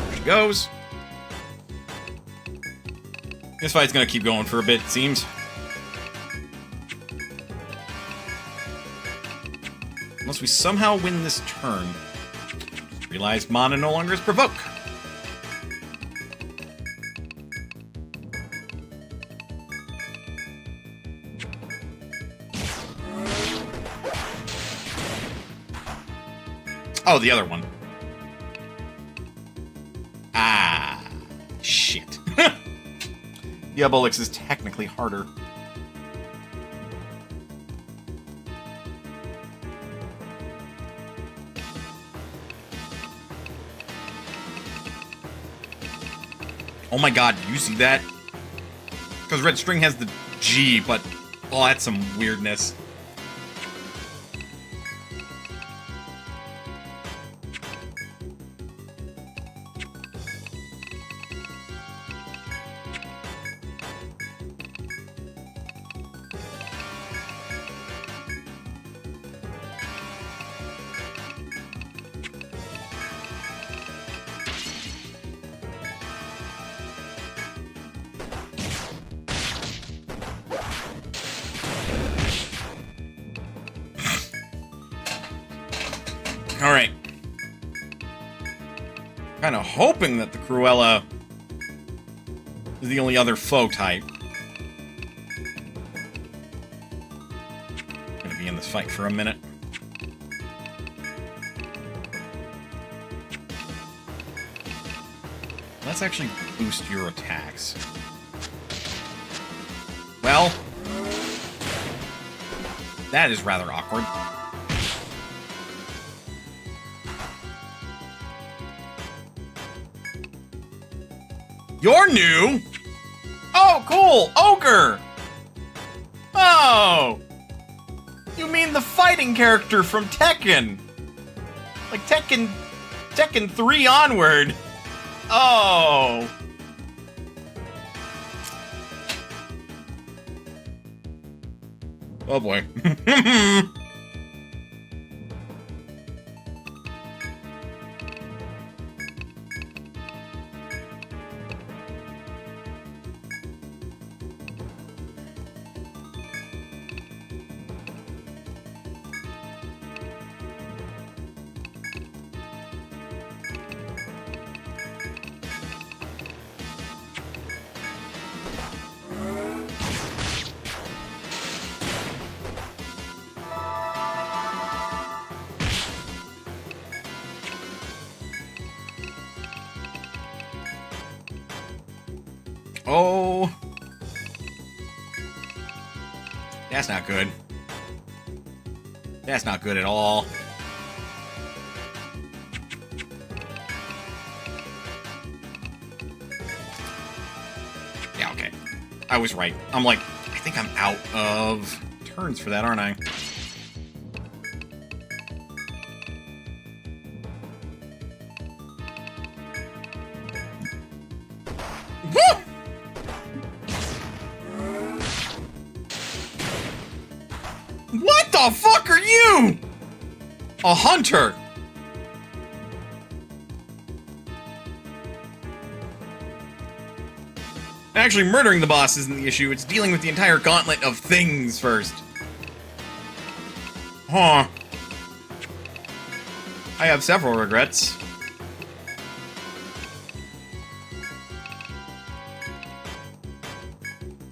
There she goes. This fight's gonna keep going for a bit, it seems. Unless we somehow win this turn. Just realize mana no longer is provoke. Oh, the other one. Ah, shit. Diabolix is technically harder. Oh my god, do you see that? Because Red String has the G, but... oh, that's some weirdness. Alright. Kind of hoping that the Cruella is the only other foe type. Gonna be in this fight for a minute. Let's actually boost your attacks. Well, that is rather awkward. You're new? Oh, cool! Ogre! Oh! You mean the fighting character from Tekken? Like Tekken 3 onward. Oh! Oh boy. Oh. That's not good. That's not good at all. Yeah, okay. I was right. I'm like, I think I'm out of turns for that, aren't I? Woo! What the fuck are you? A hunter. Actually, murdering the boss isn't the issue. It's dealing with the entire gauntlet of things first. Huh. I have several regrets.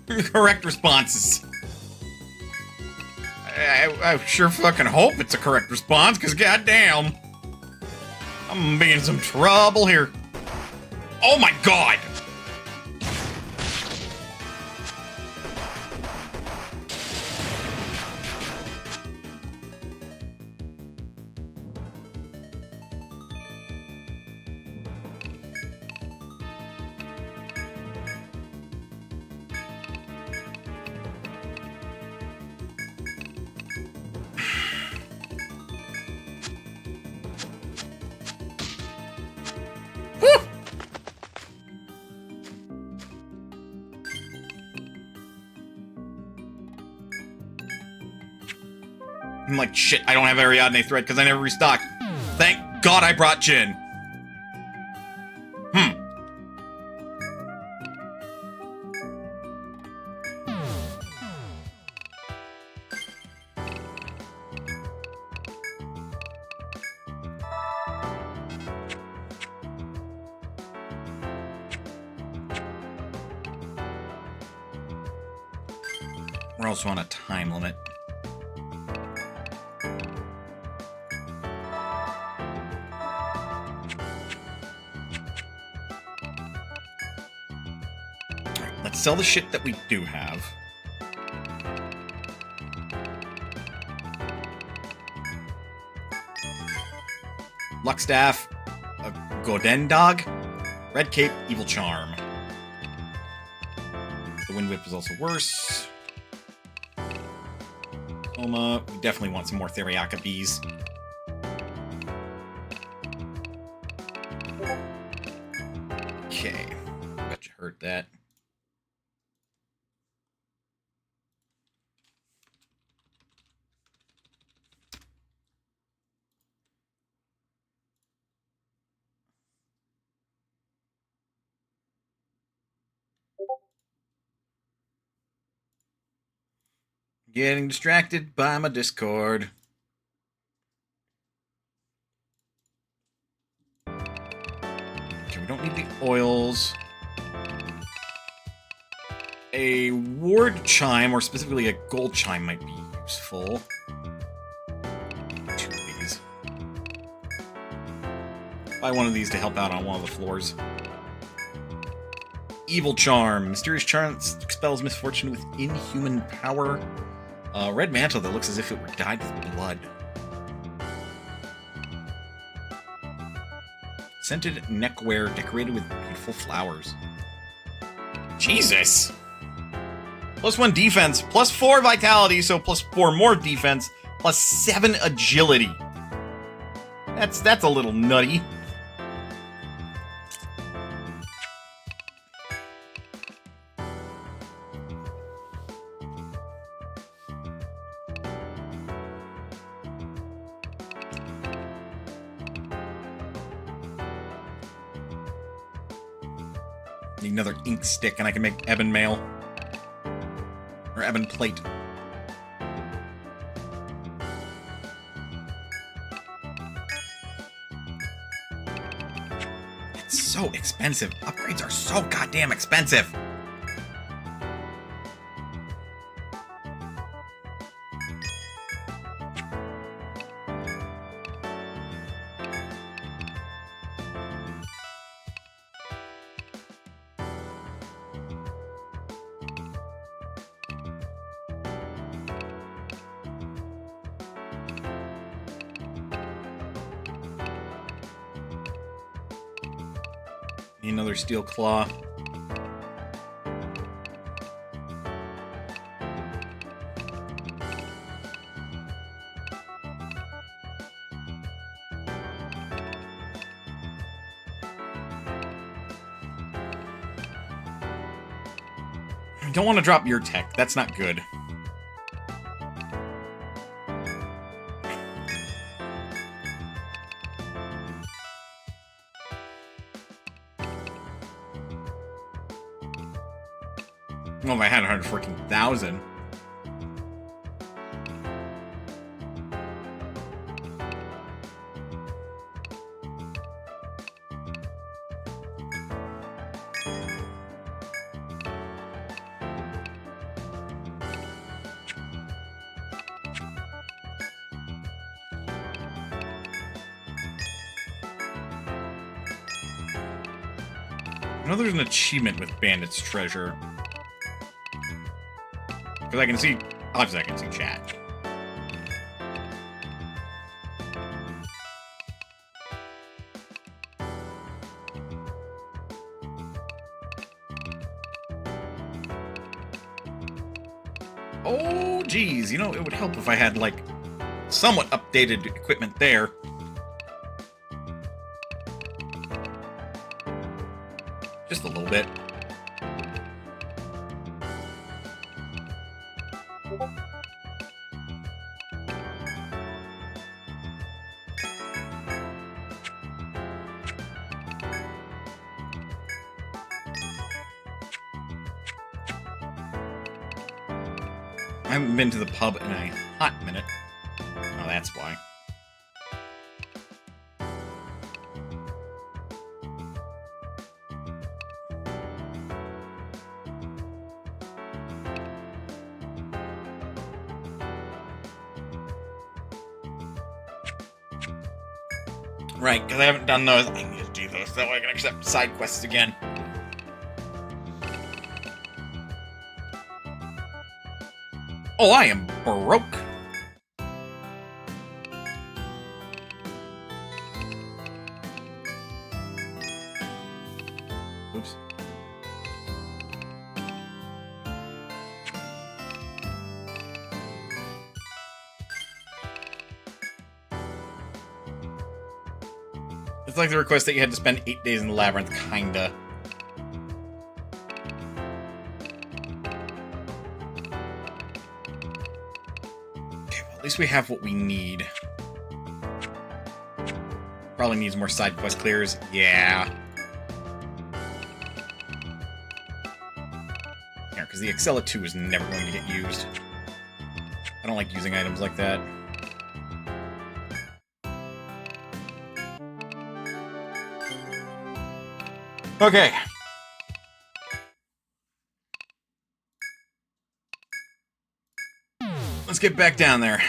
Correct responses. I sure fucking hope it's a correct response, because goddamn, I'm gonna be in some trouble here. Oh my god! I'm like, shit, I don't have Ariadne thread because I never restocked. Thank God I brought Jin. We're also on a time limit. Alright, let's sell the shit that we do have. Luck Staff, a Goden Dog, Red Cape, Evil Charm. The Wind Whip is also worse. We definitely want some more Theriaka bees. Okay. Bet you heard that. Getting distracted by my Discord. Okay, we don't need the oils. A ward chime, or specifically a gold chime, might be useful. 2 of these. Buy one of these to help out on one of the floors. Evil Charm. Mysterious charm expels misfortune with inhuman power. Red mantle that looks as if it were dyed with blood. Scented neckwear decorated with beautiful flowers. Jesus! +1 defense, +4 vitality, so +4 more defense, +7 agility. That's a little nutty. Need another ink stick, and I can make ebon mail. Or ebon plate. It's so expensive. Upgrades are so goddamn expensive. Another steel claw. I don't want to drop your tech. That's not good. Well, if I had 114,000. I know there's an achievement with Bandit's Treasure. Because I can see, obviously I can see chat. Oh, geez, you know, it would help if I had, like, somewhat updated equipment there. Just a little bit. I haven't been to the pub in a hot minute. Oh, that's why. Right, because I haven't done those. I need to do those, that way I can accept side quests again. Oh, I am broke. Oops. It's like the request that you had to spend 8 days in the labyrinth, kinda. Okay, well, at least we have what we need. Probably needs more side quest clears. Yeah. Yeah, because the Excella 2 is never going to get used. I don't like using items like that. Okay. Let's get back down there.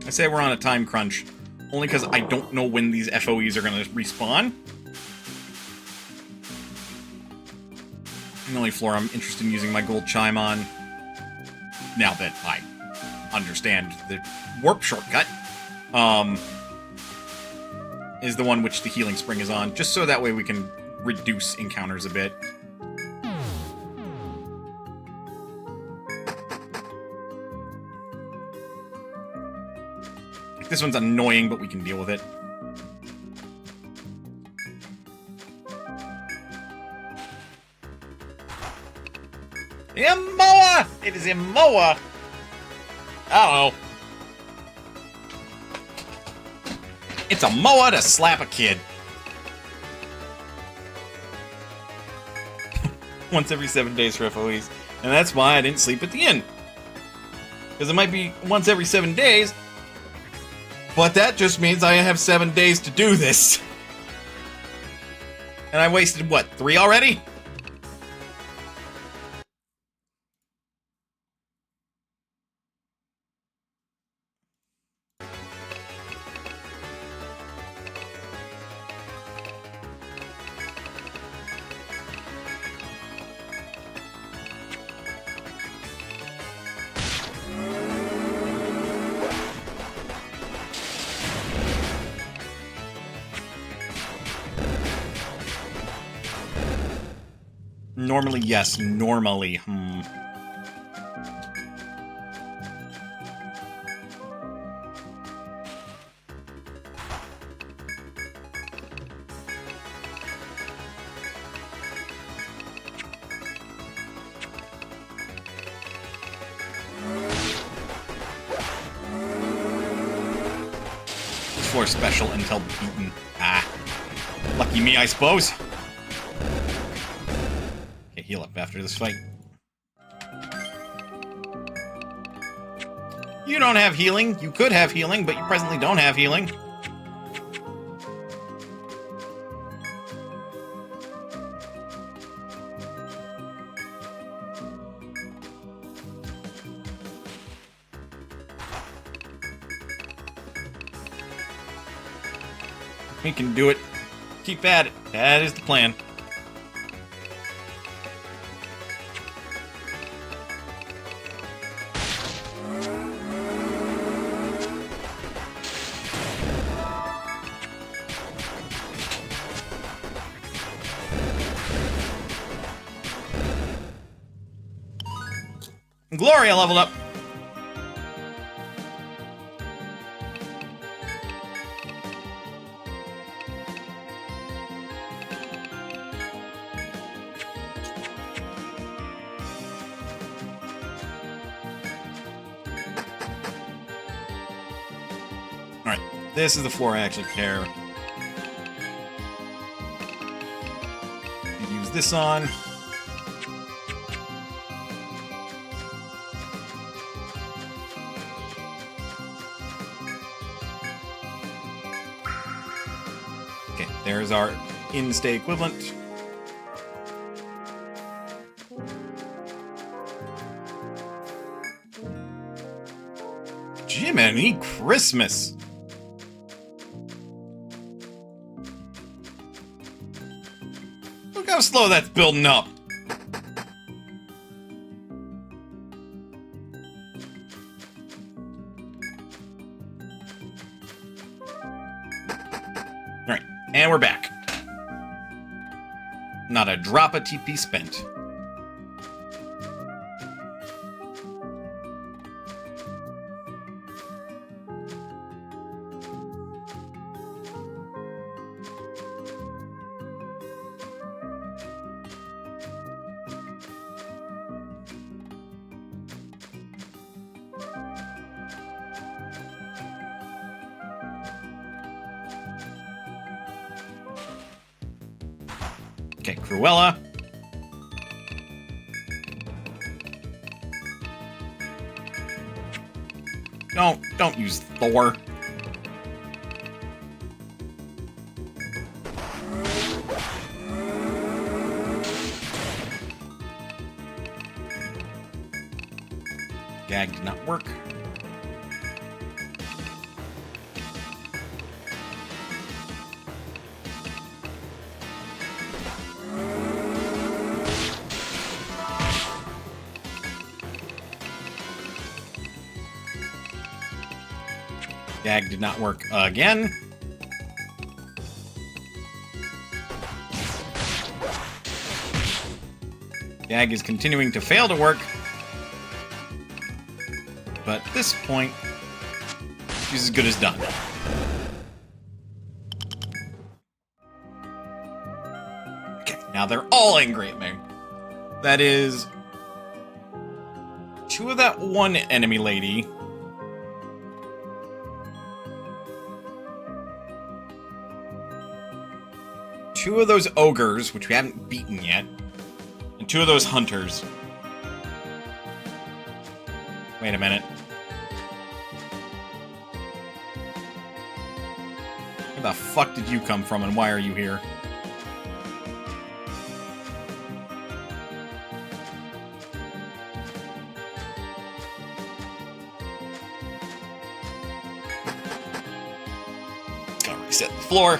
I say we're on a time crunch, only because I don't know when these FOEs are going to respawn. The only floor I'm interested in using my gold chime on, now that I understand the warp shortcut, is the one which the healing spring is on, just so that way we can reduce encounters a bit. This one's annoying, but we can deal with it. Imoa! It is Imoa! Uh-oh. It's a moa to slap a kid. Once every 7 days for FOEs. And that's why I didn't sleep at the inn. Because it might be once every 7 days, but that just means I have 7 days to do this. And I wasted, what, 3 already? Normally, yes. Normally. This floor's special until beaten. Ah. Lucky me, I suppose. Heal up after this fight. You don't have healing. You could have healing, but you presently don't have healing. We can do it. Keep at it. That is the plan. Gloria leveled up. Alright, this is the floor I actually care. Use this on. Okay, there's our in-stay equivalent. Jiminy Christmas! Look how slow that's building up. Alright, and we're back. Not a drop of TP spent. Okay, Cruella. Don't use Thor. Gag did not work. Gag did not work again. Gag is continuing to fail to work. But at this point, she's as good as done. Okay, now they're all angry at me. That is 2 of that one enemy lady. 2 of those ogres, which we haven't beaten yet, and 2 of those hunters. Wait a minute. Where the fuck did you come from, and why are you here? Gotta reset the floor.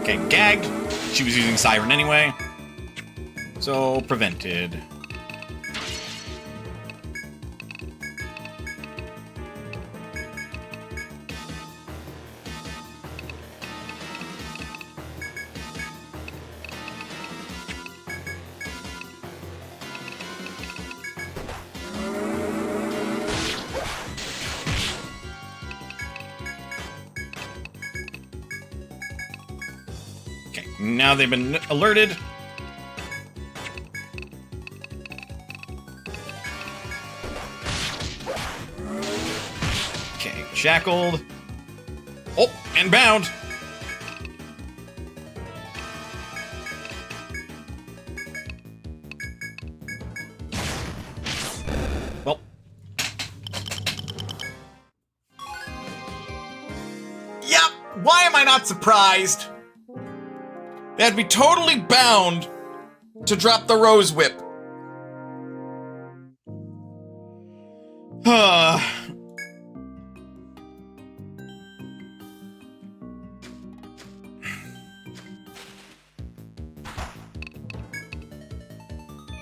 Okay, gagged. She was using Siren anyway. So, prevented. Now they've been alerted. Okay, shackled. Oh, and bound. Well. Yep, why am I not surprised? They had to be totally bound to drop the Rose Whip.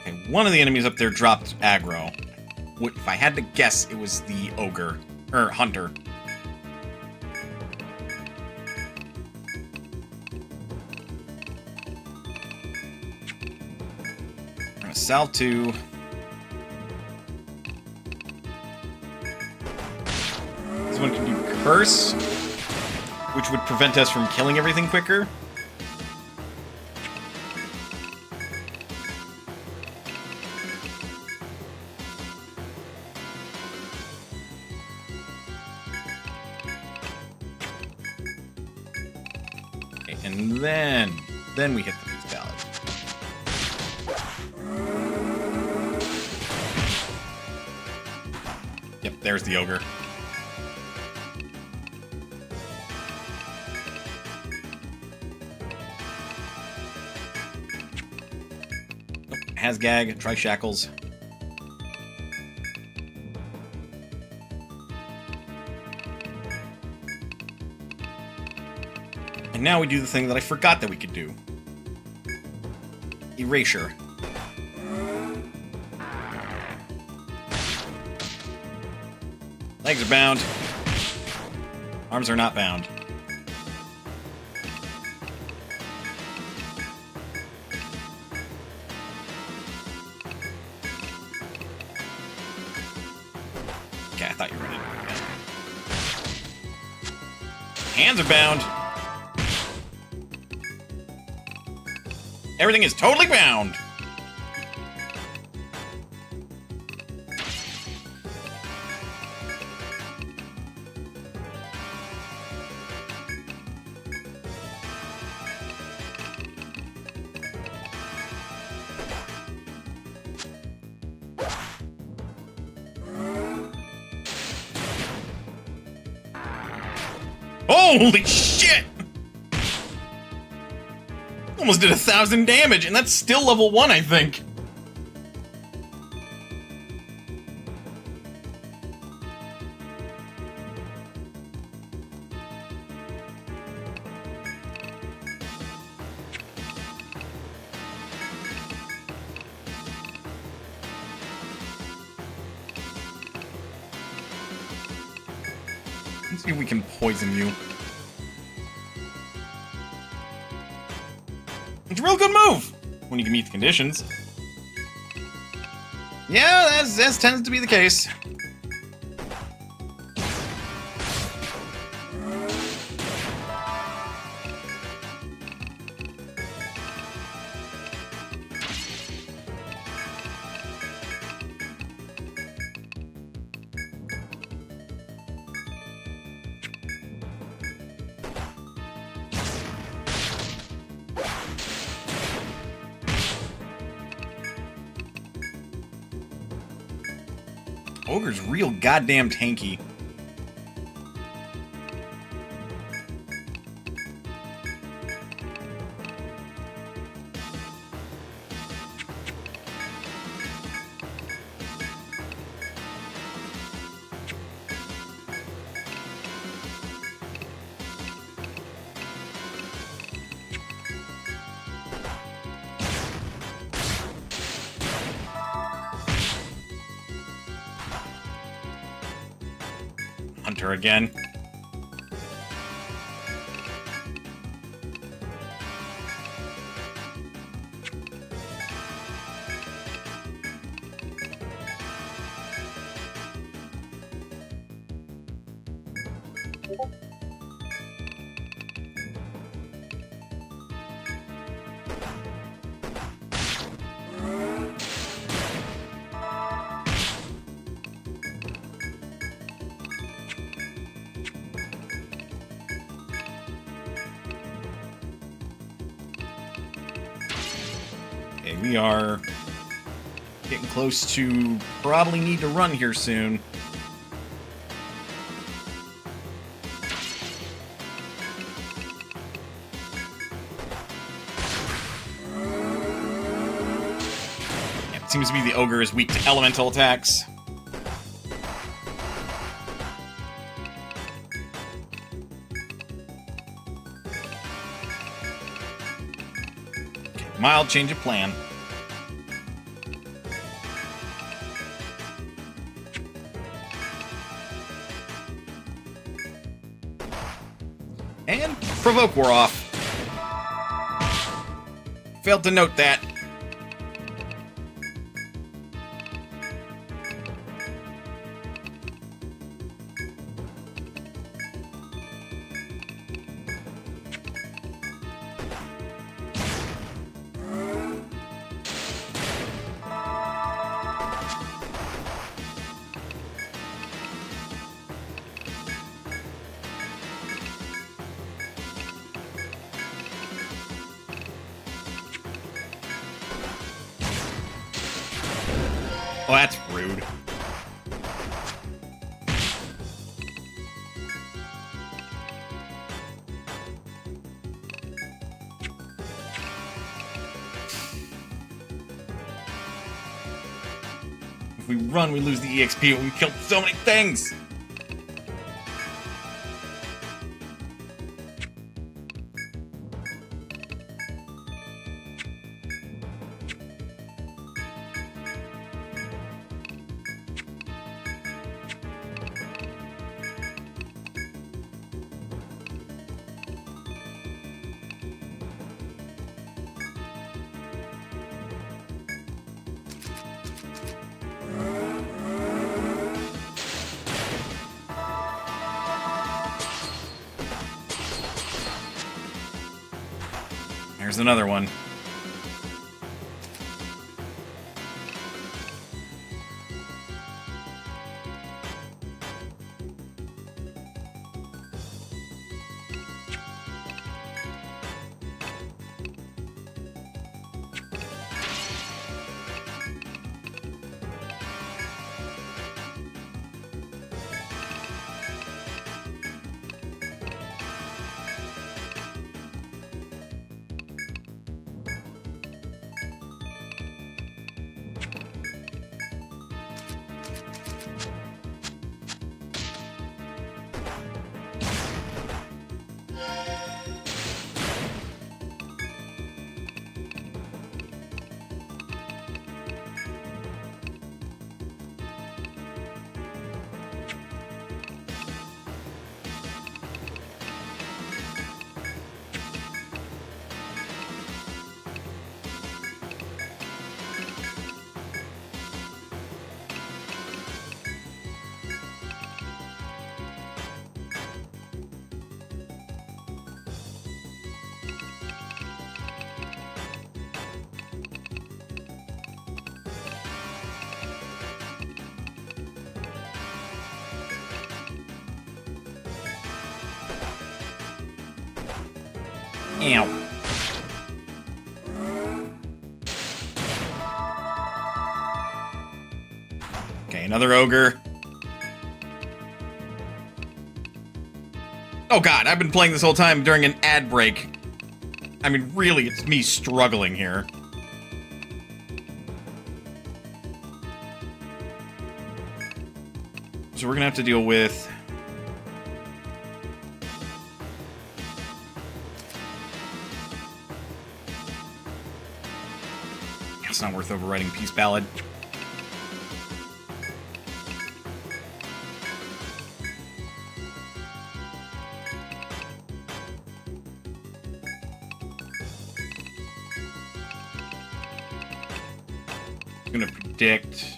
Okay, one of the enemies up there dropped aggro. If I had to guess, it was the ogre, or hunter. Sal 2. This one can do Curse, which would prevent us from killing everything quicker. and then we hit the beast ballad. Yep, there's the ogre. Oh, has gag, try shackles. And now we do the thing that I forgot that we could do. Erasure. Legs are bound. Arms are not bound. Okay, I thought you were ready to do it again. Hands are bound. Everything is totally bound. Holy shit! Almost did 1,000 damage, and that's still level 1, I think. Let's see if we can poison you. It's a real good move when you can meet the conditions. Yeah, that tends to be the case. Ogre's real goddamn tanky. Hunter again. Okay, we are getting close to probably need to run here soon. Yeah, it seems to be the ogre is weak to elemental attacks. Mild change of plan. And provoke wore off. Failed to note that. Oh, that's rude. If we run, we lose the EXP, and we killed so many things! There's another one. Ow. Okay, another ogre. Oh god, I've been playing this whole time during an ad break. I mean, really, it's me struggling here. So we're gonna have to deal with... It's not worth overwriting Peace Ballad. I'm gonna predict...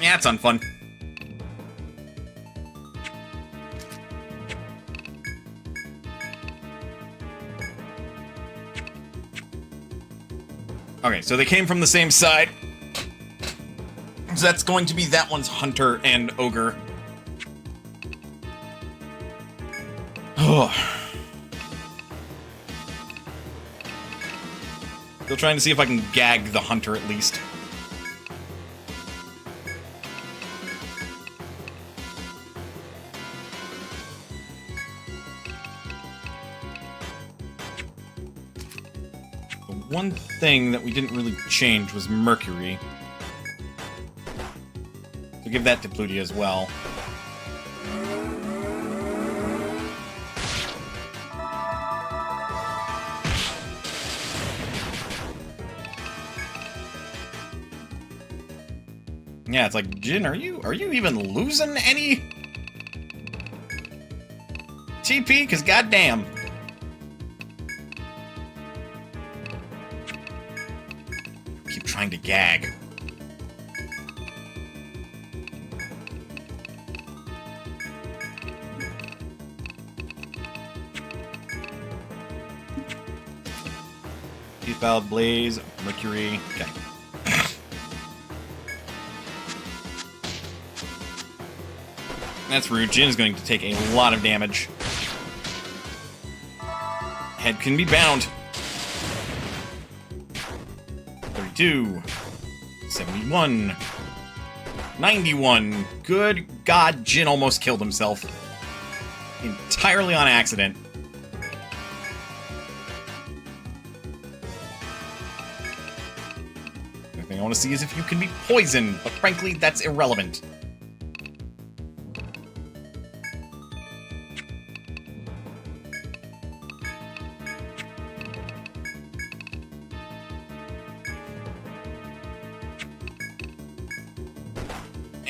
Yeah, it's unfun. Okay, so they came from the same side. So that's going to be that one's Hunter and Ogre. Oh. Still trying to see if I can gag the Hunter at least. One thing that we didn't really change was Mercury. So give that to Plutia as well. Yeah, it's like, Jin, are you even losing any TP? 'Cause goddamn. Keep trying to gag. Teeth Ballad, Blaze, Mercury. Okay. That's rude. Jin's going to take a lot of damage. Head can be bound. 32. 71. 91. Good God, Jin almost killed himself. Entirely on accident. The thing I want to see is if you can be poisoned, but frankly, that's irrelevant.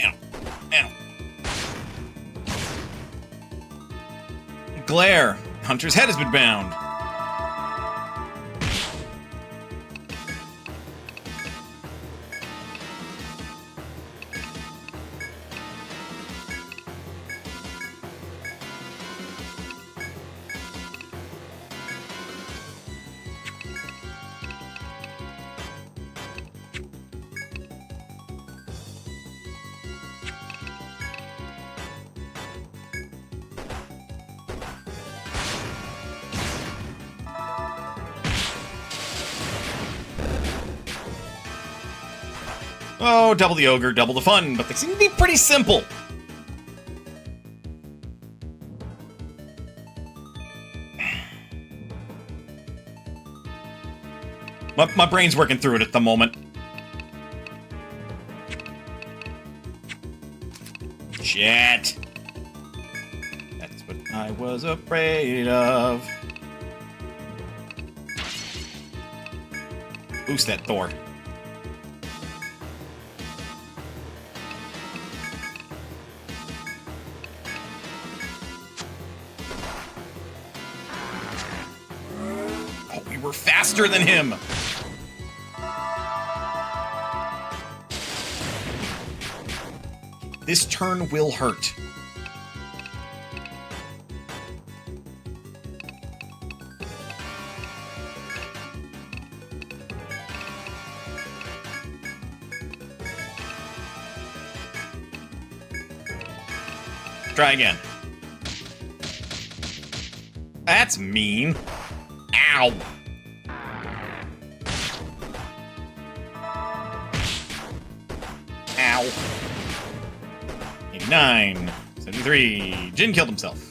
Ow. Ow. Glare. Hunter's head has been bound. Oh, double the ogre, double the fun, but they seem to be pretty simple. My brain's working through it at the moment. Shit. That's what I was afraid of. Boost that Thor. Oh, we were faster than him. This turn will hurt. Try again. That's mean. Ow. Ow. 89. 73. Jin killed himself.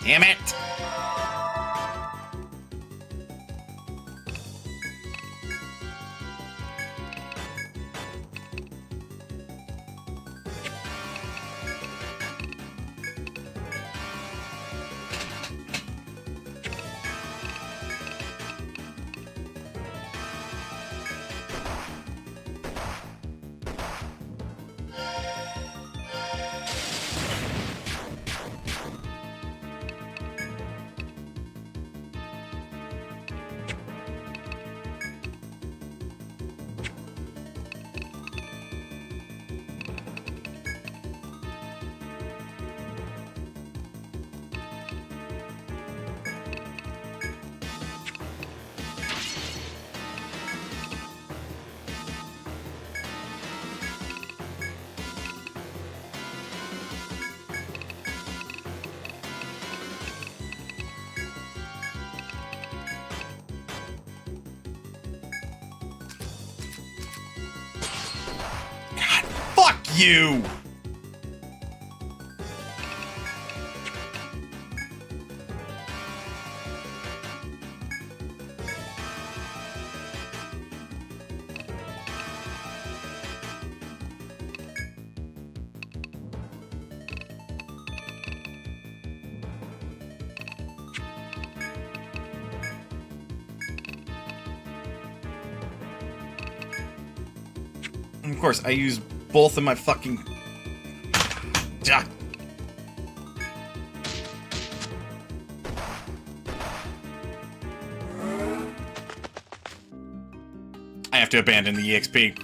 Damn it! Fuck you! And of course, I use both of my fucking... Ah. have to abandon the EXP.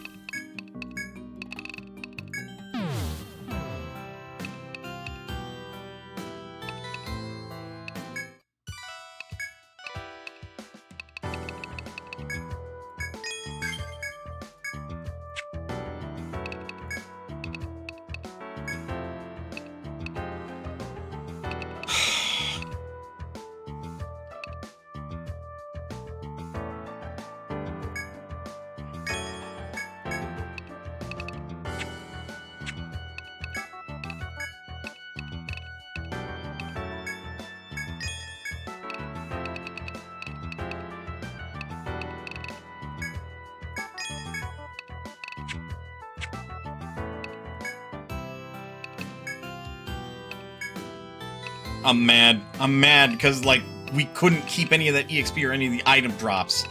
I'm mad. I'm mad because, like, we couldn't keep any of that EXP or any of the item drops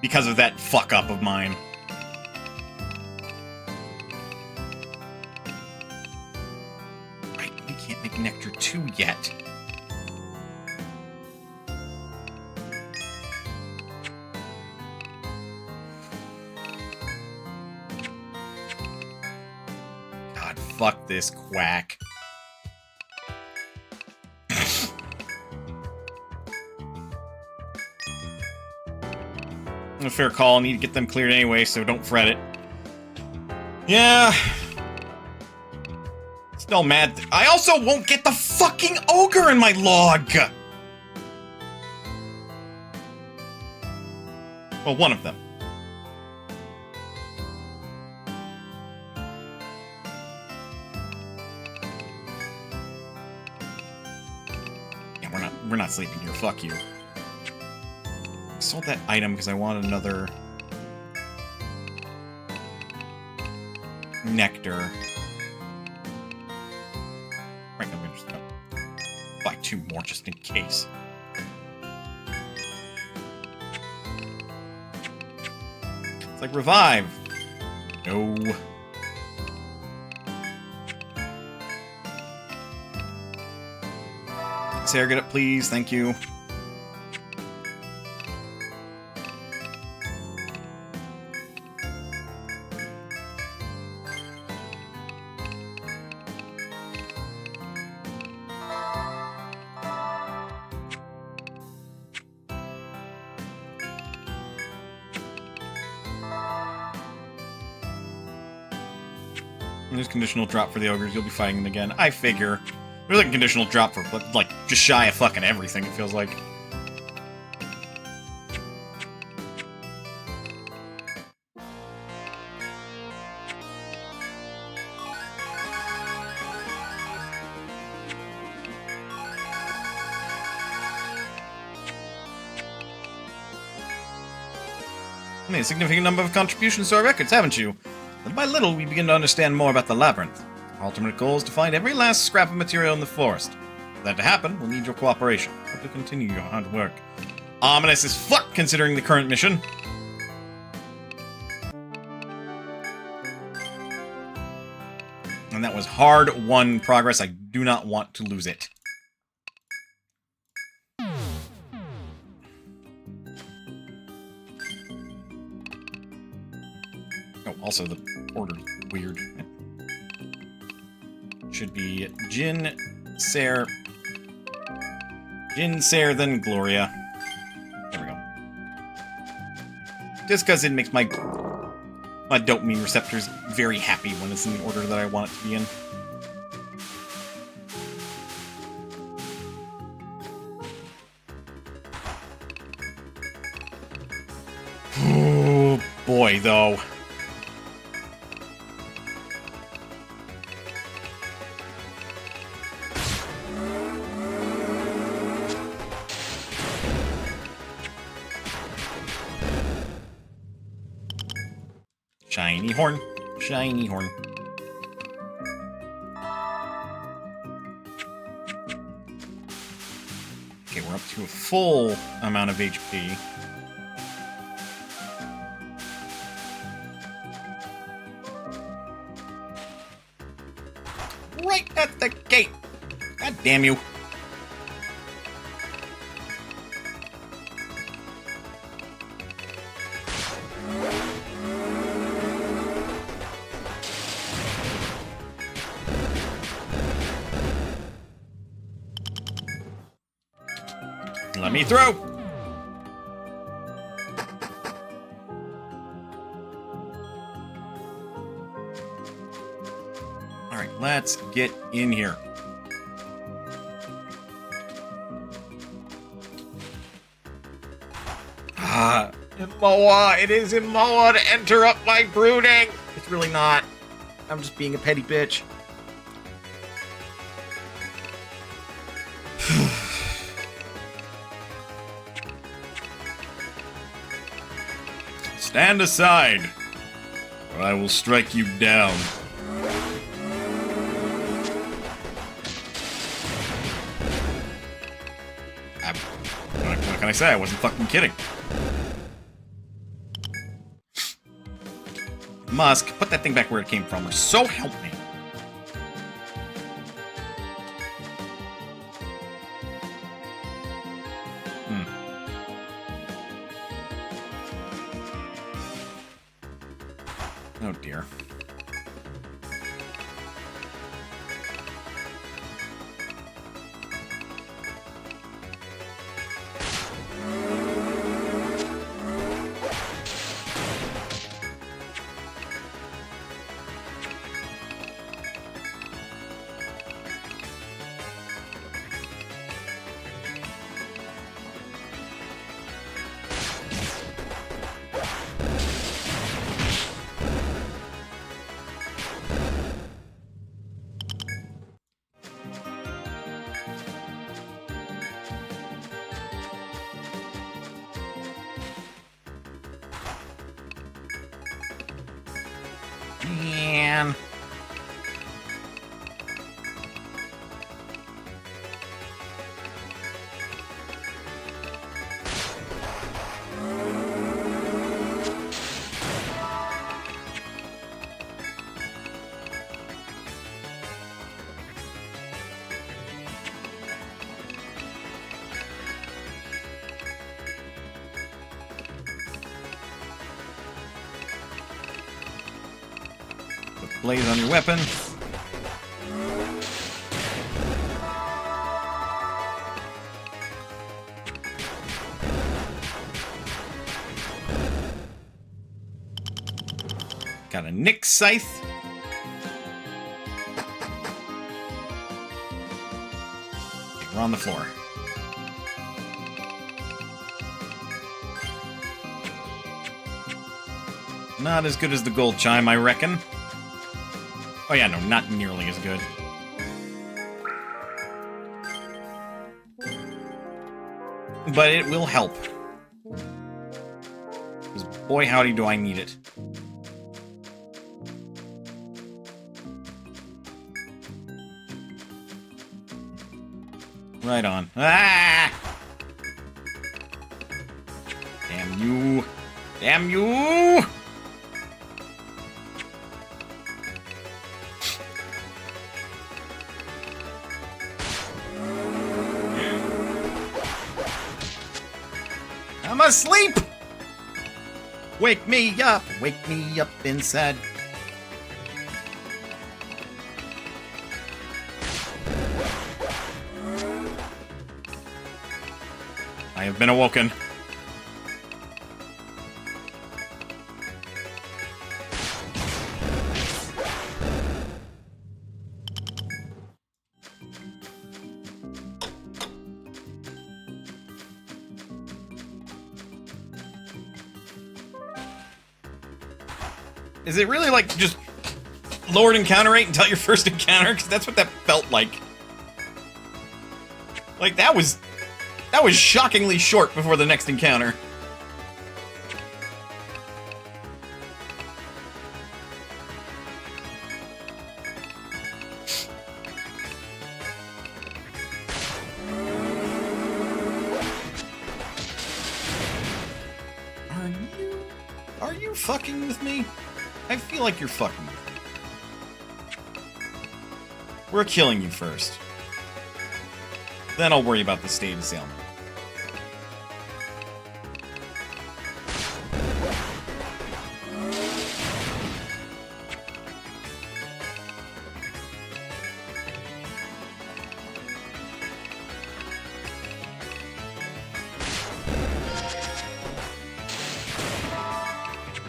because of that fuck-up of mine. Right, we can't make Nectar 2 yet. God, fuck this quack. A fair call. I need to get them cleared anyway, so don't fret it. Yeah. Still mad. I also won't get the fucking ogre in my log! Well, one of them. Yeah, we're not sleeping here. Fuck you. I sold that item because I wanted another nectar. Right, I'm gonna just buy 2 more just in case. It's like revive. No. Sarah, get it, please. Thank you. There's conditional drop for the ogres. You'll be fighting them again. I figure. There's like a conditional drop for, like, just shy of fucking everything, it feels like. Made a significant number of contributions to our records, haven't you? Little by little, we begin to understand more about the labyrinth. Our ultimate goal is to find every last scrap of material in the forest. For that to happen, we'll need your cooperation. Hope to continue your hard work. Ominous as fuck, considering the current mission. And that was hard-won progress. I do not want to lose it. Oh, also the order's weird. Should be Jin, Ser, then Gloria. There we go. Just because it makes my dopamine receptors very happy when it's in the order that I want it to be in. Oh boy, though. Shiny horn. Shiny horn. Okay, we're up to a full amount of HP. Right at the gate! God damn you. Let me through! Alright, let's get in here. Ah, Moa! It is in Moa to interrupt my brooding! It's really not. I'm just being a petty bitch. Stand aside, or I will strike you down. What can I say? I wasn't fucking kidding. Musk, put that thing back where it came from, or so help me. Oh dear. Man. Blaze on your weapon. Got a Nyx Scythe. Okay, we're on the floor. Not as good as the gold chime, I reckon. Oh yeah, no, not nearly as good. But it will help. 'Cause boy howdy do I need it. Right on. Ah! Damn you. Damn you! I'm asleep! Wake me up inside. I have been awoken. Is it really like just lowered encounter rate until your first encounter? Because that's what that felt like. Like that was shockingly short before the next encounter. Are you fucking with me? I feel like you're fucking with me. We're killing you first. Then I'll worry about the state of sailment.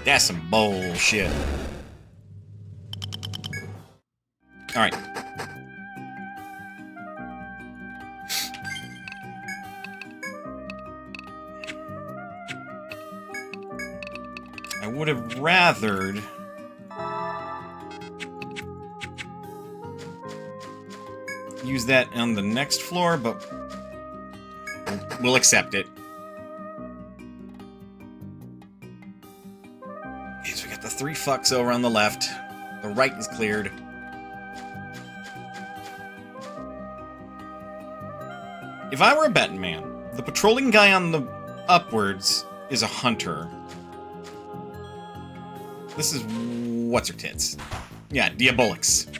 That's some bullshit. Alright. I would have rathered... use that on the next floor, but we'll accept it. Okay, so we got the 3 fucks over on the left. The right is cleared. If I were a betting man, the patrolling guy on the upwards is a hunter. This is what's her tits. Yeah, Diabolix.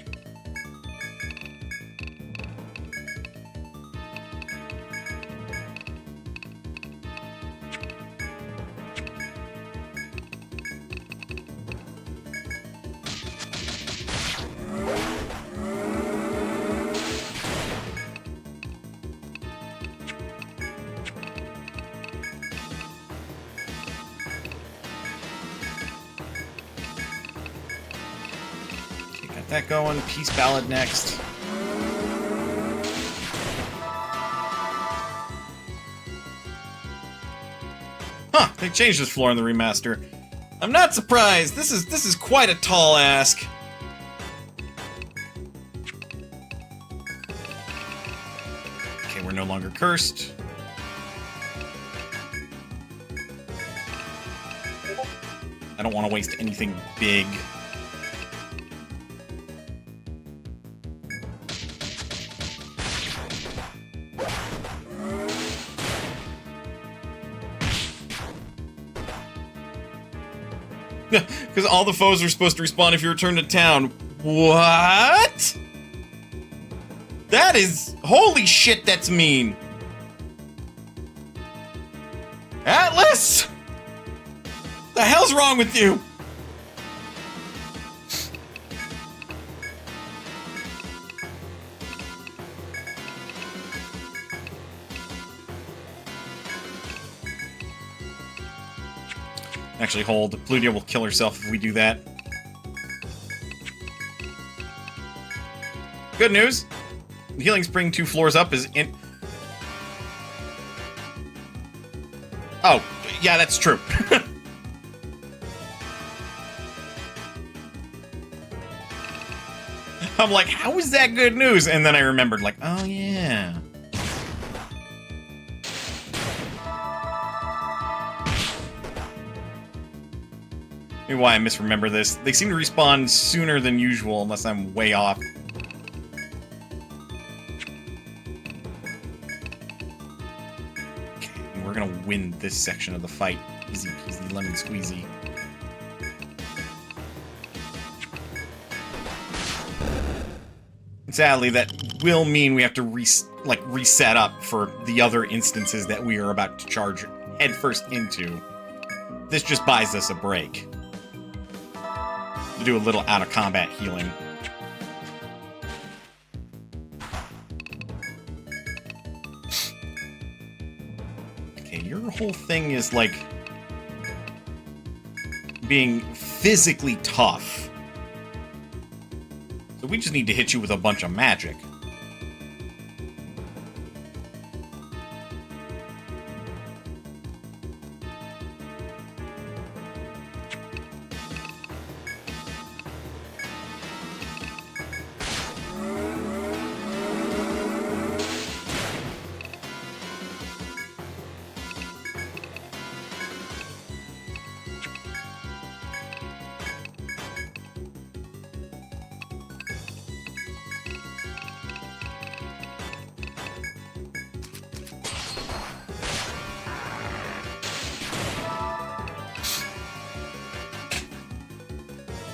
That going. Peace Ballad next. Huh, they changed this floor in the remaster. I'm not surprised. This is quite a tall ask. Okay, we're no longer cursed. I don't want to waste anything big. Because all the foes are supposed to respawn if you return to town. What? That is... holy shit, that's mean. Atlas! The hell's wrong with you? Actually, hold. Plutia will kill herself if we do that. Good news. The healing spring 2 floors up is in... Oh, yeah, that's true. I'm like, how is that good news? And then I remembered, like, oh, yeah. Maybe why I misremember this. They seem to respawn sooner than usual, unless I'm way off. Okay, we're gonna win this section of the fight. Easy peasy, lemon squeezy. Sadly, that will mean we have to reset up for the other instances that we are about to charge headfirst into. This just buys us a break to do a little out-of-combat healing. Okay, your whole thing is, like, being physically tough. So we just need to hit you with a bunch of magic.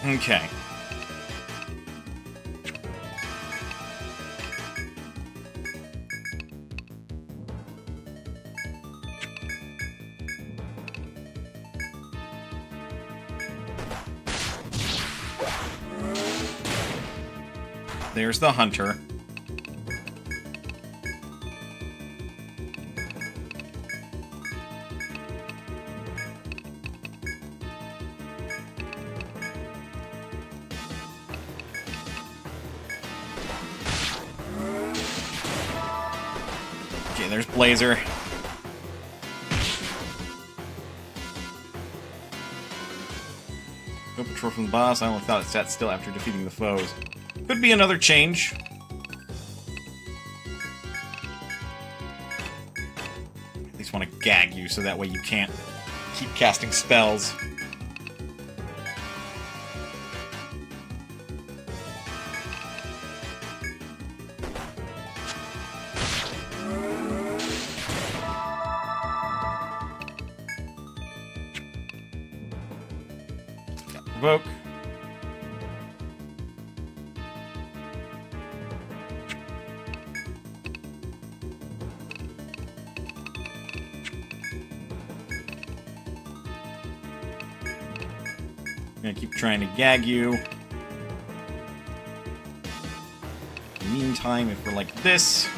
Okay. There's the hunter. there's Blazer. No patrol from the boss. I only thought it sat still after defeating the foes. Could be another change. At least want to gag you so that way you can't keep casting spells. Provoke. I'm gonna keep trying to gag you. In the meantime, if we're like this.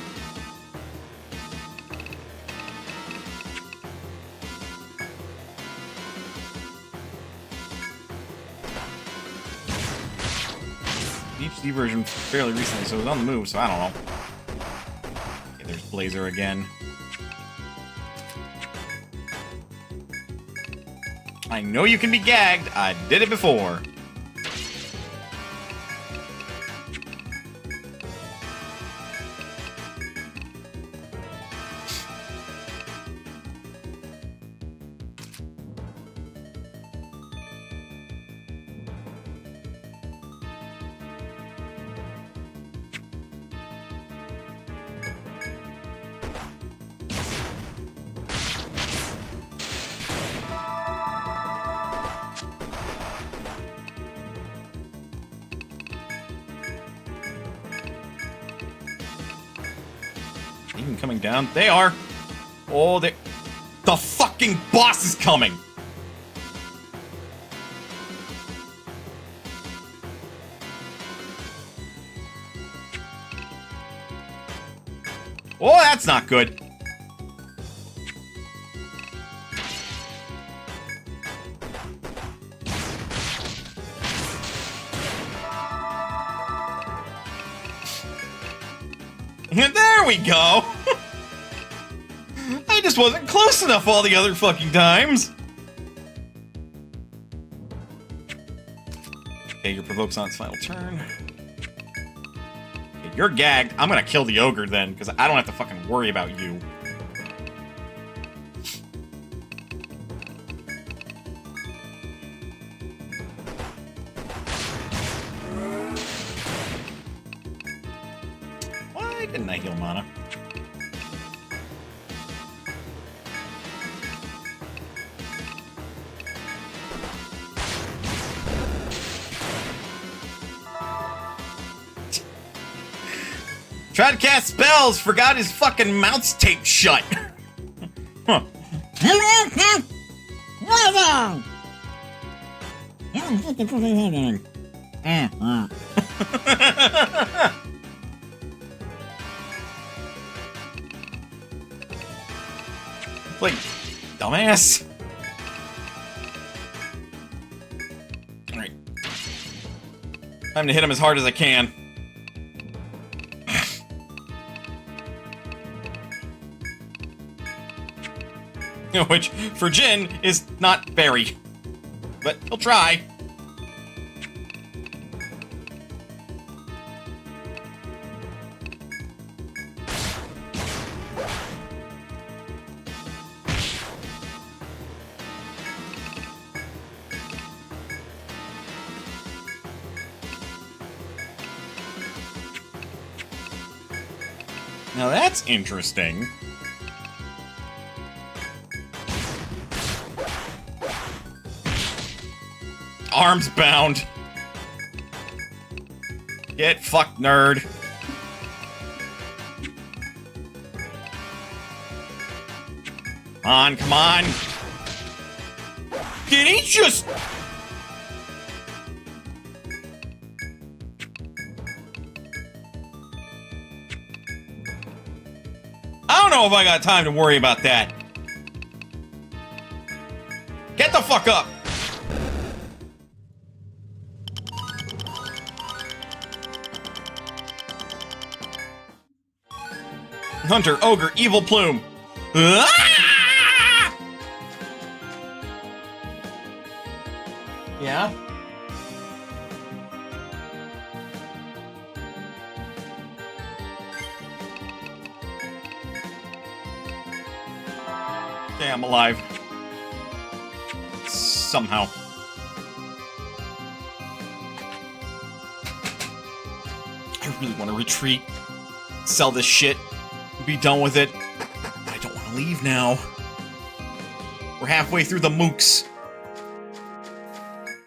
HD version fairly recently, so it was on the move, so I don't know. Okay, there's Blazer again. I know you can be gagged. I did it before. Even coming down. They are. Oh, they. The fucking boss is coming. Oh, that's not good. There we go! I just wasn't close enough all the other fucking times! Okay, your provoke's on its final turn. Okay, you're gagged. I'm gonna kill the ogre then, because I don't have to fucking worry about you. Why didn't I heal mana? Tried to cast spells, forgot his fucking mouth's taped shut. Huh. Like, dumbass. Alright. Time to hit him as hard as I can. Which, for Jin, is not very. But he'll try. Now that's interesting. Arms bound. Get fucked, nerd. Come on, come on. Did he just... I don't know if I got time to worry about that. Get the fuck up. Hunter, ogre, evil plume. Ah! Yeah? Okay, I'm alive. Somehow. I really want to retreat. Sell this shit. Be done with it. I don't want to leave now. We're halfway through the mooks.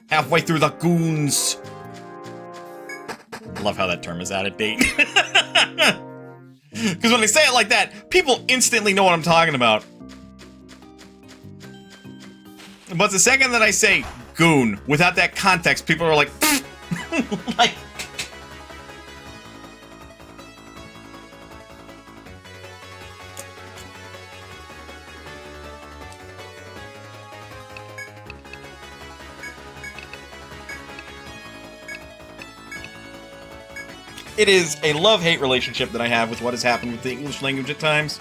Halfway through the goons. I love how that term is out of date. Because when I say it like that, people instantly know what I'm talking about. But the second that I say goon without that context, people are like, like. It is a love-hate relationship that I have with what has happened with the English language at times.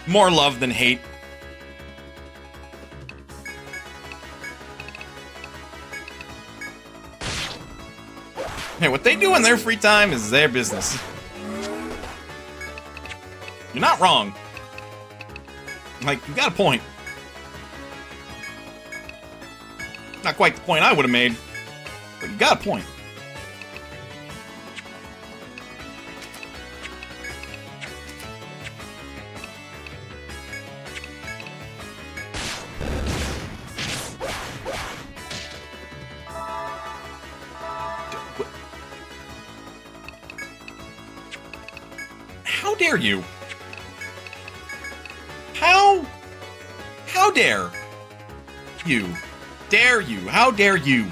More love than hate. Hey, what they do in their free time is their business. You're not wrong. Like, you got a point. Not quite the point I would have made, but you got a point. How dare you? How dare you? Dare you? How dare you?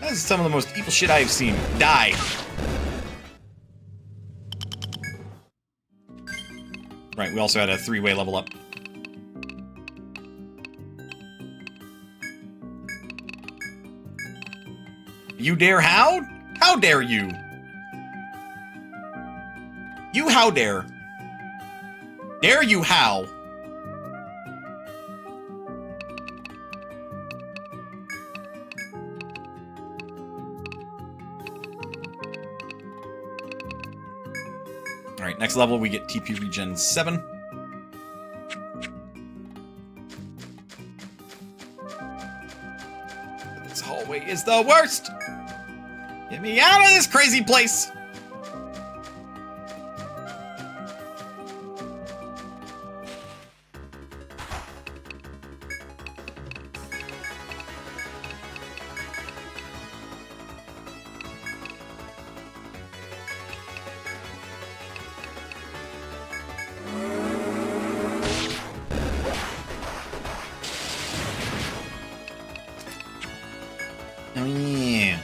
That is some of the most evil shit I have seen. Die. Right, we also had a 3-way level up. You dare how? How dare you? You how dare? Dare you how? Alright, next level we get TP regen 7. This hallway is the worst! Get me out of this crazy place! Oh yeah.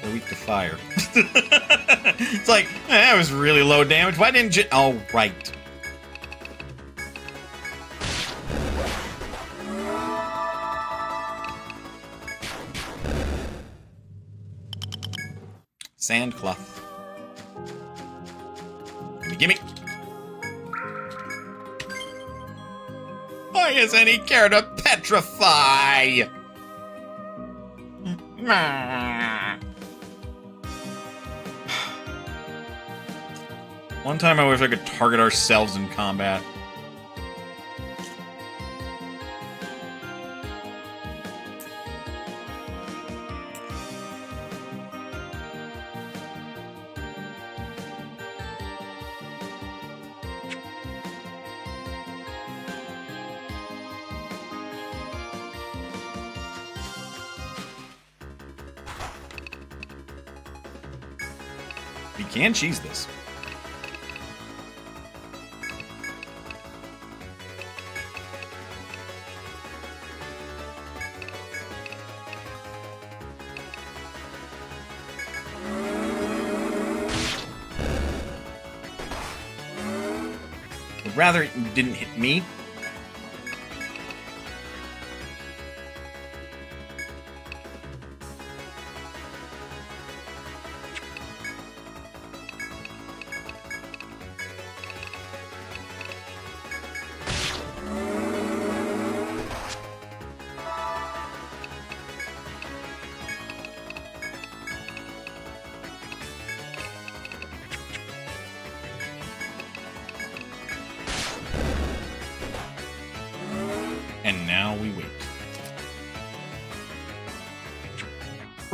They're weak to fire. It's like, that was really low damage. Why didn't you? Oh, right. Sandcloth. Gimme. Why isn't he care to petrify? One time I wish I could target ourselves in combat. We can cheese this. I'd rather it didn't hit me.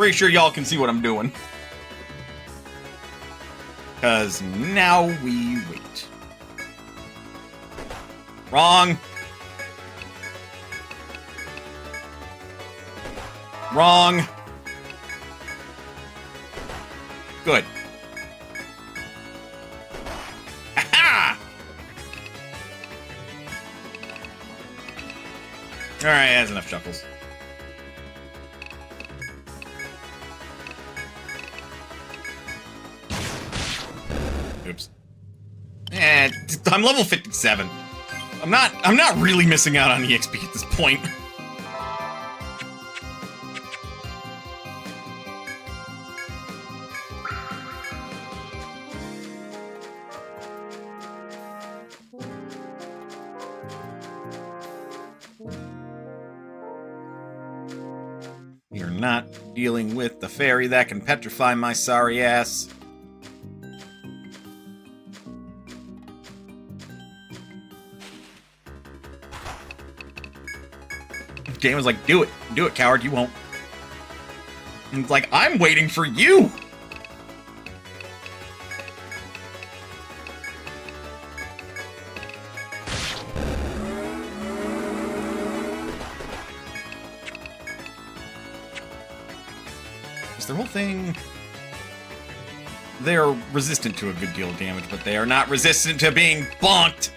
pretty sure y'all can see what I'm doing. Because now we wait. Wrong. Wrong. Good. Aha! Alright, that's enough chuckles. Oops. I'm level 57. I'm not really missing out on EXP at this point. You're not dealing with the fairy that can petrify my sorry ass. Game was like, do it, coward, you won't. And it's like, I'm waiting for you! Is their whole thing... They're resistant to a good deal of damage, but they are not resistant to being bonked!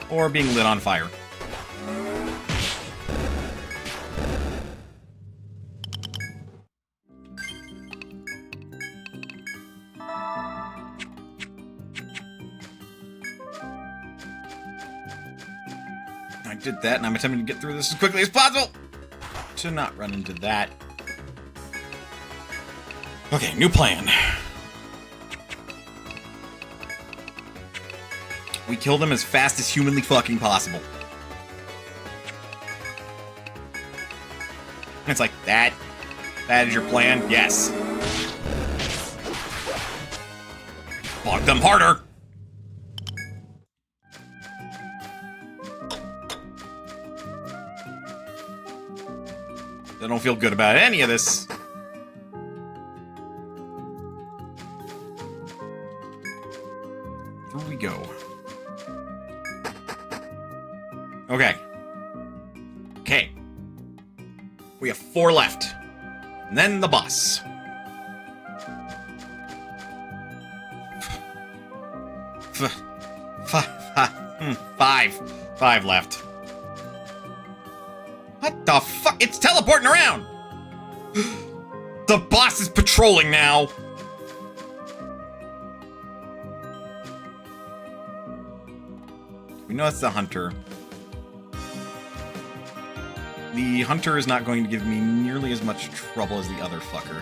Or being lit on fire. I did that, and I'm attempting to get through this as quickly as possible to not run into that. Okay, new plan. We kill them as fast as humanly fucking possible. It's like, that is your plan? Yes. Bog them harder! I don't feel good about any of this. Here we go. Okay. Okay. We have 4 left. And then the boss. 5 left. What the fuck? It's teleporting around! The boss is patrolling now! We know it's the hunter. The hunter is not going to give me nearly as much trouble as the other fucker.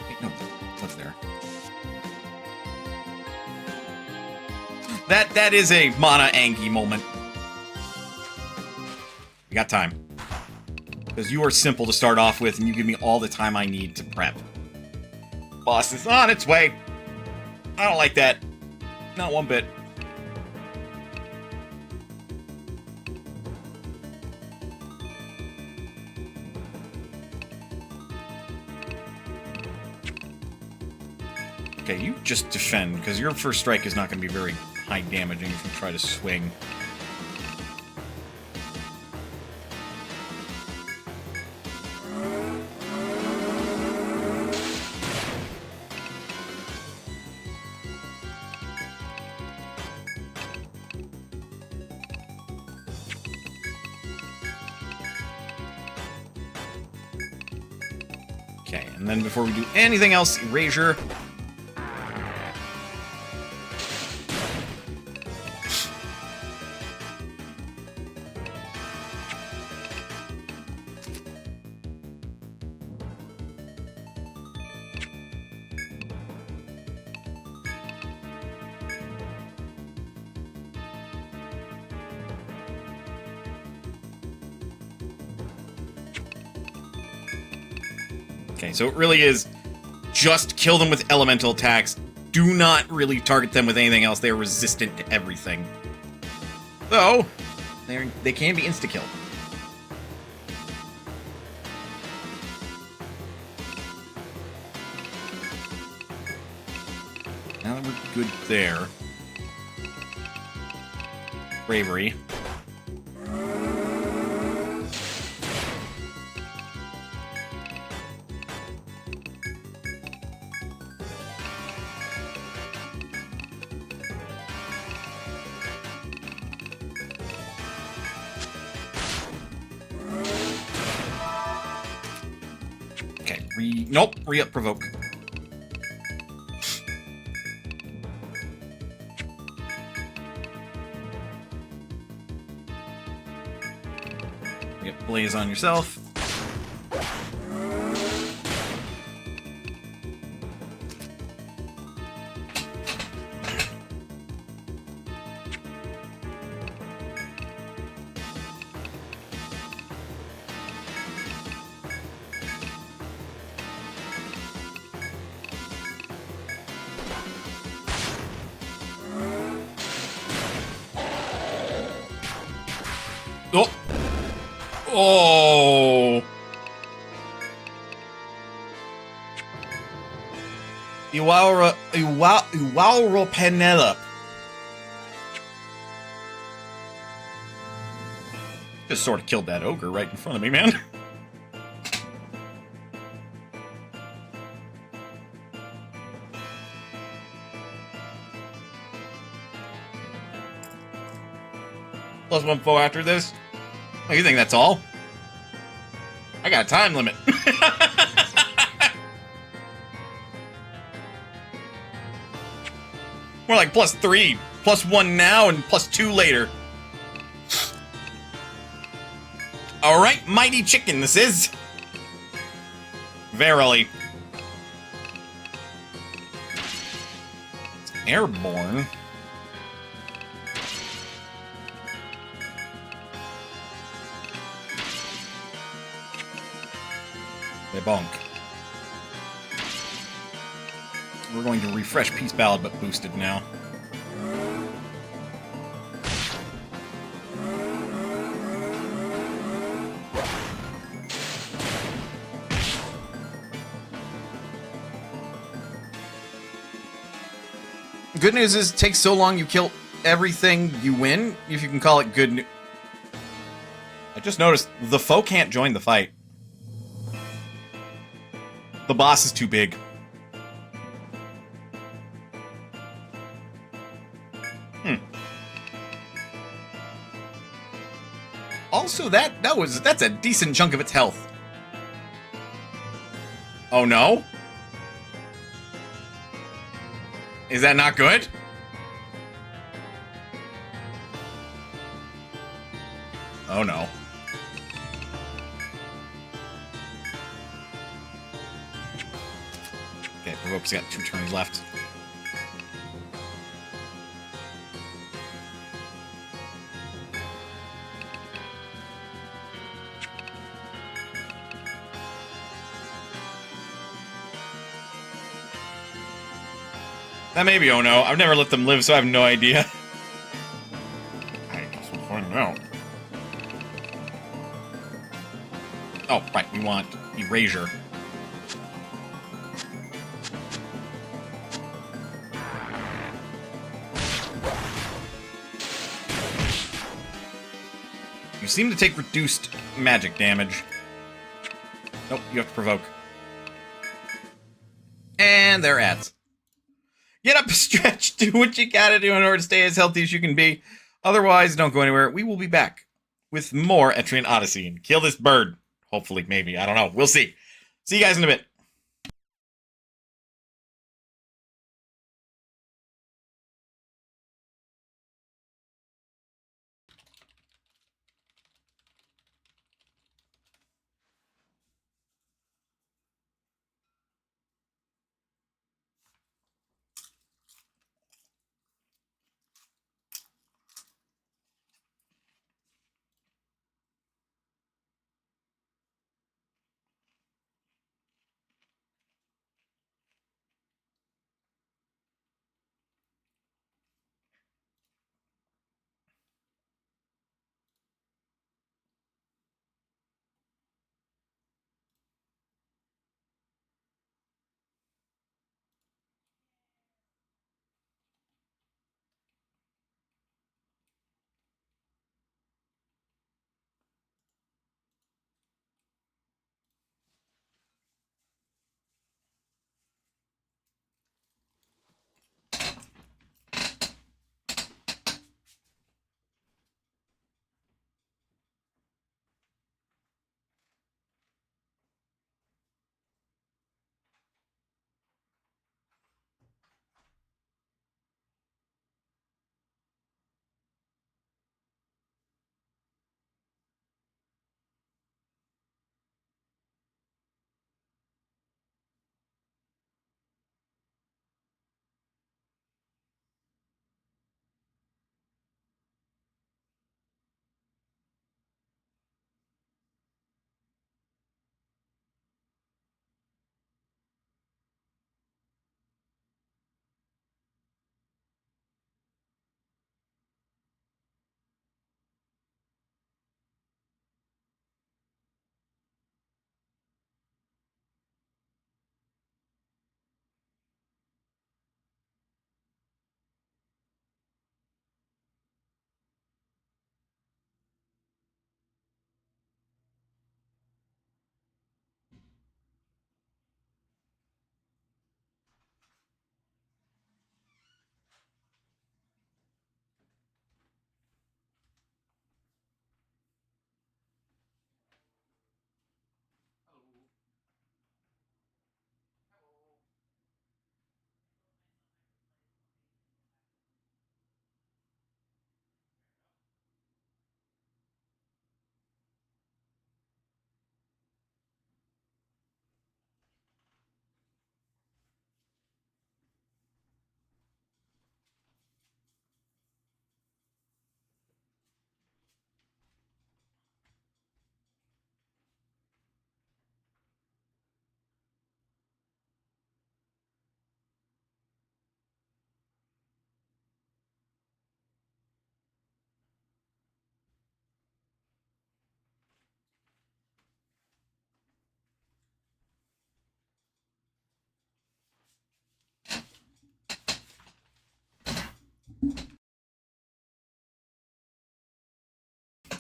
Wait, no, what's there? That is a Mana Angie moment. We got time. Because you are simple to start off with, and you give me all the time I need to prep. Boss is on its way. I don't like that. Not one bit. Okay, you just defend, because your first strike is not going to be very high damaging if you try to swing. Okay, and then before we do anything else, erasure. Okay, so it really is just kill them with elemental attacks. Do not really target them with anything else. They are resistant to everything. Though, they can be insta-killed. Now that we're good there. Bravery. Okay, nope, re-up provoke. Get blaze on yourself. Oh! Oh! Iwaura Penelope. Just sort of killed that ogre right in front of me, man. Plus one foe after this? Oh, you think that's all? I got a time limit. More like +3. +1 now and +2 later. Alright, mighty chicken this is. Verily. It's airborne. They bonk. We're going to refresh Peace Ballad, but boosted now. Good news is it takes so long you kill everything you win, if you can call it good news. I just noticed the foe can't join the fight. The boss is too big. Also, that's a decent chunk of its health. Oh no? Is that not good? Oh no. Okay, Provoke's got 2 turns left. That may be oh no. I've never let them live, so I have no idea. I guess we'll find out. Oh, right, we want Erasure. You seem to take reduced magic damage. Nope, you have to provoke. And there are ads. Get up, stretch, do what you gotta do in order to stay as healthy as you can be. Otherwise, don't go anywhere. We will be back with more Etrian Odyssey and kill this bird. Hopefully, maybe. I don't know. We'll see. See you guys in a bit.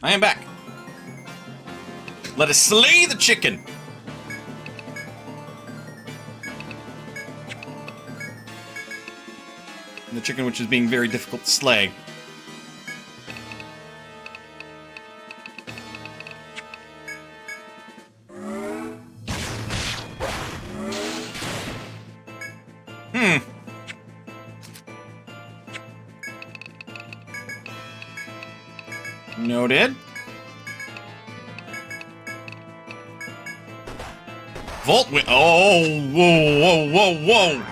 I am back. Let us slay the chicken. And the chicken which is being very difficult to slay. Noted. Volt. Oh, whoa, whoa, whoa, whoa.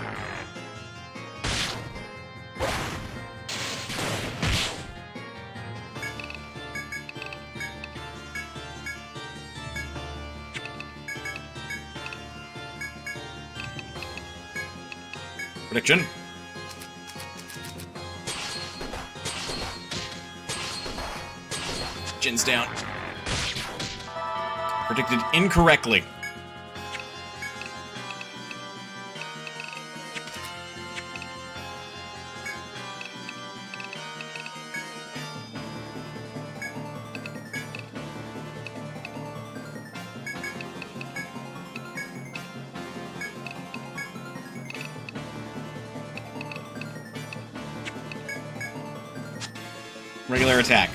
Prediction. Jin's down. Predicted incorrectly. Regular attack.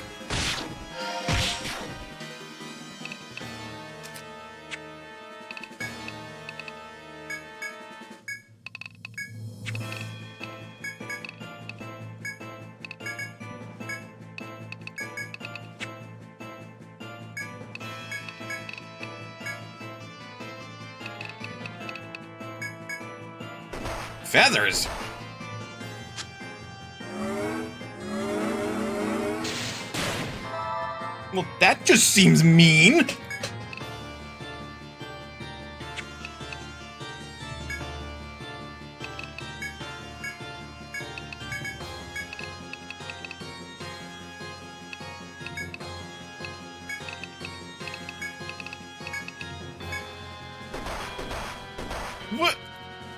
Feathers? Well, that just seems mean.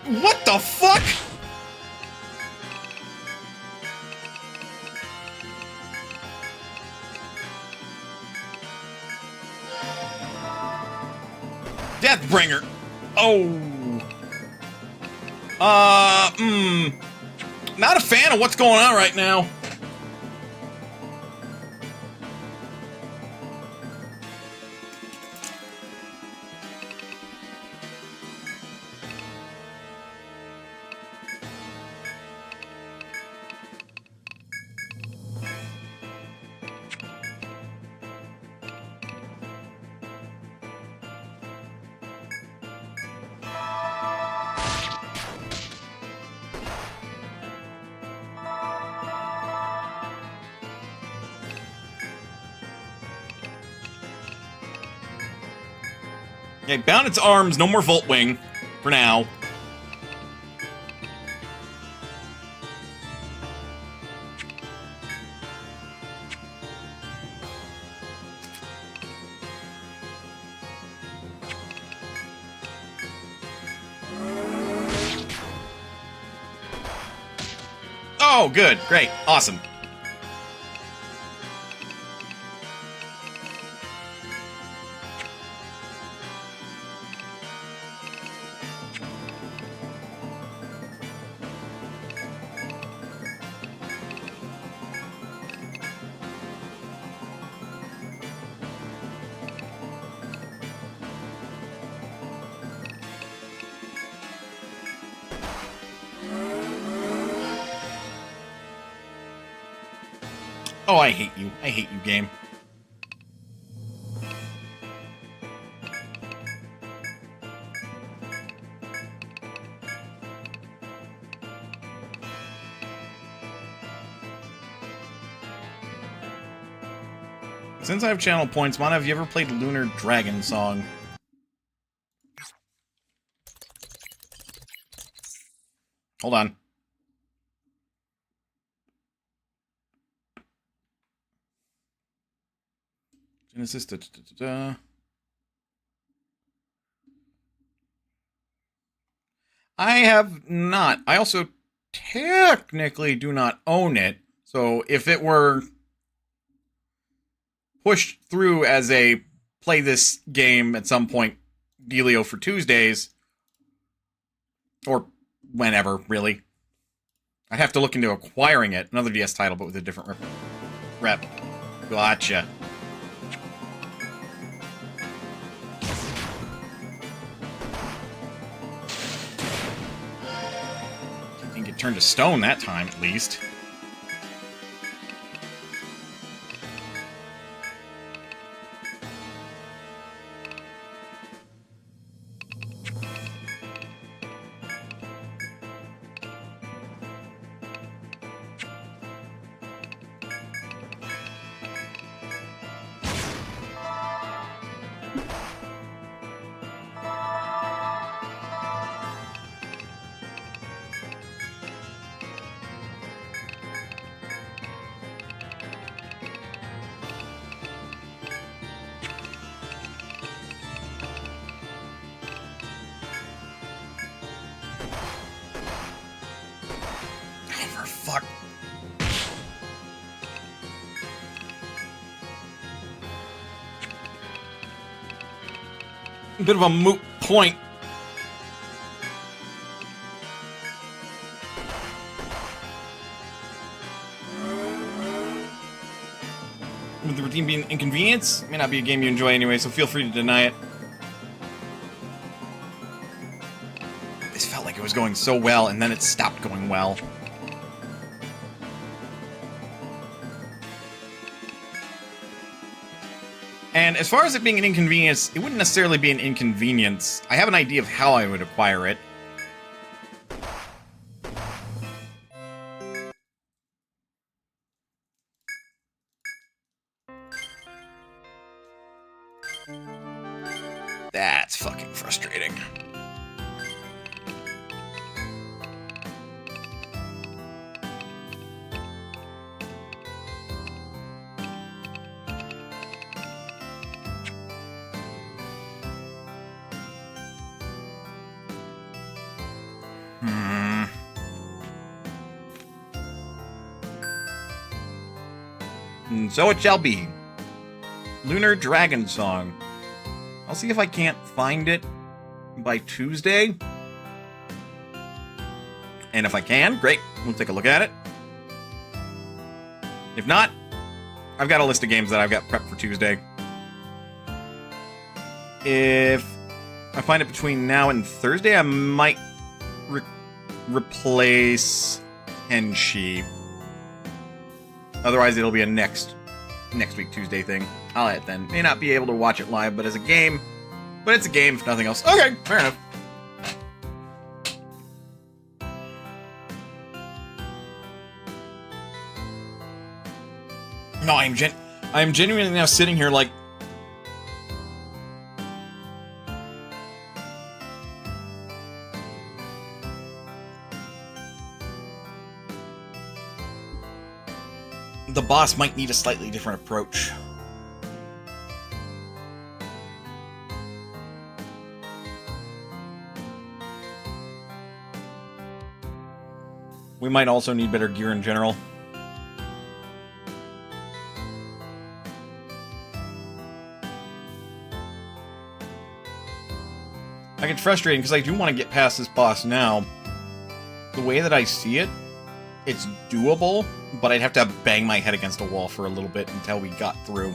What the fuck? Deathbringer. Oh. Not a fan of what's going on right now. Okay, bound its arms, no more Volt Wing, for now. Oh, good, great, awesome. Oh, I hate you. I hate you, game. Since I have channel points, Mana, have you ever played Lunar Dragon Song? Hold on. Genesis, I have not. I also technically do not own it. So if it were pushed through as a play this game at some point dealio for Tuesdays. Or whenever, really. I'd have to look into acquiring it. Another DS title, but with a different rep. Gotcha. Didn't get turned to stone that time, at least. Fuck. A bit of a moot point. With the routine being inconvenience, it may not be a game you enjoy anyway, so feel free to deny it. This felt like it was going so well, and then it stopped going well. And as far as it being an inconvenience, it wouldn't necessarily be an inconvenience. I have an idea of how I would acquire it. That's fucking frustrating. And so it shall be. Lunar Dragon Song. I'll see if I can't find it by Tuesday. And if I can, great. We'll take a look at it. If not, I've got a list of games that I've got prepped for Tuesday. If I find it between now and Thursday, I might replace Henshi. Otherwise, it'll be a next week Tuesday thing. I'll hit then. May not be able to watch it live, but as a game. But it's a game, if nothing else. Okay, fair enough. No, I am genuinely now sitting here like... the boss might need a slightly different approach. We might also need better gear in general. Like, it's frustrating because I do want to get past this boss now. The way that I see it, it's doable, but I'd have to bang my head against a wall for a little bit until we got through.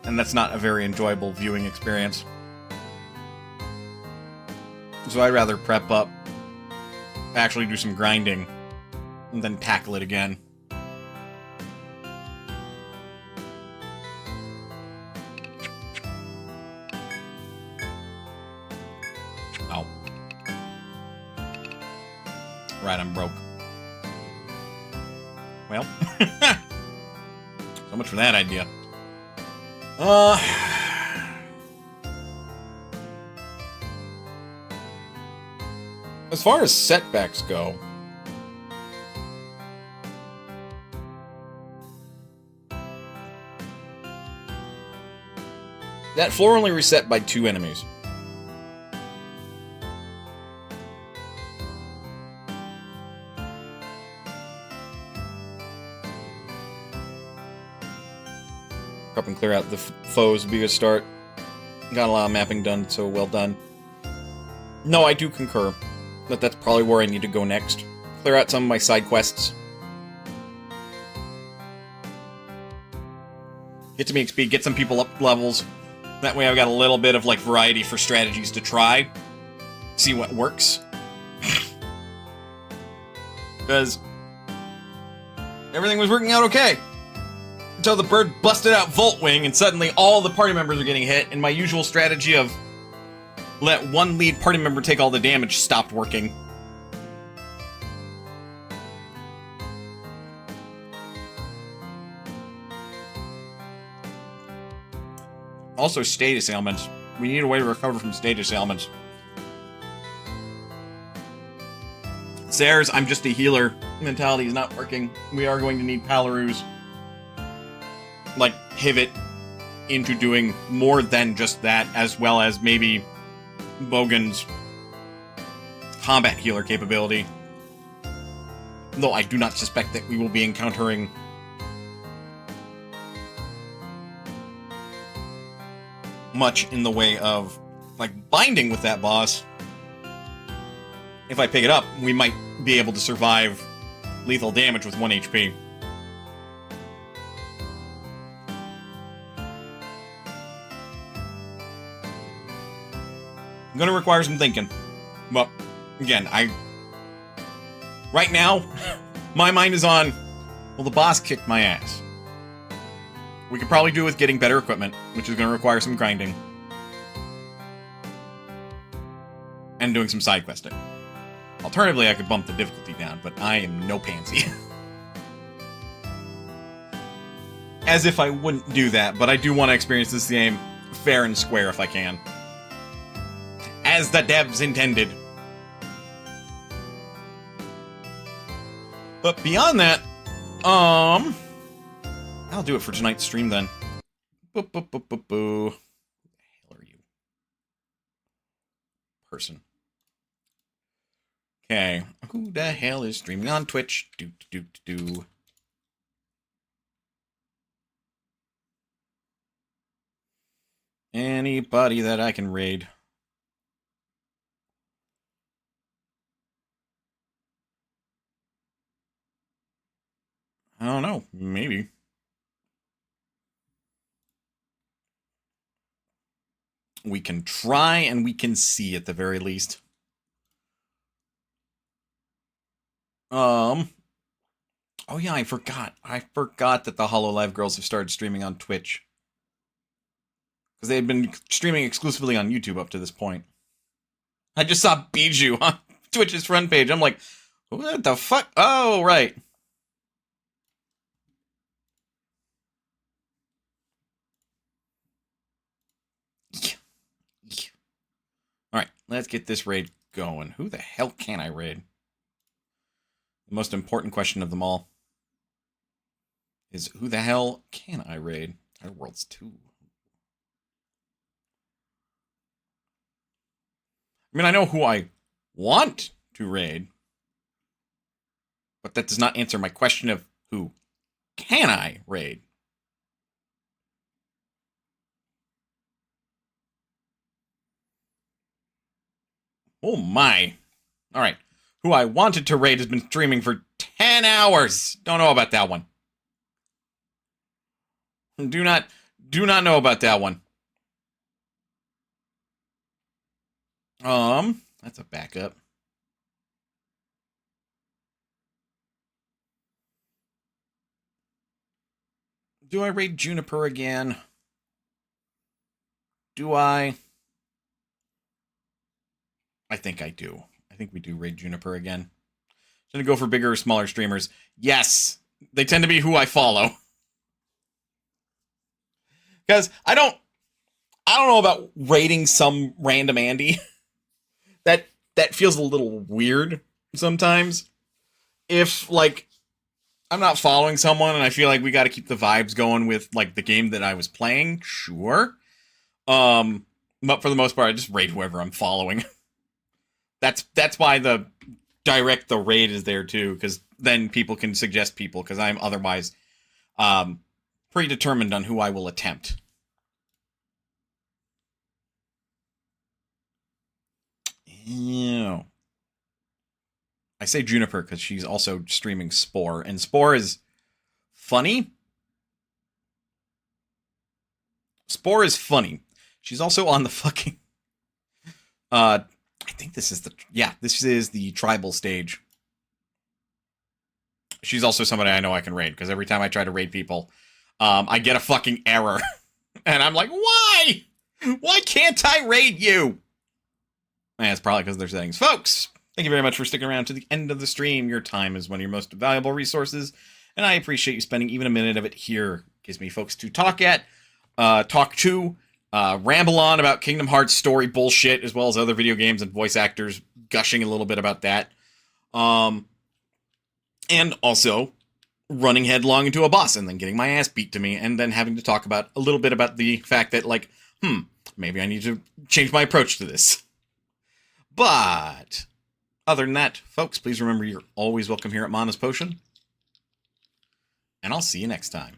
And that's not a very enjoyable viewing experience. So I'd rather prep up, actually do some grinding, and then tackle it again. Oh. Right, I'm broke. Well, so much for that idea. As far as setbacks go, that floor only reset by 2 enemies. up and clear out the foes would be a good start. Got a lot of mapping done, so well done. No, I do concur that that's probably where I need to go next. Clear out some of my side quests. Get some XP, get some people up levels. That way I've got a little bit of, like, variety for strategies to try. See what works. Because everything was working out okay. Until the bird busted out Volt Wing, and suddenly all the party members are getting hit, and my usual strategy of let one lead party member take all the damage stopped working. Also, status ailments. We need a way to recover from status ailments. Sayers, I'm just a healer. Mentality is not working. We are going to need Palaru's, like, pivot into doing more than just that, as well as maybe Bogan's combat healer capability. Though I do not suspect that we will be encountering much in the way of, like, binding with that boss. If I pick it up, we might be able to survive lethal damage with 1 HP. I'm gonna require some thinking. But, again, right now, my mind is on, well, the boss kicked my ass. We could probably do with getting better equipment, which is going to require some grinding. And doing some side questing. Alternatively, I could bump the difficulty down, but I am no pansy. As if I wouldn't do that, but I do want to experience this game fair and square if I can. As the devs intended. But beyond that, I'll do it for tonight's stream then. Boo, boo, boo, boo, boo. Who the hell are you? Person. Okay. Who the hell is streaming on Twitch? Do. Anybody that I can raid. I don't know. Maybe. We can try and we can see at the very least. Oh yeah, I forgot. I forgot that the HoloLive girls have started streaming on Twitch. Because they had been streaming exclusively on YouTube up to this point. I just saw Bijou on Twitch's front page. I'm like, what the fuck? Oh, right. Alright, let's get this raid going. Who the hell can I raid? The most important question of them all is, who the hell can I raid? Our world's 2. I mean, I know who I want to raid, but that does not answer my question of who can I raid? Oh my. Alright. Who I wanted to raid has been streaming for 10 hours. Don't know about that one. Do not know about that one. That's a backup. Do I raid Juniper again? Do I? I think I do. I think we do raid Juniper again. Gonna go for bigger or smaller streamers. Yes! They tend to be who I follow. Because I don't know about raiding some random Andy. That feels a little weird sometimes. If, like, I'm not following someone and I feel like we gotta keep the vibes going with, like, the game that I was playing, sure. But for the most part, I just raid whoever I'm following. That's why the direct the raid is there too, because then people can suggest people, because I'm otherwise predetermined on who I will attempt. Ew. I say Juniper because she's also streaming Spore, and Spore is funny. Spore is funny. She's also on the fucking... I think this is the... Yeah, this is the tribal stage. She's also somebody I know I can raid, because every time I try to raid people, I get a fucking error. And I'm like, why? Why can't I raid you? And it's probably because of their settings. Folks, thank you very much for sticking around to the end of the stream. Your time is one of your most valuable resources, and I appreciate you spending even a minute of it here. Gives me folks to talk to, ramble on about Kingdom Hearts story bullshit, as well as other video games and voice actors gushing a little bit about that. And also running headlong into a boss and then getting my ass beat to me, and then having to talk about a little bit about the fact that, like, maybe I need to change my approach to this. But other than that, folks, please remember you're always welcome here at Mana's Potion. And I'll see you next time.